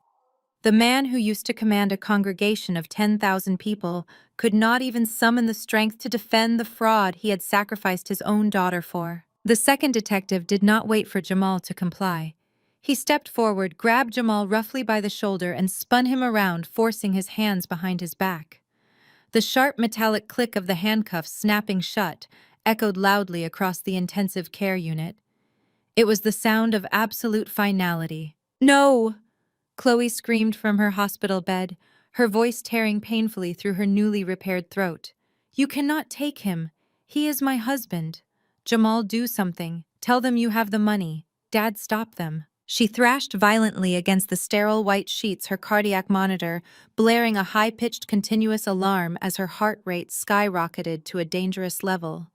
The man who used to command a congregation of 10,000 people could not even summon the strength to defend the fraud he had sacrificed his own daughter for. The second detective did not wait for Jamal to comply. He stepped forward, grabbed Jamal roughly by the shoulder, and spun him around, forcing his hands behind his back. The sharp metallic click of the handcuffs snapping shut echoed loudly across the intensive care unit. It was the sound of absolute finality. "No!" Chloe screamed from her hospital bed, her voice tearing painfully through her newly repaired throat. "You cannot take him. He is my husband. Jamal, do something. Tell them you have the money. Dad, stop them." She thrashed violently against the sterile white sheets, her cardiac monitor blaring a high-pitched continuous alarm as her heart rate skyrocketed to a dangerous level.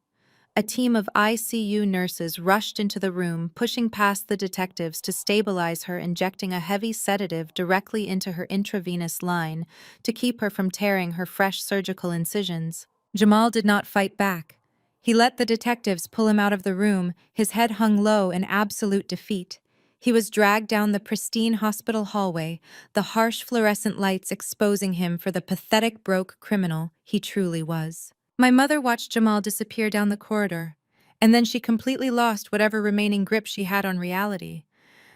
A team of ICU nurses rushed into the room, pushing past the detectives to stabilize her, injecting a heavy sedative directly into her intravenous line to keep her from tearing her fresh surgical incisions. Jamal did not fight back. He let the detectives pull him out of the room, his head hung low in absolute defeat. He was dragged down the pristine hospital hallway, the harsh fluorescent lights exposing him for the pathetic broke criminal he truly was. My mother watched Jamal disappear down the corridor, and then she completely lost whatever remaining grip she had on reality.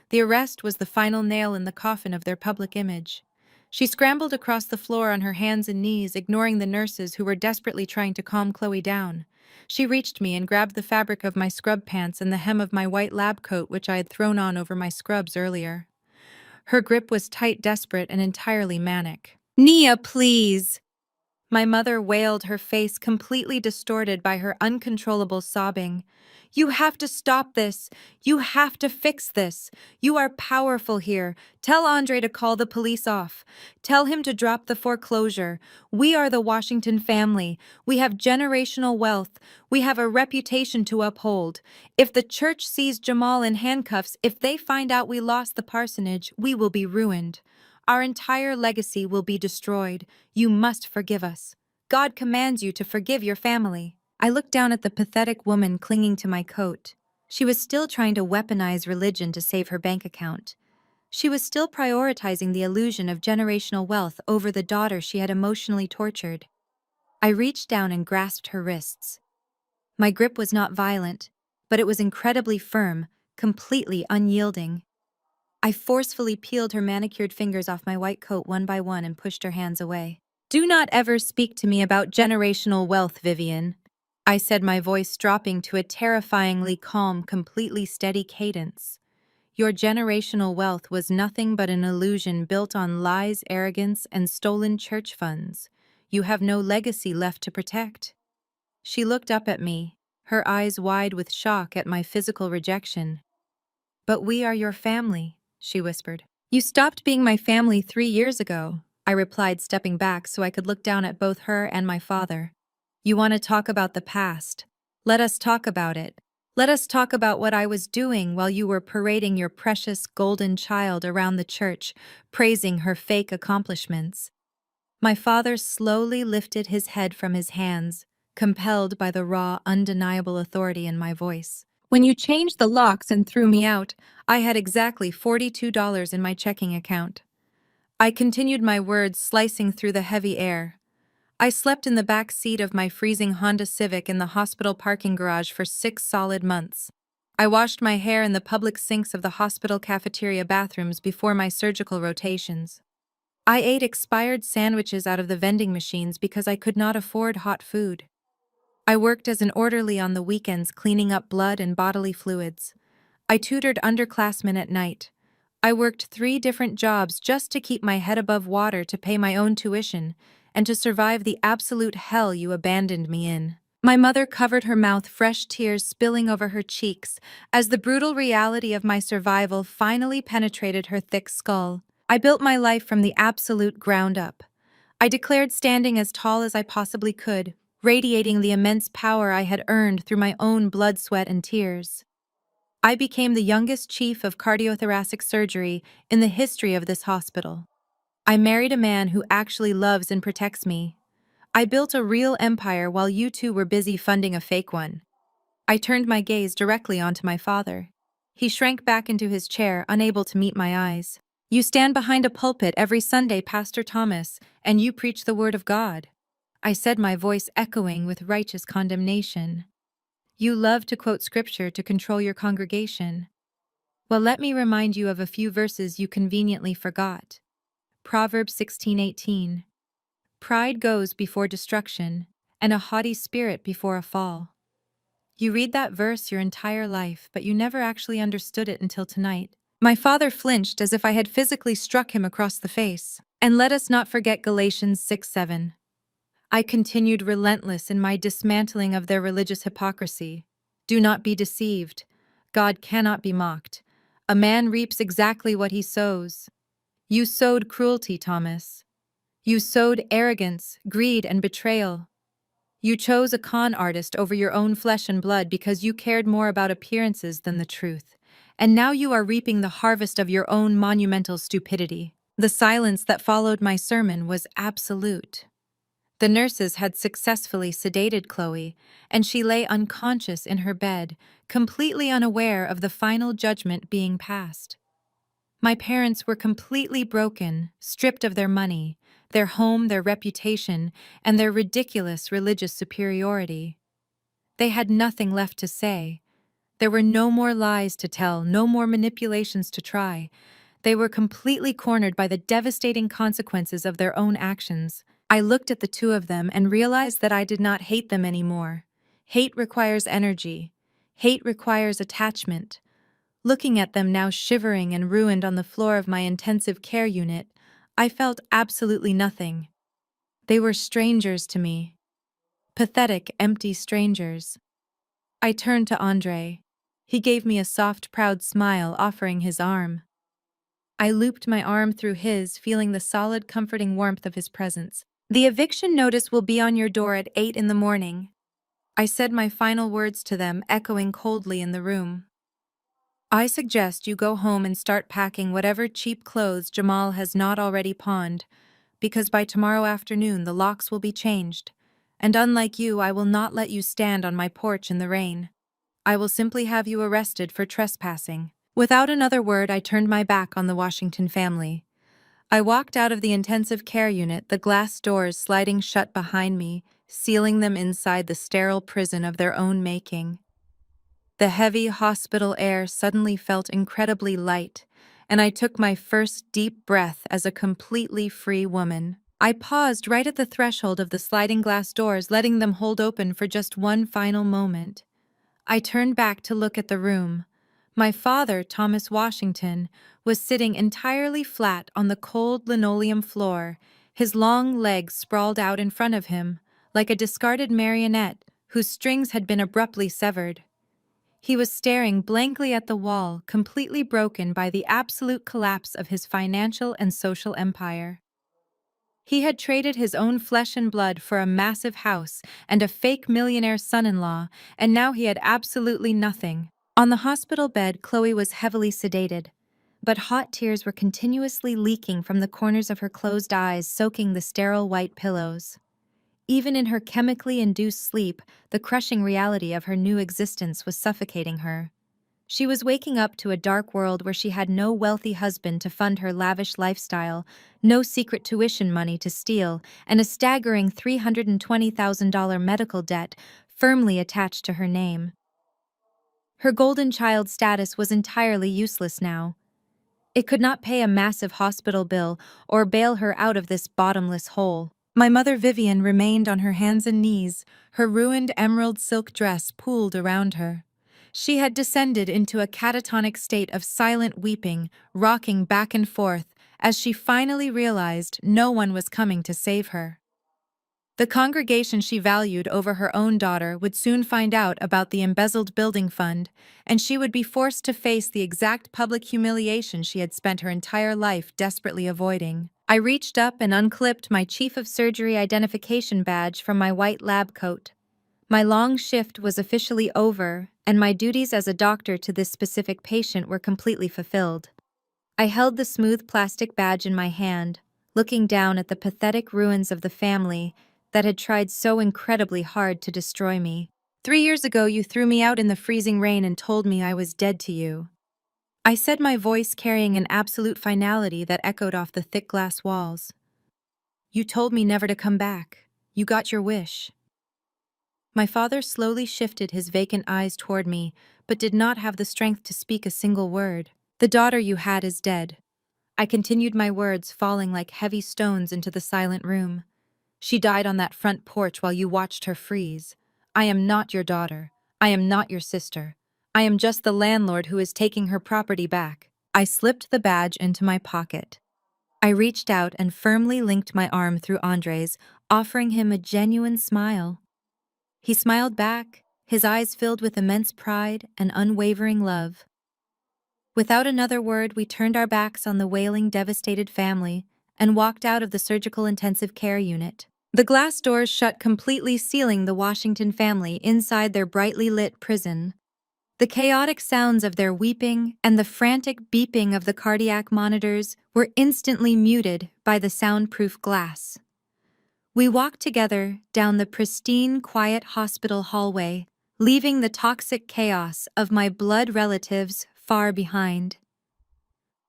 The arrest was the final nail in the coffin of their public image. She scrambled across the floor on her hands and knees, ignoring the nurses who were desperately trying to calm Chloe down. She reached me and grabbed the fabric of my scrub pants and the hem of my white lab coat, which I had thrown on over my scrubs earlier. Her grip was tight, desperate, and entirely manic. "Nia, please!" My mother wailed, her face completely distorted by her uncontrollable sobbing. "You have to stop this. You have to fix this. You are powerful here. Tell Andre to call the police off. Tell him to drop the foreclosure. We are the Washington family. We have generational wealth. We have a reputation to uphold. If the church sees Jamal in handcuffs, if they find out we lost the parsonage, we will be ruined. Our entire legacy will be destroyed. You must forgive us. God commands you to forgive your family." I looked down at the pathetic woman clinging to my coat. She was still trying to weaponize religion to save her bank account. She was still prioritizing the illusion of generational wealth over the daughter she had emotionally tortured. I reached down and grasped her wrists. My grip was not violent, but it was incredibly firm, completely unyielding. I forcefully peeled her manicured fingers off my white coat one by one and pushed her hands away. "Do not ever speak to me about generational wealth, Vivian," I said, my voice dropping to a terrifyingly calm, completely steady cadence. "Your generational wealth was nothing but an illusion built on lies, arrogance, and stolen church funds. You have no legacy left to protect." She looked up at me, her eyes wide with shock at my physical rejection. "But we are your family," she whispered. "You stopped being my family 3 years ago," I replied, stepping back so I could look down at both her and my father. "You want to talk about the past? Let us talk about it. Let us talk about what I was doing while you were parading your precious golden child around the church, praising her fake accomplishments." My father slowly lifted his head from his hands, compelled by the raw, undeniable authority in my voice. "When you changed the locks and threw me out, I had exactly $42 in my checking account." I continued, my words slicing through the heavy air. "I slept in the back seat of my freezing Honda Civic in the hospital parking garage for 6 solid months. I washed my hair in the public sinks of the hospital cafeteria bathrooms before my surgical rotations. I ate expired sandwiches out of the vending machines because I could not afford hot food. I worked as an orderly on the weekends, cleaning up blood and bodily fluids. I tutored underclassmen at night. I worked 3 different jobs just to keep my head above water, to pay my own tuition, and to survive the absolute hell you abandoned me in." My mother covered her mouth, fresh tears spilling over her cheeks, as the brutal reality of my survival finally penetrated her thick skull. "I built my life from the absolute ground up," I declared, standing as tall as I possibly could, radiating the immense power I had earned through my own blood, sweat, and tears. "I became the youngest chief of cardiothoracic surgery in the history of this hospital. I married a man who actually loves and protects me. I built a real empire while you two were busy funding a fake one." I turned my gaze directly onto my father. He shrank back into his chair, unable to meet my eyes. "You stand behind a pulpit every Sunday, Pastor Thomas, and you preach the word of God," I said, my voice echoing with righteous condemnation. "You love to quote scripture to control your congregation. Well, let me remind you of a few verses you conveniently forgot. Proverbs 16:18. Pride goes before destruction, and a haughty spirit before a fall. You read that verse your entire life, but you never actually understood it until tonight." My father flinched as if I had physically struck him across the face. "And let us not forget Galatians 6:7. I continued, relentless in my dismantling of their religious hypocrisy. "Do not be deceived. God cannot be mocked. A man reaps exactly what he sows. You sowed cruelty, Thomas. You sowed arrogance, greed, and betrayal. You chose a con artist over your own flesh and blood because you cared more about appearances than the truth. And now you are reaping the harvest of your own monumental stupidity. The silence that followed my sermon was absolute. The nurses had successfully sedated Chloe, and she lay unconscious in her bed, completely unaware of the final judgment being passed. My parents were completely broken, stripped of their money, their home, their reputation, and their ridiculous religious superiority. They had nothing left to say. There were no more lies to tell, no more manipulations to try. They were completely cornered by the devastating consequences of their own actions. I looked at the two of them and realized that I did not hate them anymore. Hate requires energy. Hate requires attachment. Looking at them now shivering and ruined on the floor of my intensive care unit, I felt absolutely nothing. They were strangers to me. Pathetic, empty strangers. I turned to Andre. He gave me a soft, proud smile, offering his arm. I looped my arm through his, feeling the solid, comforting warmth of his presence. "The eviction notice will be on your door at 8 in the morning." I said my final words to them, echoing coldly in the room. "I suggest you go home and start packing whatever cheap clothes Jamal has not already pawned, because by tomorrow afternoon the locks will be changed, and unlike you, I will not let you stand on my porch in the rain. I will simply have you arrested for trespassing." Without another word, I turned my back on the Washington family. I walked out of the intensive care unit, the glass doors sliding shut behind me, sealing them inside the sterile prison of their own making. The heavy hospital air suddenly felt incredibly light, and I took my first deep breath as a completely free woman. I paused right at the threshold of the sliding glass doors, letting them hold open for just one final moment. I turned back to look at the room. My father, Thomas Washington, was sitting entirely flat on the cold linoleum floor, his long legs sprawled out in front of him, like a discarded marionette whose strings had been abruptly severed. He was staring blankly at the wall, completely broken by the absolute collapse of his financial and social empire. He had traded his own flesh and blood for a massive house and a fake millionaire son-in-law, and now he had absolutely nothing. On the hospital bed, Chloe was heavily sedated, but hot tears were continuously leaking from the corners of her closed eyes, soaking the sterile white pillows. Even in her chemically induced sleep, the crushing reality of her new existence was suffocating her. She was waking up to a dark world where she had no wealthy husband to fund her lavish lifestyle, no secret tuition money to steal, and a staggering $320,000 medical debt firmly attached to her name. Her golden child status was entirely useless now. It could not pay a massive hospital bill or bail her out of this bottomless hole. My mother Vivian remained on her hands and knees, her ruined emerald silk dress pooled around her. She had descended into a catatonic state of silent weeping, rocking back and forth, as she finally realized no one was coming to save her. The congregation she valued over her own daughter would soon find out about the embezzled building fund, and she would be forced to face the exact public humiliation she had spent her entire life desperately avoiding. I reached up and unclipped my Chief of Surgery identification badge from my white lab coat. My long shift was officially over, and my duties as a doctor to this specific patient were completely fulfilled. I held the smooth plastic badge in my hand, looking down at the pathetic ruins of the family that had tried so incredibly hard to destroy me. 3 years ago, you threw me out in the freezing rain and told me I was dead to you. I said, my voice carrying an absolute finality that echoed off the thick glass walls. You told me never to come back. You got your wish. My father slowly shifted his vacant eyes toward me, but did not have the strength to speak a single word. The daughter you had is dead. I continued, my words falling like heavy stones into the silent room. She died on that front porch while you watched her freeze. I am not your daughter. I am not your sister. I am just the landlord who is taking her property back. I slipped the badge into my pocket. I reached out and firmly linked my arm through Andre's, offering him a genuine smile. He smiled back, his eyes filled with immense pride and unwavering love. Without another word, we turned our backs on the wailing, devastated family and walked out of the surgical intensive care unit. The glass doors shut completely, sealing the Washington family inside their brightly lit prison. The chaotic sounds of their weeping and the frantic beeping of the cardiac monitors were instantly muted by the soundproof glass. We walked together down the pristine, quiet hospital hallway, leaving the toxic chaos of my blood relatives far behind.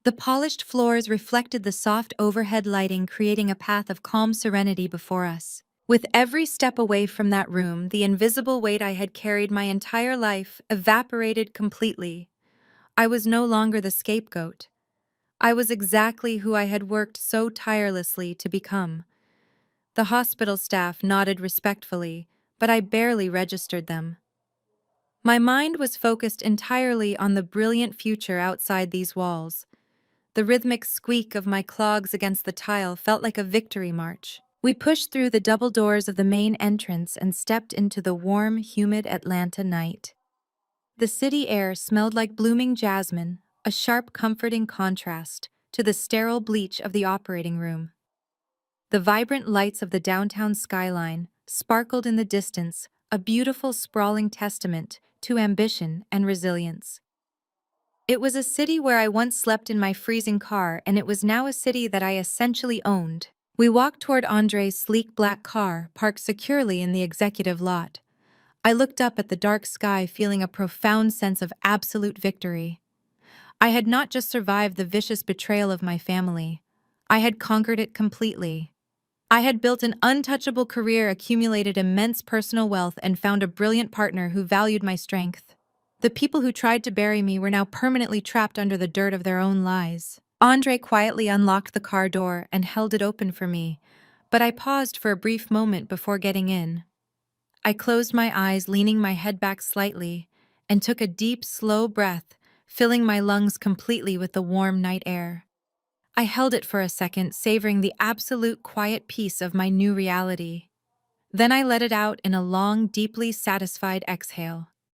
The polished floors reflected the soft overhead lighting, creating a path of calm serenity before us. With every step away from that room, the invisible weight I had carried my entire life evaporated completely. I was no longer the scapegoat. I was exactly who I had worked so tirelessly to become. The hospital staff nodded respectfully, but I barely registered them. My mind was focused entirely on the brilliant future outside these walls. The rhythmic squeak of my clogs against the tile felt like a victory march. We pushed through the double doors of the main entrance and stepped into the warm, humid Atlanta night. The city air smelled like blooming jasmine, a sharp, comforting contrast to the sterile bleach of the operating room. The vibrant lights of the downtown skyline sparkled in the distance, a beautiful, sprawling testament to ambition and resilience. It was a city where I once slept in my freezing car, and it was now a city that I essentially owned. We walked toward Andre's sleek black car, parked securely in the executive lot. I looked up at the dark sky, feeling a profound sense of absolute victory. I had not just survived the vicious betrayal of my family. I had conquered it completely. I had built an untouchable career, accumulated immense personal wealth, and found a brilliant partner who valued my strength. The people who tried to bury me were now permanently trapped under the dirt of their own lies. Andre quietly unlocked the car door and held it open for me, but I paused for a brief moment before getting in. I closed my eyes, leaning my head back slightly, and took a deep, slow breath, filling my lungs completely with the warm night air. I held it for a second, savoring the absolute quiet peace of my new reality. Then I let it out in a long, deeply satisfied exhale.